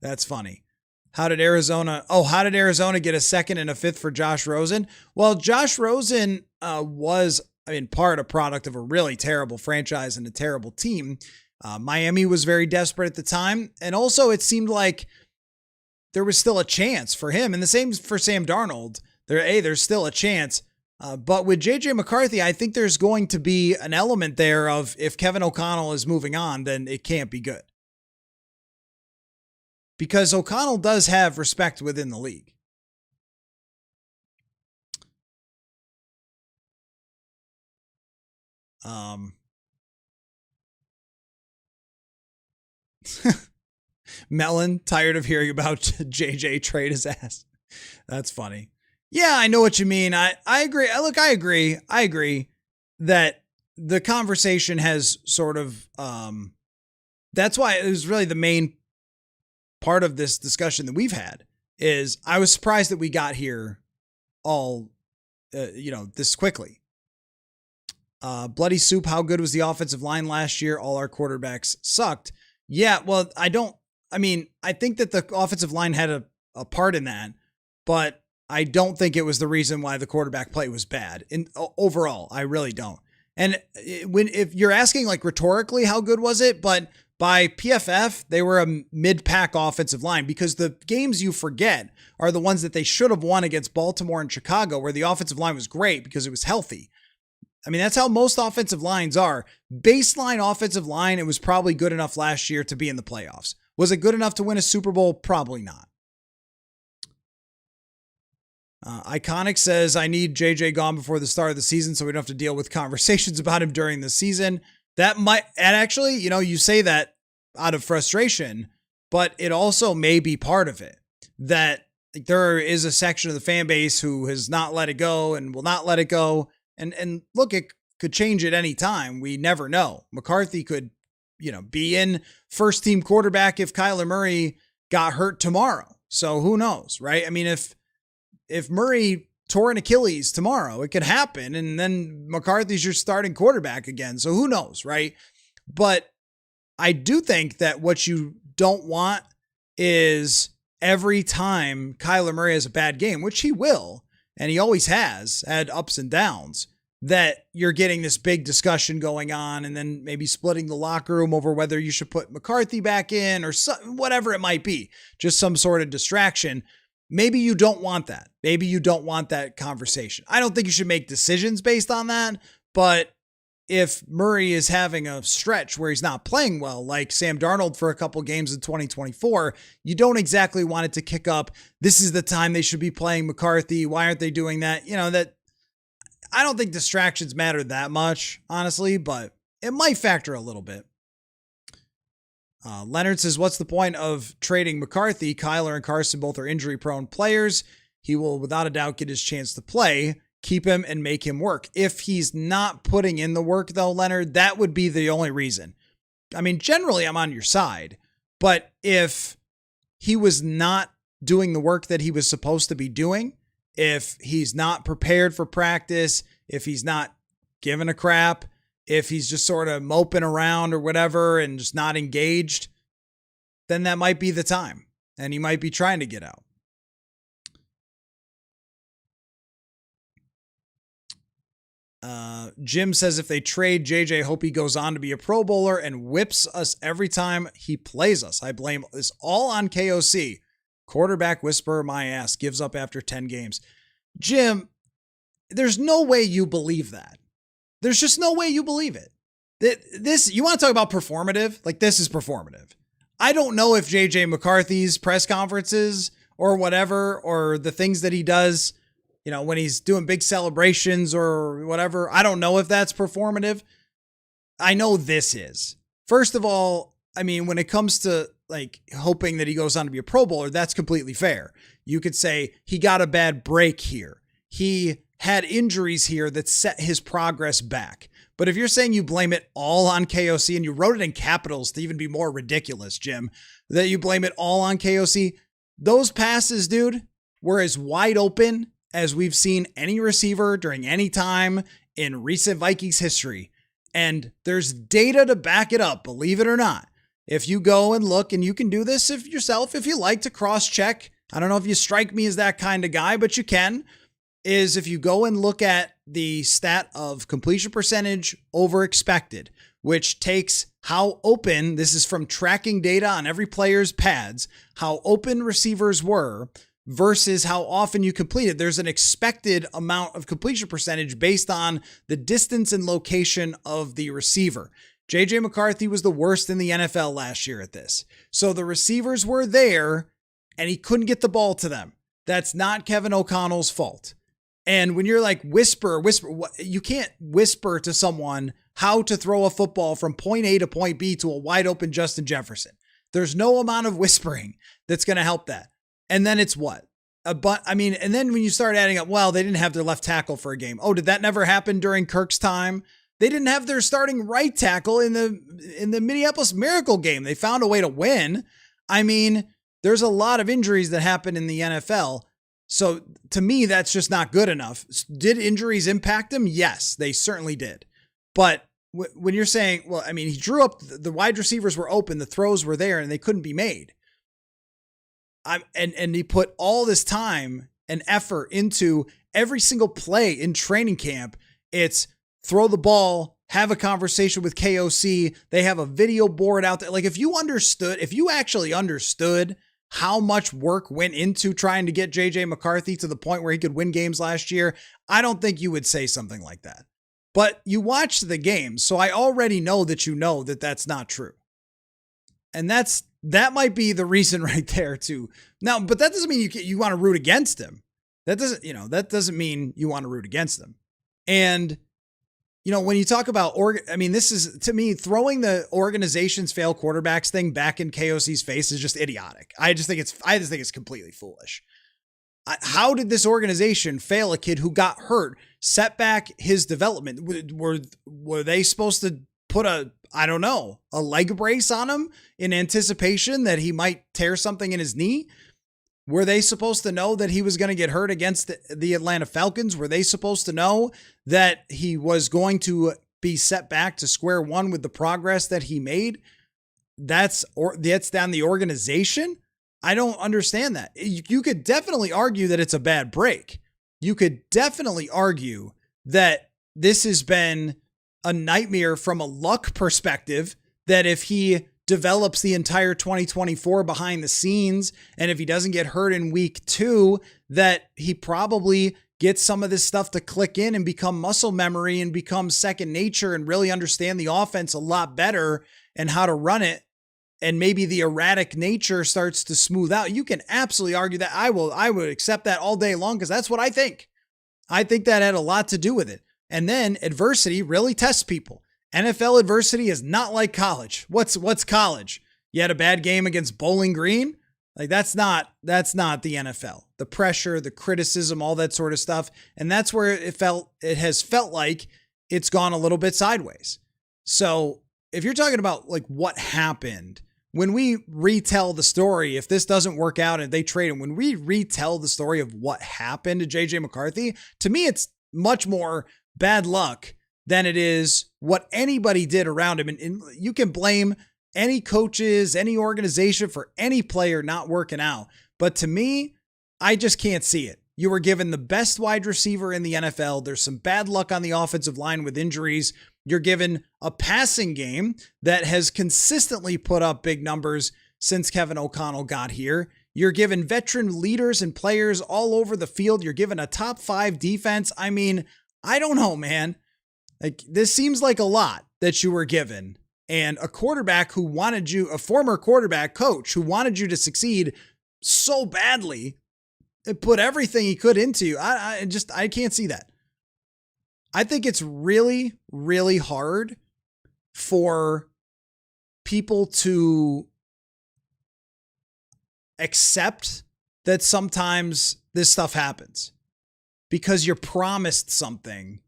That's funny. How did Arizona get a second and a fifth for Josh Rosen? Well, Josh Rosen was part a product of a really terrible franchise and a terrible team. Miami was very desperate at the time. And also it seemed like there was still a chance for him. And the same for Sam Darnold. There's still a chance. But with JJ McCarthy, I think there's going to be an element there of if Kevin O'Connell is moving on, then it can't be good. Because O'Connell does have respect within the league. Melon, tired of hearing about JJ trade his ass. That's funny. Yeah, I know what you mean. I agree. Look, I agree that the conversation has sort of, that's why it was really the main part of this discussion that we've had is I was surprised that we got here all, this quickly. Bloody Soup, how good was the offensive line last year? All our quarterbacks sucked. Yeah, well, I think that the offensive line had a part in that, but I don't think it was the reason why the quarterback play was bad. Overall, I really don't. And if you're asking like rhetorically, how good was it? But by PFF, they were a mid-pack offensive line because the games you forget are the ones that they should have won against Baltimore and Chicago, where the offensive line was great because it was healthy. I mean, that's how most offensive lines are. Baseline offensive line, it was probably good enough last year to be in the playoffs. Was it good enough to win a Super Bowl? Probably not. Iconic says, I need JJ gone before the start of the season so we don't have to deal with conversations about him during the season. That might, and actually, you say that out of frustration, but it also may be part of it. That there is a section of the fan base who has not let it go and will not let it go. And look, it could change at any time. We never know. McCarthy could, be in first team quarterback if Kyler Murray got hurt tomorrow. So who knows, right? I mean, if Murray tore an Achilles tomorrow, it could happen. And then McCarthy's your starting quarterback again. So who knows, right? But I do think that what you don't want is every time Kyler Murray has a bad game, which he will, and he always has had ups and downs, that you're getting this big discussion going on and then maybe splitting the locker room over whether you should put McCarthy back in or whatever it might be, just some sort of distraction. Maybe you don't want that. Maybe you don't want that conversation. I don't think you should make decisions based on that, but if Murray is having a stretch where he's not playing well, like Sam Darnold for a couple games in 2024, you don't exactly want it to kick up. This is the time they should be playing McCarthy. Why aren't they doing that? That I don't think distractions matter that much, honestly, but it might factor a little bit. Leonard says, what's the point of trading McCarthy? Kyler and Carson both are injury-prone players. He will without a doubt get his chance to play. Keep him and make him work. If he's not putting in the work, though, Leonard, that would be the only reason. I mean, generally, I'm on your side. But if he was not doing the work that he was supposed to be doing, if he's not prepared for practice, if he's not giving a crap, if he's just sort of moping around or whatever and just not engaged, then that might be the time. And he might be trying to get out. Jim says if they trade JJ, hope he goes on to be a Pro Bowler and whips us every time he plays us. I blame this all on KOC. Quarterback whisperer, my ass, gives up after 10 games. Jim, there's no way you believe that. There's just no way you believe it. This, you want to talk about performative? Like, this is performative. I don't know if JJ McCarthy's press conferences or whatever, or the things that he does, you know, when he's doing big celebrations or whatever, I don't know if that's performative. I know this is. First of all, I mean, when it comes to like hoping that he goes on to be a Pro Bowler, that's completely fair. You could say he got a bad break here. He had injuries here that set his progress back. But if you're saying you blame it all on KOC, and you wrote it in capitals to even be more ridiculous, Jim, that you blame it all on KOC, those passes, dude, were as wide open as we've seen any receiver during any time in recent Vikings history. And there's data to back it up, believe it or not. If you go and look, and you can do this if you like to cross-check, I don't know if you strike me as that kind of guy, but you can, is if you go and look at the stat of completion percentage over expected, which takes how open, this is from tracking data on every player's pads, how open receivers were versus how often you completed. There's an expected amount of completion percentage based on the distance and location of the receiver. JJ McCarthy was the worst in the NFL last year at this. So the receivers were there and he couldn't get the ball to them. That's not Kevin O'Connell's fault. And when you're like whisper, you can't whisper to someone how to throw a football from point A to point B to a wide open Justin Jefferson. There's no amount of whispering that's going to help that. And then it's what? And then when you start adding up, well, they didn't have their left tackle for a game. Oh, did that never happen during Kirk's time? They didn't have their starting right tackle in the Minneapolis Miracle game. They found a way to win. I mean, there's a lot of injuries that happen in the NFL. So to me, that's just not good enough. Did injuries impact him? Yes, they certainly did. But when you're saying, well, I mean, he drew up, the wide receivers were open, the throws were there, and they couldn't be made. And he put all this time and effort into every single play in training camp. It's throw the ball, have a conversation with KOC. They have a video board out there. Like, if you actually understood how much work went into trying to get JJ McCarthy to the point where he could win games last year, I don't think you would say something like that. But you watched the game, so I already know that you know that that's not true. And that might be the reason right there too. Now, but that doesn't mean you want to root against him. That doesn't mean you want to root against him. And when you talk about this is, to me, throwing the organization's fail quarterbacks thing back in KOC's face is just idiotic. I just think it's completely foolish. How did this organization fail a kid who got hurt, set back his development? Were they supposed to put a leg brace on him in anticipation that he might tear something in his knee? Were they supposed to know that he was going to get hurt against the Atlanta Falcons? Were they supposed to know that he was going to be set back to square one with the progress that he made? That's down the organization. I don't understand that. You could definitely argue that it's a bad break. You could definitely argue that this has been a nightmare from a luck perspective, that if he develops the entire 2024 behind the scenes, and if he doesn't get hurt in week 2, that he probably gets some of this stuff to click in and become muscle memory and become second nature and really understand the offense a lot better and how to run it. And maybe the erratic nature starts to smooth out. You can absolutely argue that. I would accept that all day long, because that's what I think. I think that had a lot to do with it. And then adversity really tests people. NFL adversity is not like college. What's college? You had a bad game against Bowling Green? Like, that's not the NFL. The pressure, the criticism, all that sort of stuff. And that's where it has felt like it's gone a little bit sideways. So if you're talking about like what happened, when we retell the story, if this doesn't work out and they trade him, when we retell the story of what happened to JJ McCarthy, to me, it's much more bad luck than it is what anybody did around him. And you can blame any coaches, any organization for any player not working out. But to me, I just can't see it. You were given the best wide receiver in the NFL. There's some bad luck on the offensive line with injuries. You're given a passing game that has consistently put up big numbers since Kevin O'Connell got here. You're given veteran leaders and players all over the field. You're given a top 5 defense. I mean, I don't know, man. Like, this seems like a lot that you were given. And a quarterback who wanted you, a former quarterback coach who wanted you to succeed so badly, it put everything he could into you. I can't see that. I think it's really, really hard for people to accept that sometimes this stuff happens because you're promised something.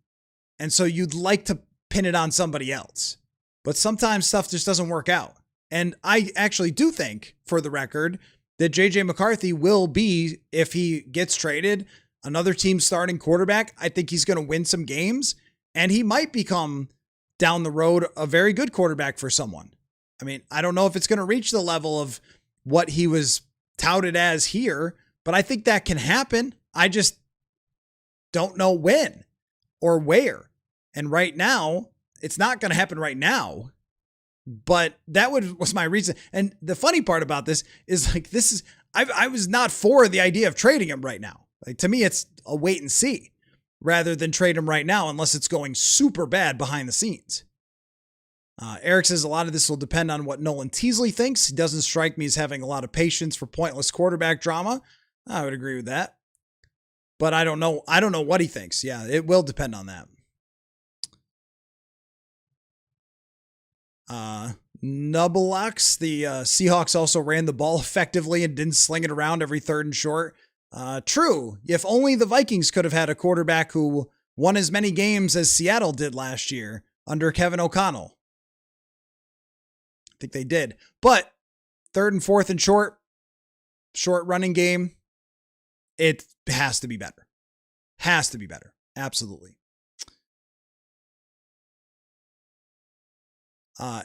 And so you'd like to pin it on somebody else. But sometimes stuff just doesn't work out. And I actually do think, for the record, that JJ McCarthy will be, if he gets traded, another team's starting quarterback. I think he's going to win some games, and he might become, down the road, a very good quarterback for someone. I mean, I don't know if it's going to reach the level of what he was touted as here, but I think that can happen. I just don't know when or where. And right now, it's not going to happen right now. But that was my reason. And the funny part about this is, like, I was not for the idea of trading him right now. Like, to me, it's a wait and see rather than trade him right now, unless it's going super bad behind the scenes. Eric says a lot of this will depend on what Nolan Teasley thinks. He doesn't strike me as having a lot of patience for pointless quarterback drama. I would agree with that. But I don't know. I don't know what he thinks. Yeah, it will depend on that. Nubelux, the Seahawks also ran the ball effectively and didn't sling it around every 3rd and short. True. If only the Vikings could have had a quarterback who won as many games as Seattle did last year under Kevin O'Connell. I think they did. But 3rd and 4th and short running game, it has to be better. Has to be better. Absolutely.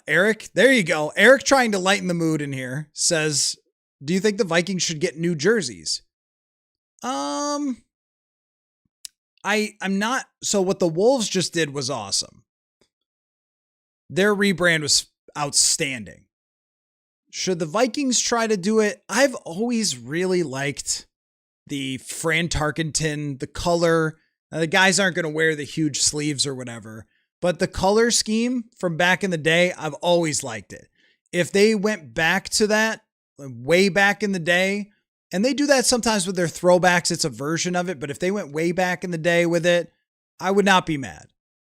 Eric, there you go. Eric, trying to lighten the mood in here, says, do you think the Vikings should get new jerseys? I'm not. So what the Wolves just did was awesome. Their rebrand was outstanding. Should the Vikings try to do it? I've always really liked the Fran Tarkenton, the color. The guys aren't going to wear the huge sleeves or whatever. But the color scheme from back in the day, I've always liked it. If they went back to that way back in the day, and they do that sometimes with their throwbacks, it's a version of it. But if they went way back in the day with it, I would not be mad.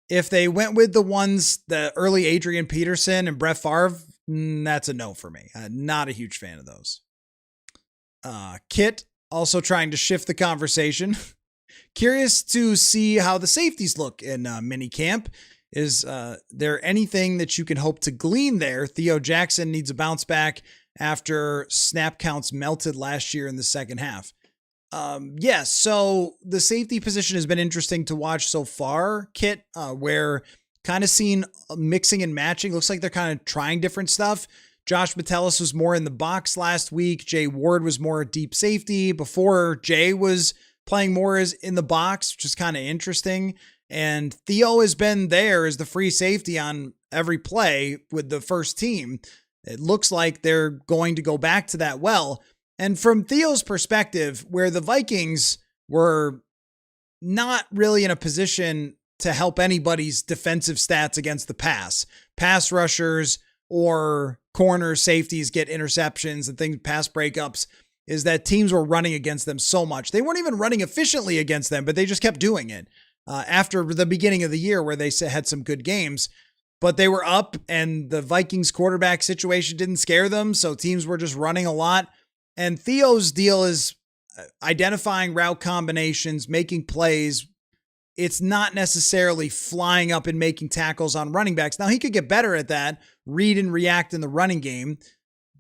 If they went with the ones, the early Adrian Peterson and Brett Favre, that's a no for me. I'm not a huge fan of those. Kit, also trying to shift the conversation. Curious to see how the safeties look in minicamp. Is there anything that you can hope to glean there? Theo Jackson needs a bounce back after snap counts melted last year in the second half. Yes, so the safety position has been interesting to watch so far, Kit, where kind of seen mixing and matching. Looks like they're kind of trying different stuff. Josh Metellus was more in the box last week. Jay Ward was more deep safety. Before, Jay was playing more as in the box, which is kind of interesting. And Theo has been there as the free safety on every play with the first team. It looks like they're going to go back to that well. And from Theo's perspective, where the Vikings were not really in a position to help anybody's defensive stats against the pass rushers or corner safeties get interceptions and things, pass breakups, is that teams were running against them so much. They weren't even running efficiently against them, but they just kept doing it. After the beginning of the year where they had some good games, but they were up and the Vikings quarterback situation didn't scare them. So teams were just running a lot. And Theo's deal is identifying route combinations, making plays. It's not necessarily flying up and making tackles on running backs. Now he could get better at that, read and react in the running game.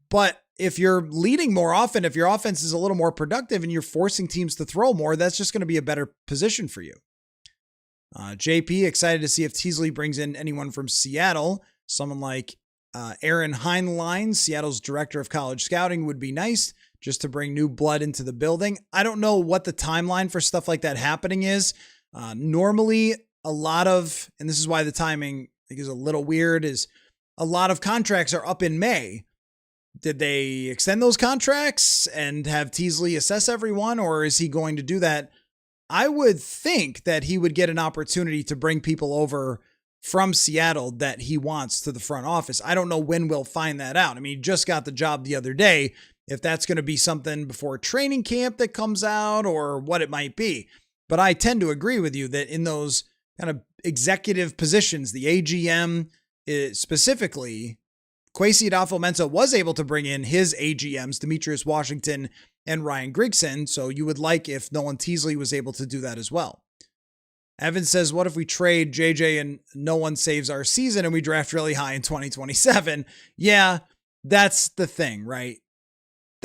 But if you're leading more often, if your offense is a little more productive and you're forcing teams to throw more, that's just going to be a better position for you. JP, excited to see if Teasley brings in anyone from Seattle. Someone like Aaron Heinlein, Seattle's director of college scouting, would be nice. just to bring new blood into the building. I don't know what the timeline for stuff like that happening is. Normally, a lot of, and this is why the timing I think is a little weird, is a lot of contracts are up in May. Did they extend those contracts and have Teasley assess everyone, or is he going to do that? I would think that he would get an opportunity to bring people over from Seattle that he wants to the front office. I don't know when we'll find that out. I mean, he just got the job the other day. If that's going to be something before training camp that comes out or what it might be. But I tend to agree with you that in those kind of executive positions, the AGM specifically, Kwesi Adolfo-Mensah was able to bring in his AGMs, Demetrius Washington and Ryan Grigson. So you would like if Nolan Teasley was able to do that as well. Evan says, what if we trade JJ and no one saves our season and we draft really high in 2027? Yeah, that's the thing, right?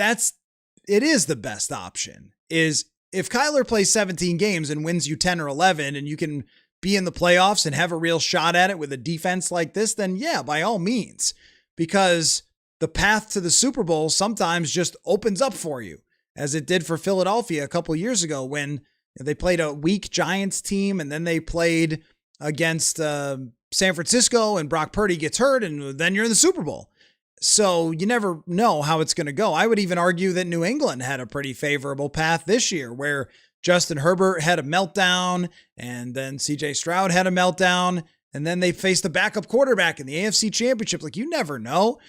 It is the best option. Is if Kyler plays 17 games and wins you 10 or 11 and you can be in the playoffs and have a real shot at it with a defense like this, then yeah, by all means, because the path to the Super Bowl sometimes just opens up for you, as it did for Philadelphia a couple years ago when they played a weak Giants team and then they played against San Francisco and Brock Purdy gets hurt and then you're in the Super Bowl. So you never know how it's going to go. I would even argue that New England had a pretty favorable path this year where Justin Herbert had a meltdown and then CJ Stroud had a meltdown and then they faced a backup quarterback in the AFC Championship. Like, you never know.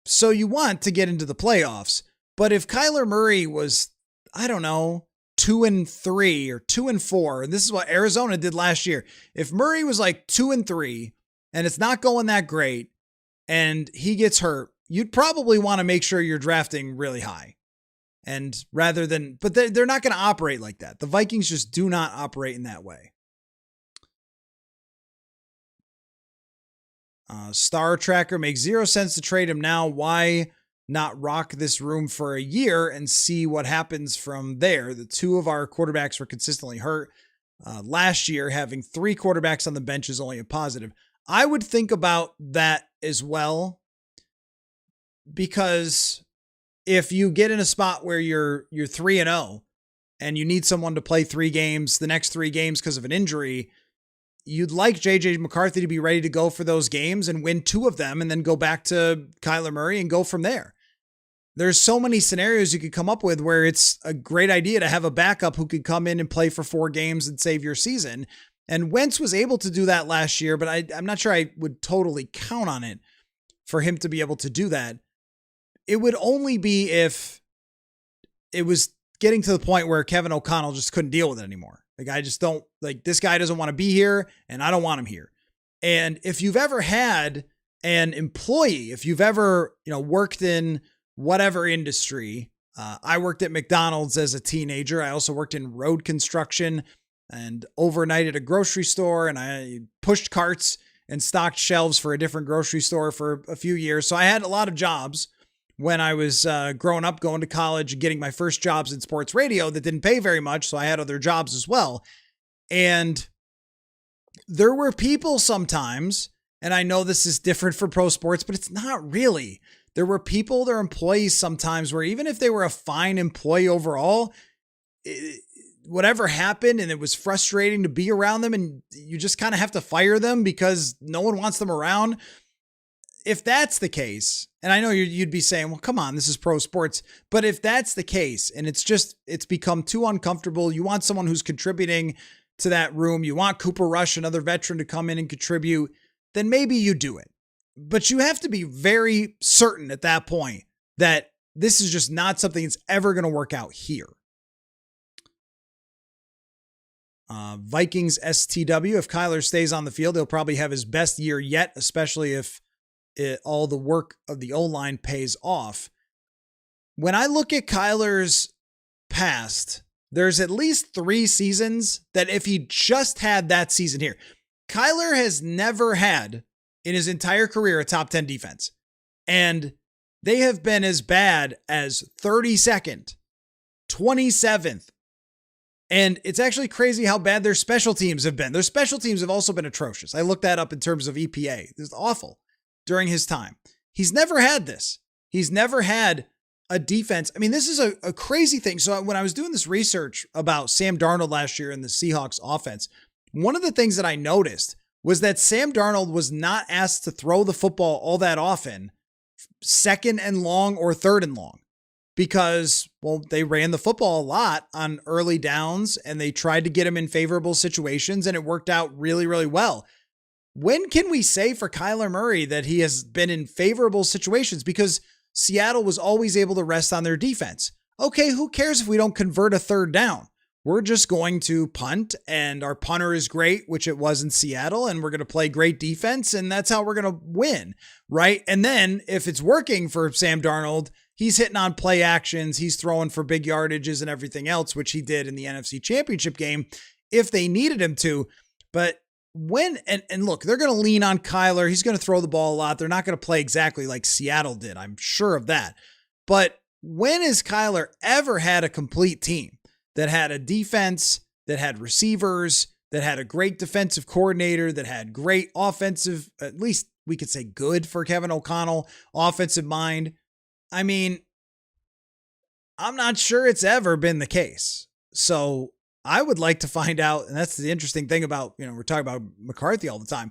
So you want to get into the playoffs. But if Kyler Murray was, I don't know, 2-3 or 2-4, and this is what Arizona did last year. If Murray was like 2-3 and it's not going that great, and he gets hurt, you'd probably want to make sure you're drafting really high. And rather than, but they're not going to operate like that. The Vikings just do not operate in that way. Star Tracker makes 0 sense to trade him now. Why not rock this room for a year and see what happens from there? The two of our quarterbacks were consistently hurt last year. Having 3 quarterbacks on the bench is only a positive. I would think about that as well, because if you get in a spot where you're 3-0 and you need someone to play 3 games, the next 3 games because of an injury, you'd like JJ McCarthy to be ready to go for those games and win 2 of them and then go back to Kyler Murray and go from there. There's so many scenarios you could come up with where it's a great idea to have a backup who could come in and play for 4 games and save your season. And Wentz was able to do that last year, but I'm not sure I would totally count on it for him to be able to do that. It would only be if it was getting to the point where Kevin O'Connell just couldn't deal with it anymore. Like, I just don't, like, this guy doesn't want to be here and I don't want him here. And if you've ever had an employee, if you've ever, worked in whatever industry, I worked at McDonald's as a teenager. I also worked in road construction and overnight at a grocery store, and I pushed carts and stocked shelves for a different grocery store for a few years. So I had a lot of jobs when I was growing up, going to college, and getting my first jobs in sports radio that didn't pay very much. So I had other jobs as well. And there were people sometimes, and I know this is different for pro sports, but it's not really. There were people, their employees sometimes, where even if they were a fine employee overall, whatever happened and it was frustrating to be around them and you just kind of have to fire them because no one wants them around. If that's the case, and I know you'd be saying, well, come on, this is pro sports. But if that's the case and it's become too uncomfortable, you want someone who's contributing to that room, you want Cooper Rush, another veteran, to come in and contribute, then maybe you do it. But you have to be very certain at that point that this is just not something that's ever going to work out here. Vikings STW, if Kyler stays on the field, he'll probably have his best year yet, especially if all the work of the O-line pays off. When I look at Kyler's past, there's at least 3 seasons that if he just had that season here, Kyler has never had in his entire career a top 10 defense. And they have been as bad as 32nd, 27th. And it's actually crazy how bad their special teams have been. Their special teams have also been atrocious. I looked that up in terms of EPA. It's awful during his time. He's never had this. He's never had a defense. I mean, this is a crazy thing. So when I was doing this research about Sam Darnold last year in the Seahawks offense, one of the things that I noticed was that Sam Darnold was not asked to throw the football all that often, second and long or third and long, because, well, they ran the football a lot on early downs and they tried to get him in favorable situations and it worked out really, really well. When can we say for Kyler Murray that he has been in favorable situations? Because Seattle was always able to rest on their defense. Okay, who cares if we don't convert a third down? We're just going to punt, and our punter is great, which it was in Seattle, and we're going to play great defense, and that's how we're going to win, right? And then if it's working for Sam Darnold, he's hitting on play actions, he's throwing for big yardages and everything else, which he did in the NFC Championship game if they needed him to. But when, and look, they're going to lean on Kyler. He's going to throw the ball a lot. They're not going to play exactly like Seattle did. I'm sure of that. But when has Kyler ever had a complete team that had a defense, that had receivers, that had a great defensive coordinator, that had great offensive, at least we could say good for Kevin O'Connell, offensive mind? I mean, I'm not sure it's ever been the case. So I would like to find out, and that's the interesting thing about, we're talking about McCarthy all the time.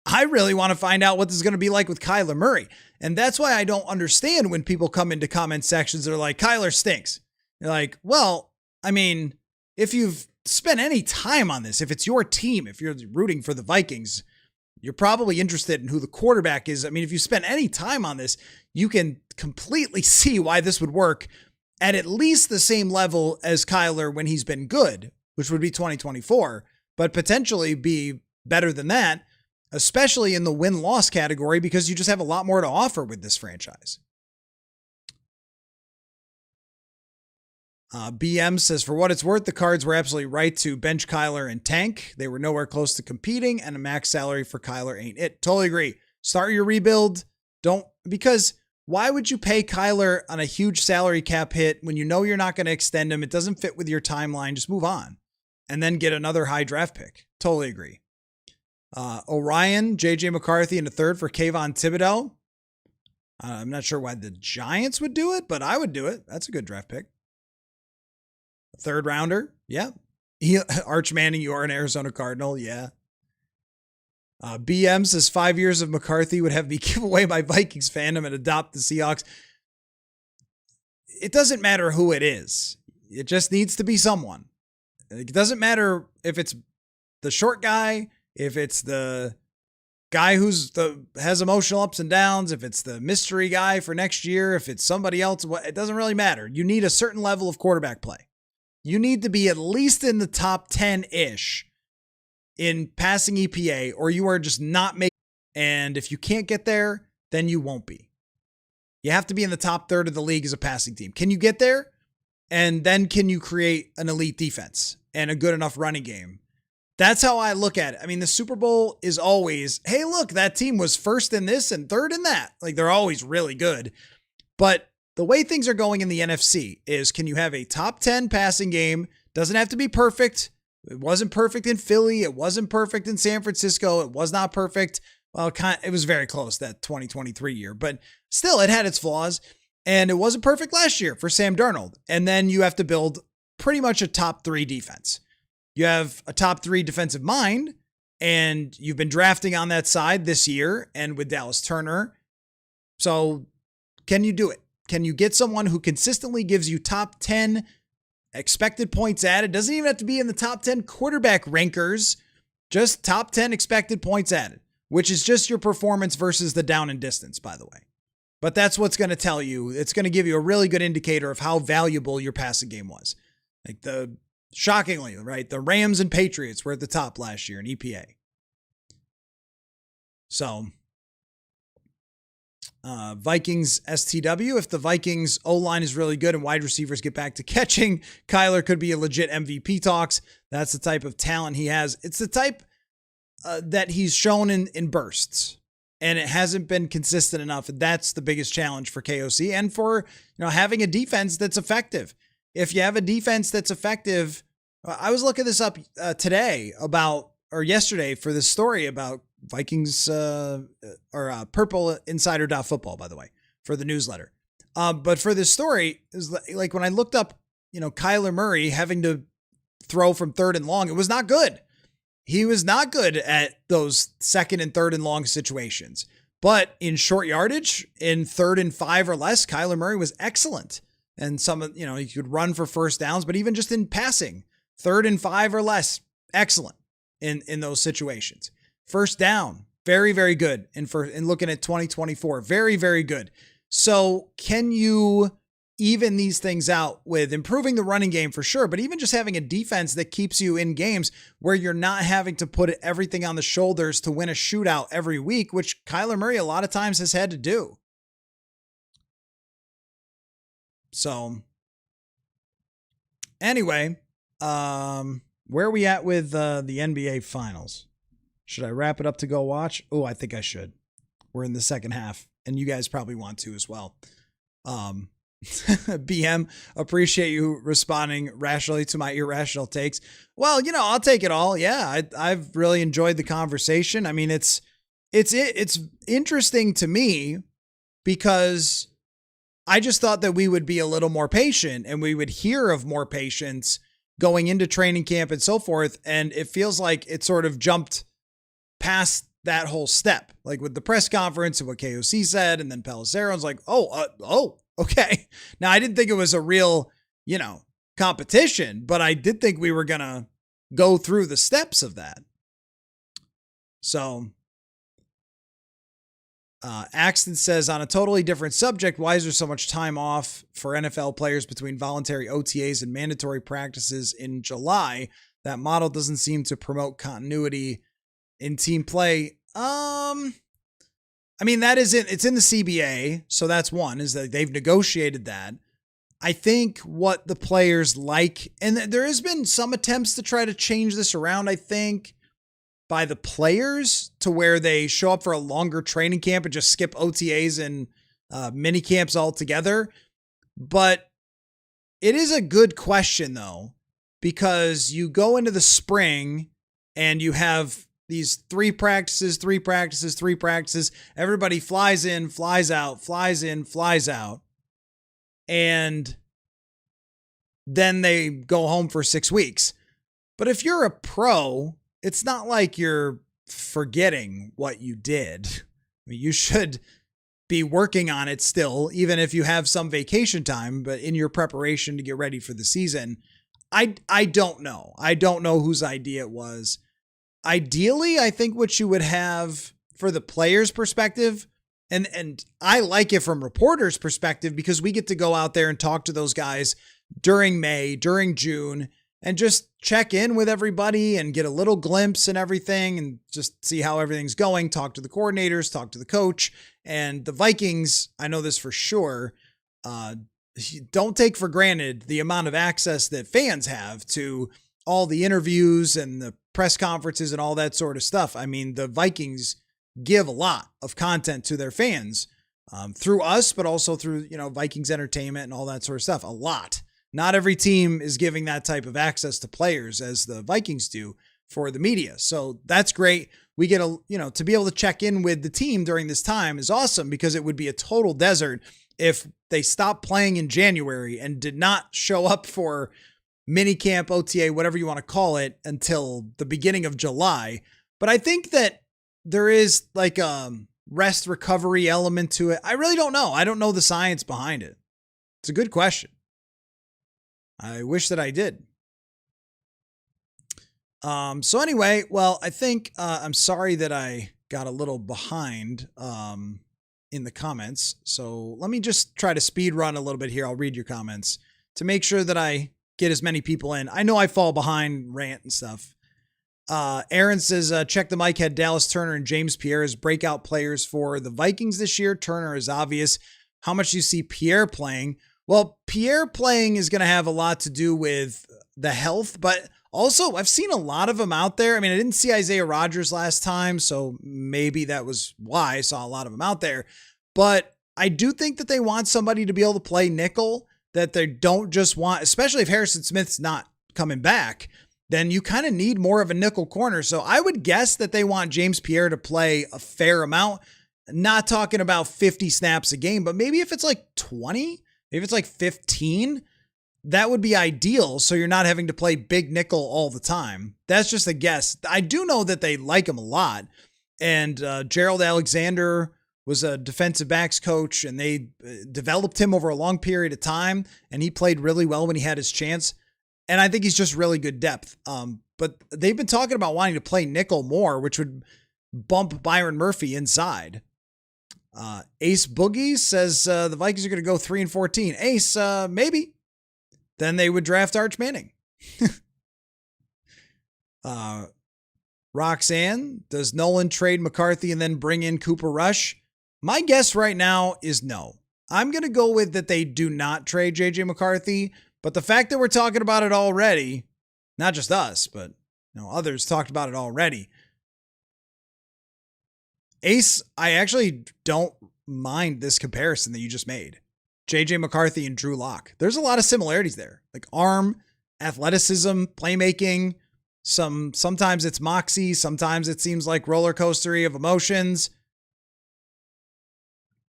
I really want to find out what this is going to be like with Kyler Murray. And that's why I don't understand when people come into comment sections that are like, Kyler stinks. You're like, well, I mean, if you've spent any time on this, if it's your team, if you're rooting for the Vikings, you're probably interested in who the quarterback is. I mean, if you spend any time on this, you can completely see why this would work at least the same level as Kyler when he's been good, which would be 2024, but potentially be better than that, especially in the win-loss category, because you just have a lot more to offer with this franchise. BM says, for what it's worth, the Cards were absolutely right to bench Kyler and tank. They were nowhere close to competing, and a max salary for Kyler ain't it. Totally agree. Start your rebuild. Because why would you pay Kyler on a huge salary cap hit when you know you're not going to extend him? It doesn't fit with your timeline. Just move on and then get another high draft pick. Totally agree. Orion, JJ McCarthy in the third for Kayvon Thibodeau. I'm not sure why the Giants would do it, but I would do it. That's a good draft pick. A third rounder. Yeah. Arch Manning, you are an Arizona Cardinal. Yeah. BM says 5 years of McCarthy would have me give away my Vikings fandom and adopt the Seahawks. It doesn't matter who it is. It just needs to be someone. It doesn't matter if it's the short guy, if it's the guy has emotional ups and downs, if it's the mystery guy for next year, if it's somebody else, it doesn't really matter. You need a certain level of quarterback play. You need to be at least in the top 10-ish in passing EPA, or you are just not making. And if you can't get there, then you won't be. You have to be in the top third of the league as a passing team. Can you get there? And then can you create an elite defense and a good enough running game? That's how I look at it. I mean, the Super Bowl is always, hey, look, that team was first in this and third in that. Like, they're always really good. But the way things are going in the NFC is, can you have a top 10 passing game? Doesn't have to be perfect. It wasn't perfect in Philly. It wasn't perfect in San Francisco. It was not perfect. Well, it was very close that 2023 year, but still it had its flaws, and it wasn't perfect last year for Sam Darnold. And then you have to build pretty much a top 3 defense. You have a top 3 defensive mind, and you've been drafting on that side this year and with Dallas Turner. So can you do it? Can you get someone who consistently gives you top 10 expected points added? Doesn't even have to be in the top 10 quarterback rankers, just top 10 expected points added, which is just your performance versus the down and distance, by the way. But that's what's going to tell you. It's going to give you a really good indicator of how valuable your passing game was. Like shockingly, right? The Rams and Patriots were at the top last year in EPA. So Vikings STW, if the Vikings O-line is really good and wide receivers get back to catching, Kyler could be a legit MVP talks. That's the type of talent he has. It's the type that he's shown in bursts, and it hasn't been consistent enough. And that's the biggest challenge for KOC and for, having a defense that's effective. If you have a defense that's effective, I was looking this up yesterday for this story about Vikings, Purple Insider.football, by the way, for the newsletter. But for this story, is like when I looked up, Kyler Murray having to throw from third and long, it was not good. He was not good at those second and third and long situations. But in short yardage, in 3rd and 5 or less, Kyler Murray was excellent. And he could run for first downs, but even just in passing, 3rd and 5 or less, excellent in those situations. First down, very, very good. In looking at 2024, very, very good. So can you even these things out with improving the running game for sure, but even just having a defense that keeps you in games where you're not having to put everything on the shoulders to win a shootout every week, which Kyler Murray a lot of times has had to do. So anyway, where are we at with the NBA Finals? Should I wrap it up to go watch? Oh, I think I should. We're in the second half, and you guys probably want to as well. BM, appreciate you responding rationally to my irrational takes. Well, I'll take it all. Yeah, I've really enjoyed the conversation. I mean, it's interesting to me because I just thought that we would be a little more patient and we would hear of more patience going into training camp and so forth. And it feels like it sort of jumped past that whole step, like with the press conference and what KOC said. And then Pelissero was like, okay. Now, I didn't think it was a real, competition, but I did think we were going to go through the steps of that. So Axton says, on a totally different subject, why is there so much time off for NFL players between voluntary OTAs and mandatory practices in July? That model doesn't seem to promote continuity in team play. I mean, it's in the CBA. So that's one, is that they've negotiated that. I think what the players like, and there has been some attempts to try to change this around, I think, by the players to where they show up for a longer training camp and just skip OTAs and mini camps altogether. But it is a good question, though, because you go into the spring and you have these 3 practices. Everybody flies in, flies out. And then they go home for 6 weeks. But if you're a pro, it's not like you're forgetting what you did. I mean, you should be working on it still, even if you have some vacation time, but in your preparation to get ready for the season. I don't know. I don't know whose idea it was. Ideally, I think what you would have for the players' perspective, and I like it from reporters' perspective because we get to go out there and talk to those guys during May, during June, and just check in with everybody and get a little glimpse and everything and just see how everything's going, talk to the coordinators, talk to the coach. And the Vikings, I know this for sure, don't take for granted the amount of access that fans have to all the interviews and the press conferences and all that sort of stuff. I mean, the Vikings give a lot of content to their fans through us, but also through, Vikings Entertainment and all that sort of stuff. A lot. Not every team is giving that type of access to players as the Vikings do for the media. So that's great. We get to be able to check in with the team during this time is awesome because it would be a total desert if they stopped playing in January and did not show up for minicamp, OTA, whatever you want to call it, until the beginning of July. But I think that there is like a rest recovery element to it. I really don't know. I don't know the science behind it. It's a good question. I wish that I did. So anyway, well, I think I'm sorry that I got a little behind in the comments. So let me just try to speed run a little bit here. I'll read your comments to make sure that I get as many people in. I know I fall behind, rant and stuff. Aaron says, check the mic, had Dallas Turner and James Pierre as breakout players for the Vikings this year. Turner is obvious. How much do you see Pierre playing? Well, Pierre playing is going to have a lot to do with the health, but also I've seen a lot of them out there. I mean, I didn't see Isaiah Rodgers last time, so maybe that was why I saw a lot of them out there. But I do think that they want somebody to be able to play nickel, that they don't just want, especially if Harrison Smith's not coming back, then you kind of need more of a nickel corner. So I would guess that they want James Pierre to play a fair amount. not talking about 50 snaps a game, but maybe if it's like 20, maybe it's like 15, that would be ideal. So you're not having to play big nickel all the time. That's just a guess. I do know that they like him a lot. And Gerald Alexander was a defensive backs coach, and they developed him over a long period of time, and he played really well when he had his chance. And I think he's just really good depth. But they've been talking about wanting to play nickel more, which would bump Byron Murphy inside. Ace Boogie says the Vikings are going to go 3-14. Ace, maybe. Then they would draft Arch Manning. Roxanne, does Nolan trade McCarthy and then bring in Cooper Rush? My guess right now is no. I'm going to go with that they do not trade JJ McCarthy, but the fact that we're talking about it already, not just us, but others talked about it already. Ace, I actually don't mind this comparison that you just made. JJ McCarthy and Drew Lock. There's a lot of similarities there. Like arm, athleticism, playmaking. Sometimes it's moxie. Sometimes it seems like roller coastery of emotions.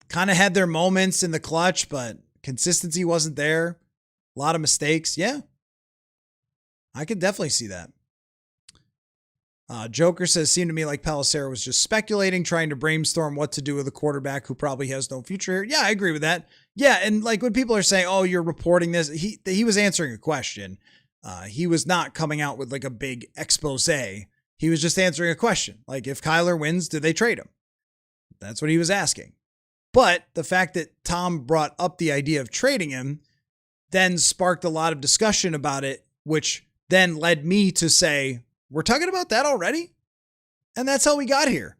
Kind of had their moments in the clutch, but consistency wasn't there. A lot of mistakes. Yeah. I could definitely see that. Joker says, seemed to me like Pelissero was just speculating, trying to brainstorm what to do with a quarterback who probably has no future here. Yeah, I agree with that. Yeah, and like when people are saying, oh, you're reporting this, he was answering a question. He was not coming out with like a big expose. He was just answering a question. Like, if Kyler wins, do they trade him? That's what he was asking. But the fact that Tom brought up the idea of trading him then sparked a lot of discussion about it, which then led me to say, we're talking about that already? And that's how we got here.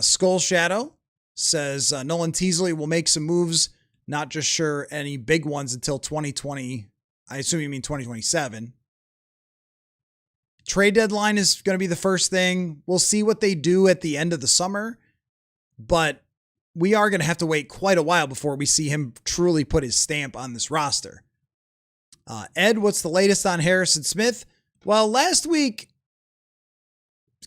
Skull Shadow says Nolan Teasley will make some moves, not just sure any big ones until 2020. I assume you mean 2027. Trade deadline is going to be the first thing. We'll see what they do at the end of the summer, but we are going to have to wait quite a while before we see him truly put his stamp on this roster. Ed, what's the latest on Harrison Smith? Well, last week,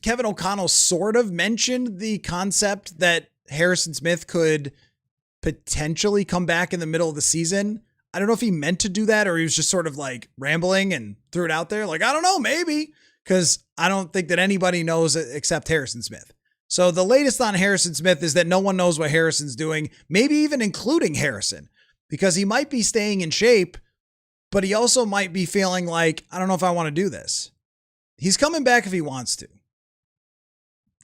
Kevin O'Connell sort of mentioned the concept that Harrison Smith could potentially come back in the middle of the season. I don't know if he meant to do that or he was just sort of like rambling and threw it out there. Like, I don't know, maybe, because I don't think that anybody knows except Harrison Smith. So the latest on Harrison Smith is that no one knows what Harrison's doing, maybe even including Harrison, because he might be staying in shape, but he also might be feeling like, I don't know if I want to do this. He's coming back if he wants to.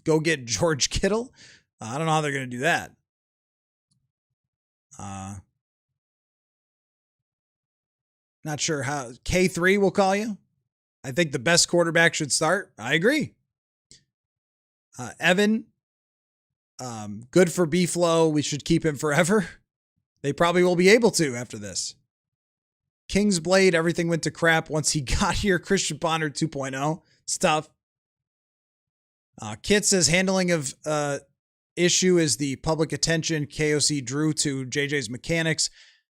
Go get George Kittle. I don't know how they're going to do that. Not sure how. K3 will call you. I think the best quarterback should start. I agree. Evan, good for B-Flow. We should keep him forever. They probably will be able to after this. King's Blade, everything went to crap once he got here. Christian Ponder 2.0. It's tough. Kit says handling of issue is the public attention KOC drew to JJ's mechanics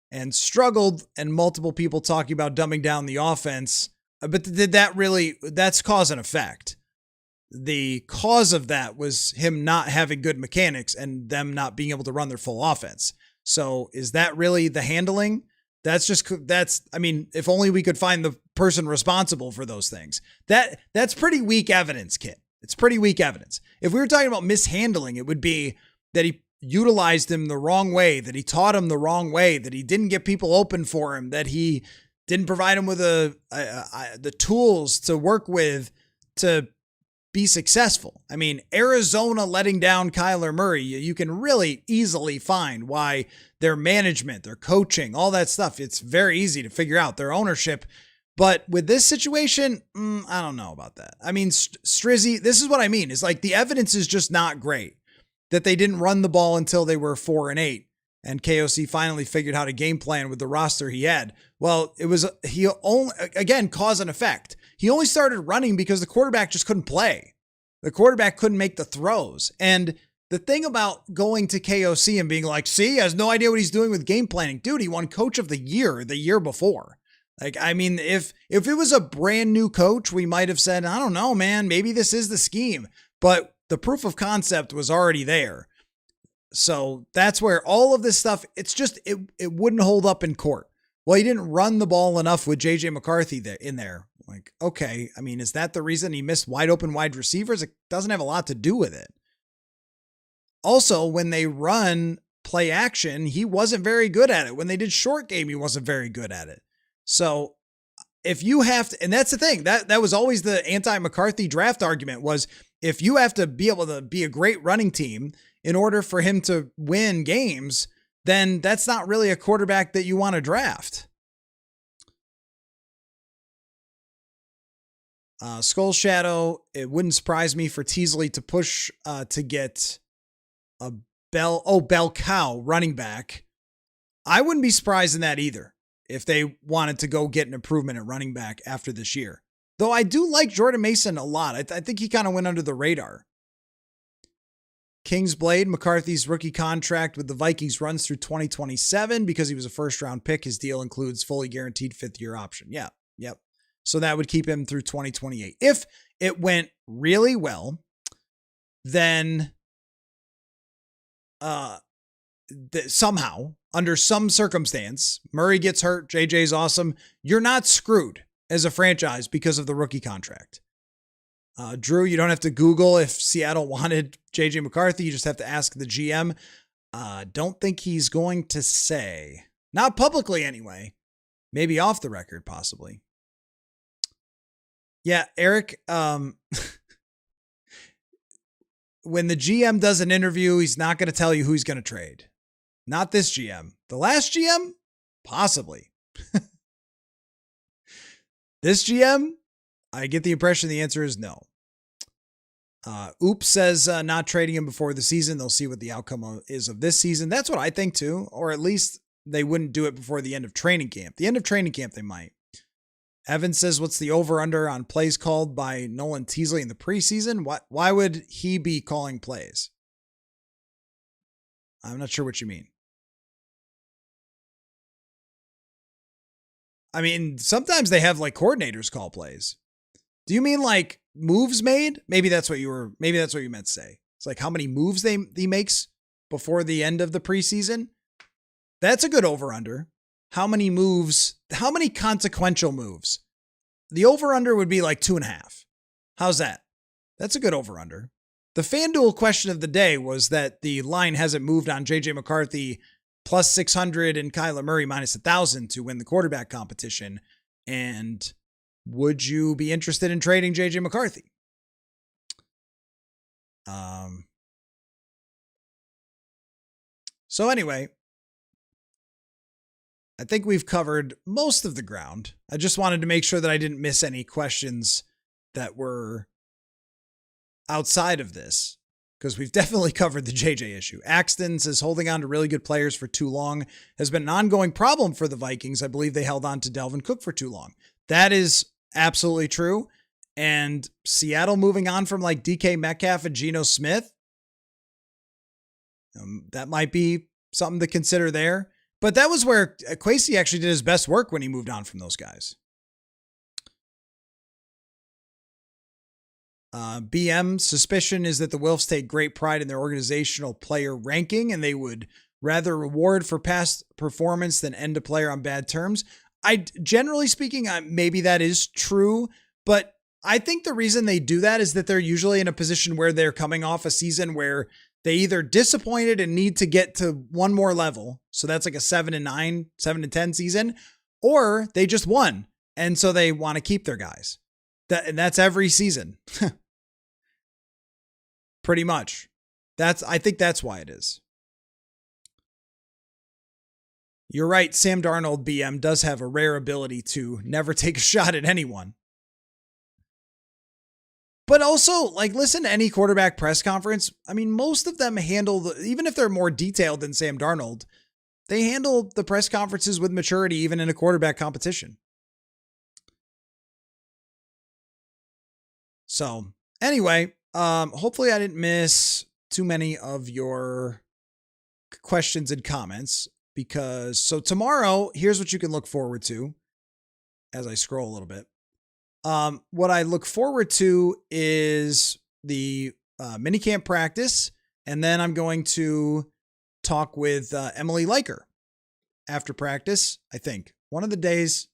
and struggled, and multiple people talking about dumbing down the offense. But did that really, that's cause and effect. The cause of that was him not having good mechanics and them not being able to run their full offense. So is that really the handling? I mean, if only we could find the person responsible for those things. That's pretty weak evidence, Kit. It's pretty weak evidence. If we were talking about mishandling, it would be that he utilized him the wrong way, that he taught him the wrong way, that he didn't get people open for him, that he didn't provide him with the tools to work with to be successful. I mean, Arizona letting down Kyler Murray, you can really easily find why their management, their coaching, all that stuff, it's very easy to figure out their ownership. But with this situation, I don't know about that. I mean, Strizzy, this is what I mean. It's like the evidence is just not great that they didn't run the ball until they were 4-8. And KOC finally figured how to game plan with the roster he had. Well, he only, again, cause and effect. He only started running because the quarterback just couldn't play. The quarterback couldn't make the throws. And the thing about going to KOC and being like, see, he has no idea what he's doing with game planning. Dude, he won coach of the year before. Like, I mean, if it was a brand new coach, we might have said, I don't know, man, maybe this is the scheme. But the proof of concept was already there. So that's where all of this stuff, it's just, it wouldn't hold up in court. Well, he didn't run the ball enough with JJ McCarthy there in there. Like, okay, I mean, is that the reason he missed wide open wide receivers? It doesn't have a lot to do with it. Also, when they run play action, he wasn't very good at it. When they did short game, he wasn't very good at it. So if you have to, and that's the thing, that was always the anti-McCarthy draft argument, was if you have to be able to be a great running team in order for him to win games, then that's not really a quarterback that you want to draft. Skull Shadow, it wouldn't surprise me for Teasley to push to get a Bell Cow running back. I wouldn't be surprised in that either if they wanted to go get an improvement at running back after this year. Though I do like Jordan Mason a lot. I think he kind of went under the radar. Kingsblade, McCarthy's rookie contract with the Vikings runs through 2027 because he was a first-round pick. His deal includes fully guaranteed fifth-year option. Yeah, yep. So that would keep him through 2028. If it went really well, then somehow, under some circumstance, Murray gets hurt, JJ's awesome, you're not screwed as a franchise because of the rookie contract. Drew, you don't have to Google if Seattle wanted JJ McCarthy. You just have to ask the GM. Don't think he's going to say. Not publicly anyway. Maybe off the record, possibly. Yeah, Eric, when the GM does an interview, he's not going to tell you who he's going to trade. Not this GM. The last GM? Possibly. This GM? I get the impression the answer is no. Oops says not trading him before the season. They'll see what the outcome is of this season. That's what I think too. Or at least they wouldn't do it before the end of training camp. The end of training camp, they might. Evan says, what's the over-under on plays called by Nolan Teasley in the preseason? Why would he be calling plays? I'm not sure what you mean. I mean, sometimes they have like coordinators call plays. Do you mean like moves made? Maybe that's what you meant to say. It's like how many moves he makes before the end of the preseason. That's a good over-under. How many moves, how many consequential moves? The over-under would be like 2.5. How's that? That's a good over-under. The FanDuel question of the day was that the line hasn't moved on JJ McCarthy plus 600 and Kyler Murray minus 1,000 to win the quarterback competition. And would you be interested in trading JJ McCarthy? So anyway, I think we've covered most of the ground. I just wanted to make sure that I didn't miss any questions that were outside of this, because we've definitely covered the JJ issue. Axton says holding on to really good players for too long has been an ongoing problem for the Vikings. I believe they held on to Dalvin Cook for too long. That is absolutely true. And Seattle moving on from like DK Metcalf and Geno Smith, that might be something to consider there. But that was where Kwesi actually did his best work when he moved on from those guys. BM suspicion is that the Wilfs take great pride in their organizational player ranking, and they would rather reward for past performance than end a player on bad terms. Generally speaking, maybe that is true, but I think the reason they do that is that they're usually in a position where they're coming off a season where they either disappointed and need to get to one more level. So that's like a 7-9, 7-10 season, or they just won. And so they want to keep their guys. And that's every season. Pretty much. I think that's why it is. You're right. Sam Darnold BM does have a rare ability to never take a shot at anyone. But also, like, listen to any quarterback press conference. I mean, most of them handle, even if they're more detailed than Sam Darnold, they handle the press conferences with maturity, even in a quarterback competition. So anyway, hopefully I didn't miss too many of your questions and comments, because so tomorrow, here's what you can look forward to as I scroll a little bit. What I look forward to is the minicamp practice, and then I'm going to talk with Emily Liker after practice, I think. One of the days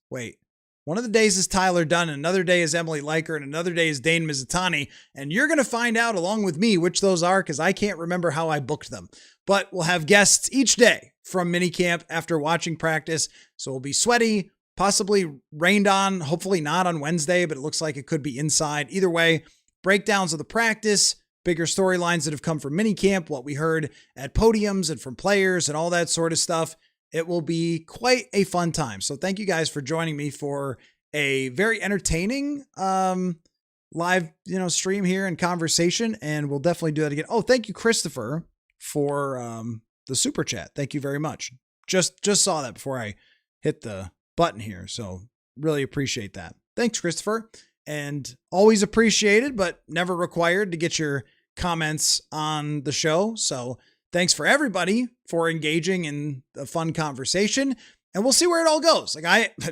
is Tyler Dunn, another day is Emily Liker, and another day is Dane Mizutani. And you're going to find out along with me which those are because I can't remember how I booked them. But we'll have guests each day from minicamp after watching practice. So we'll be sweaty, possibly rained on, hopefully not on Wednesday, but it looks like it could be inside. Either way, breakdowns of the practice, bigger storylines that have come from minicamp, what we heard at podiums and from players and all that sort of stuff. It will be quite a fun time. So thank you guys for joining me for a very entertaining live, stream here and conversation. And we'll definitely do that again. Oh, thank you, Christopher, for the super chat. Thank you very much. Just saw that before I hit the button here. So really appreciate that. Thanks, Christopher. And always appreciated, but never required to get your comments on the show. So thanks for everybody for engaging in a fun conversation, and we'll see where it all goes.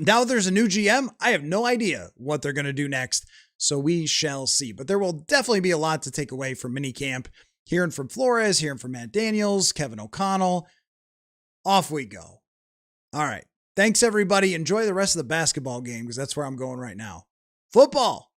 Now there's a new GM. I have no idea what they're going to do next. So we shall see, but there will definitely be a lot to take away from minicamp, hearing from Flores, hearing from Matt Daniels, Kevin O'Connell. Off we go. All right. Thanks everybody. Enjoy the rest of the basketball game because that's where I'm going right now. Football.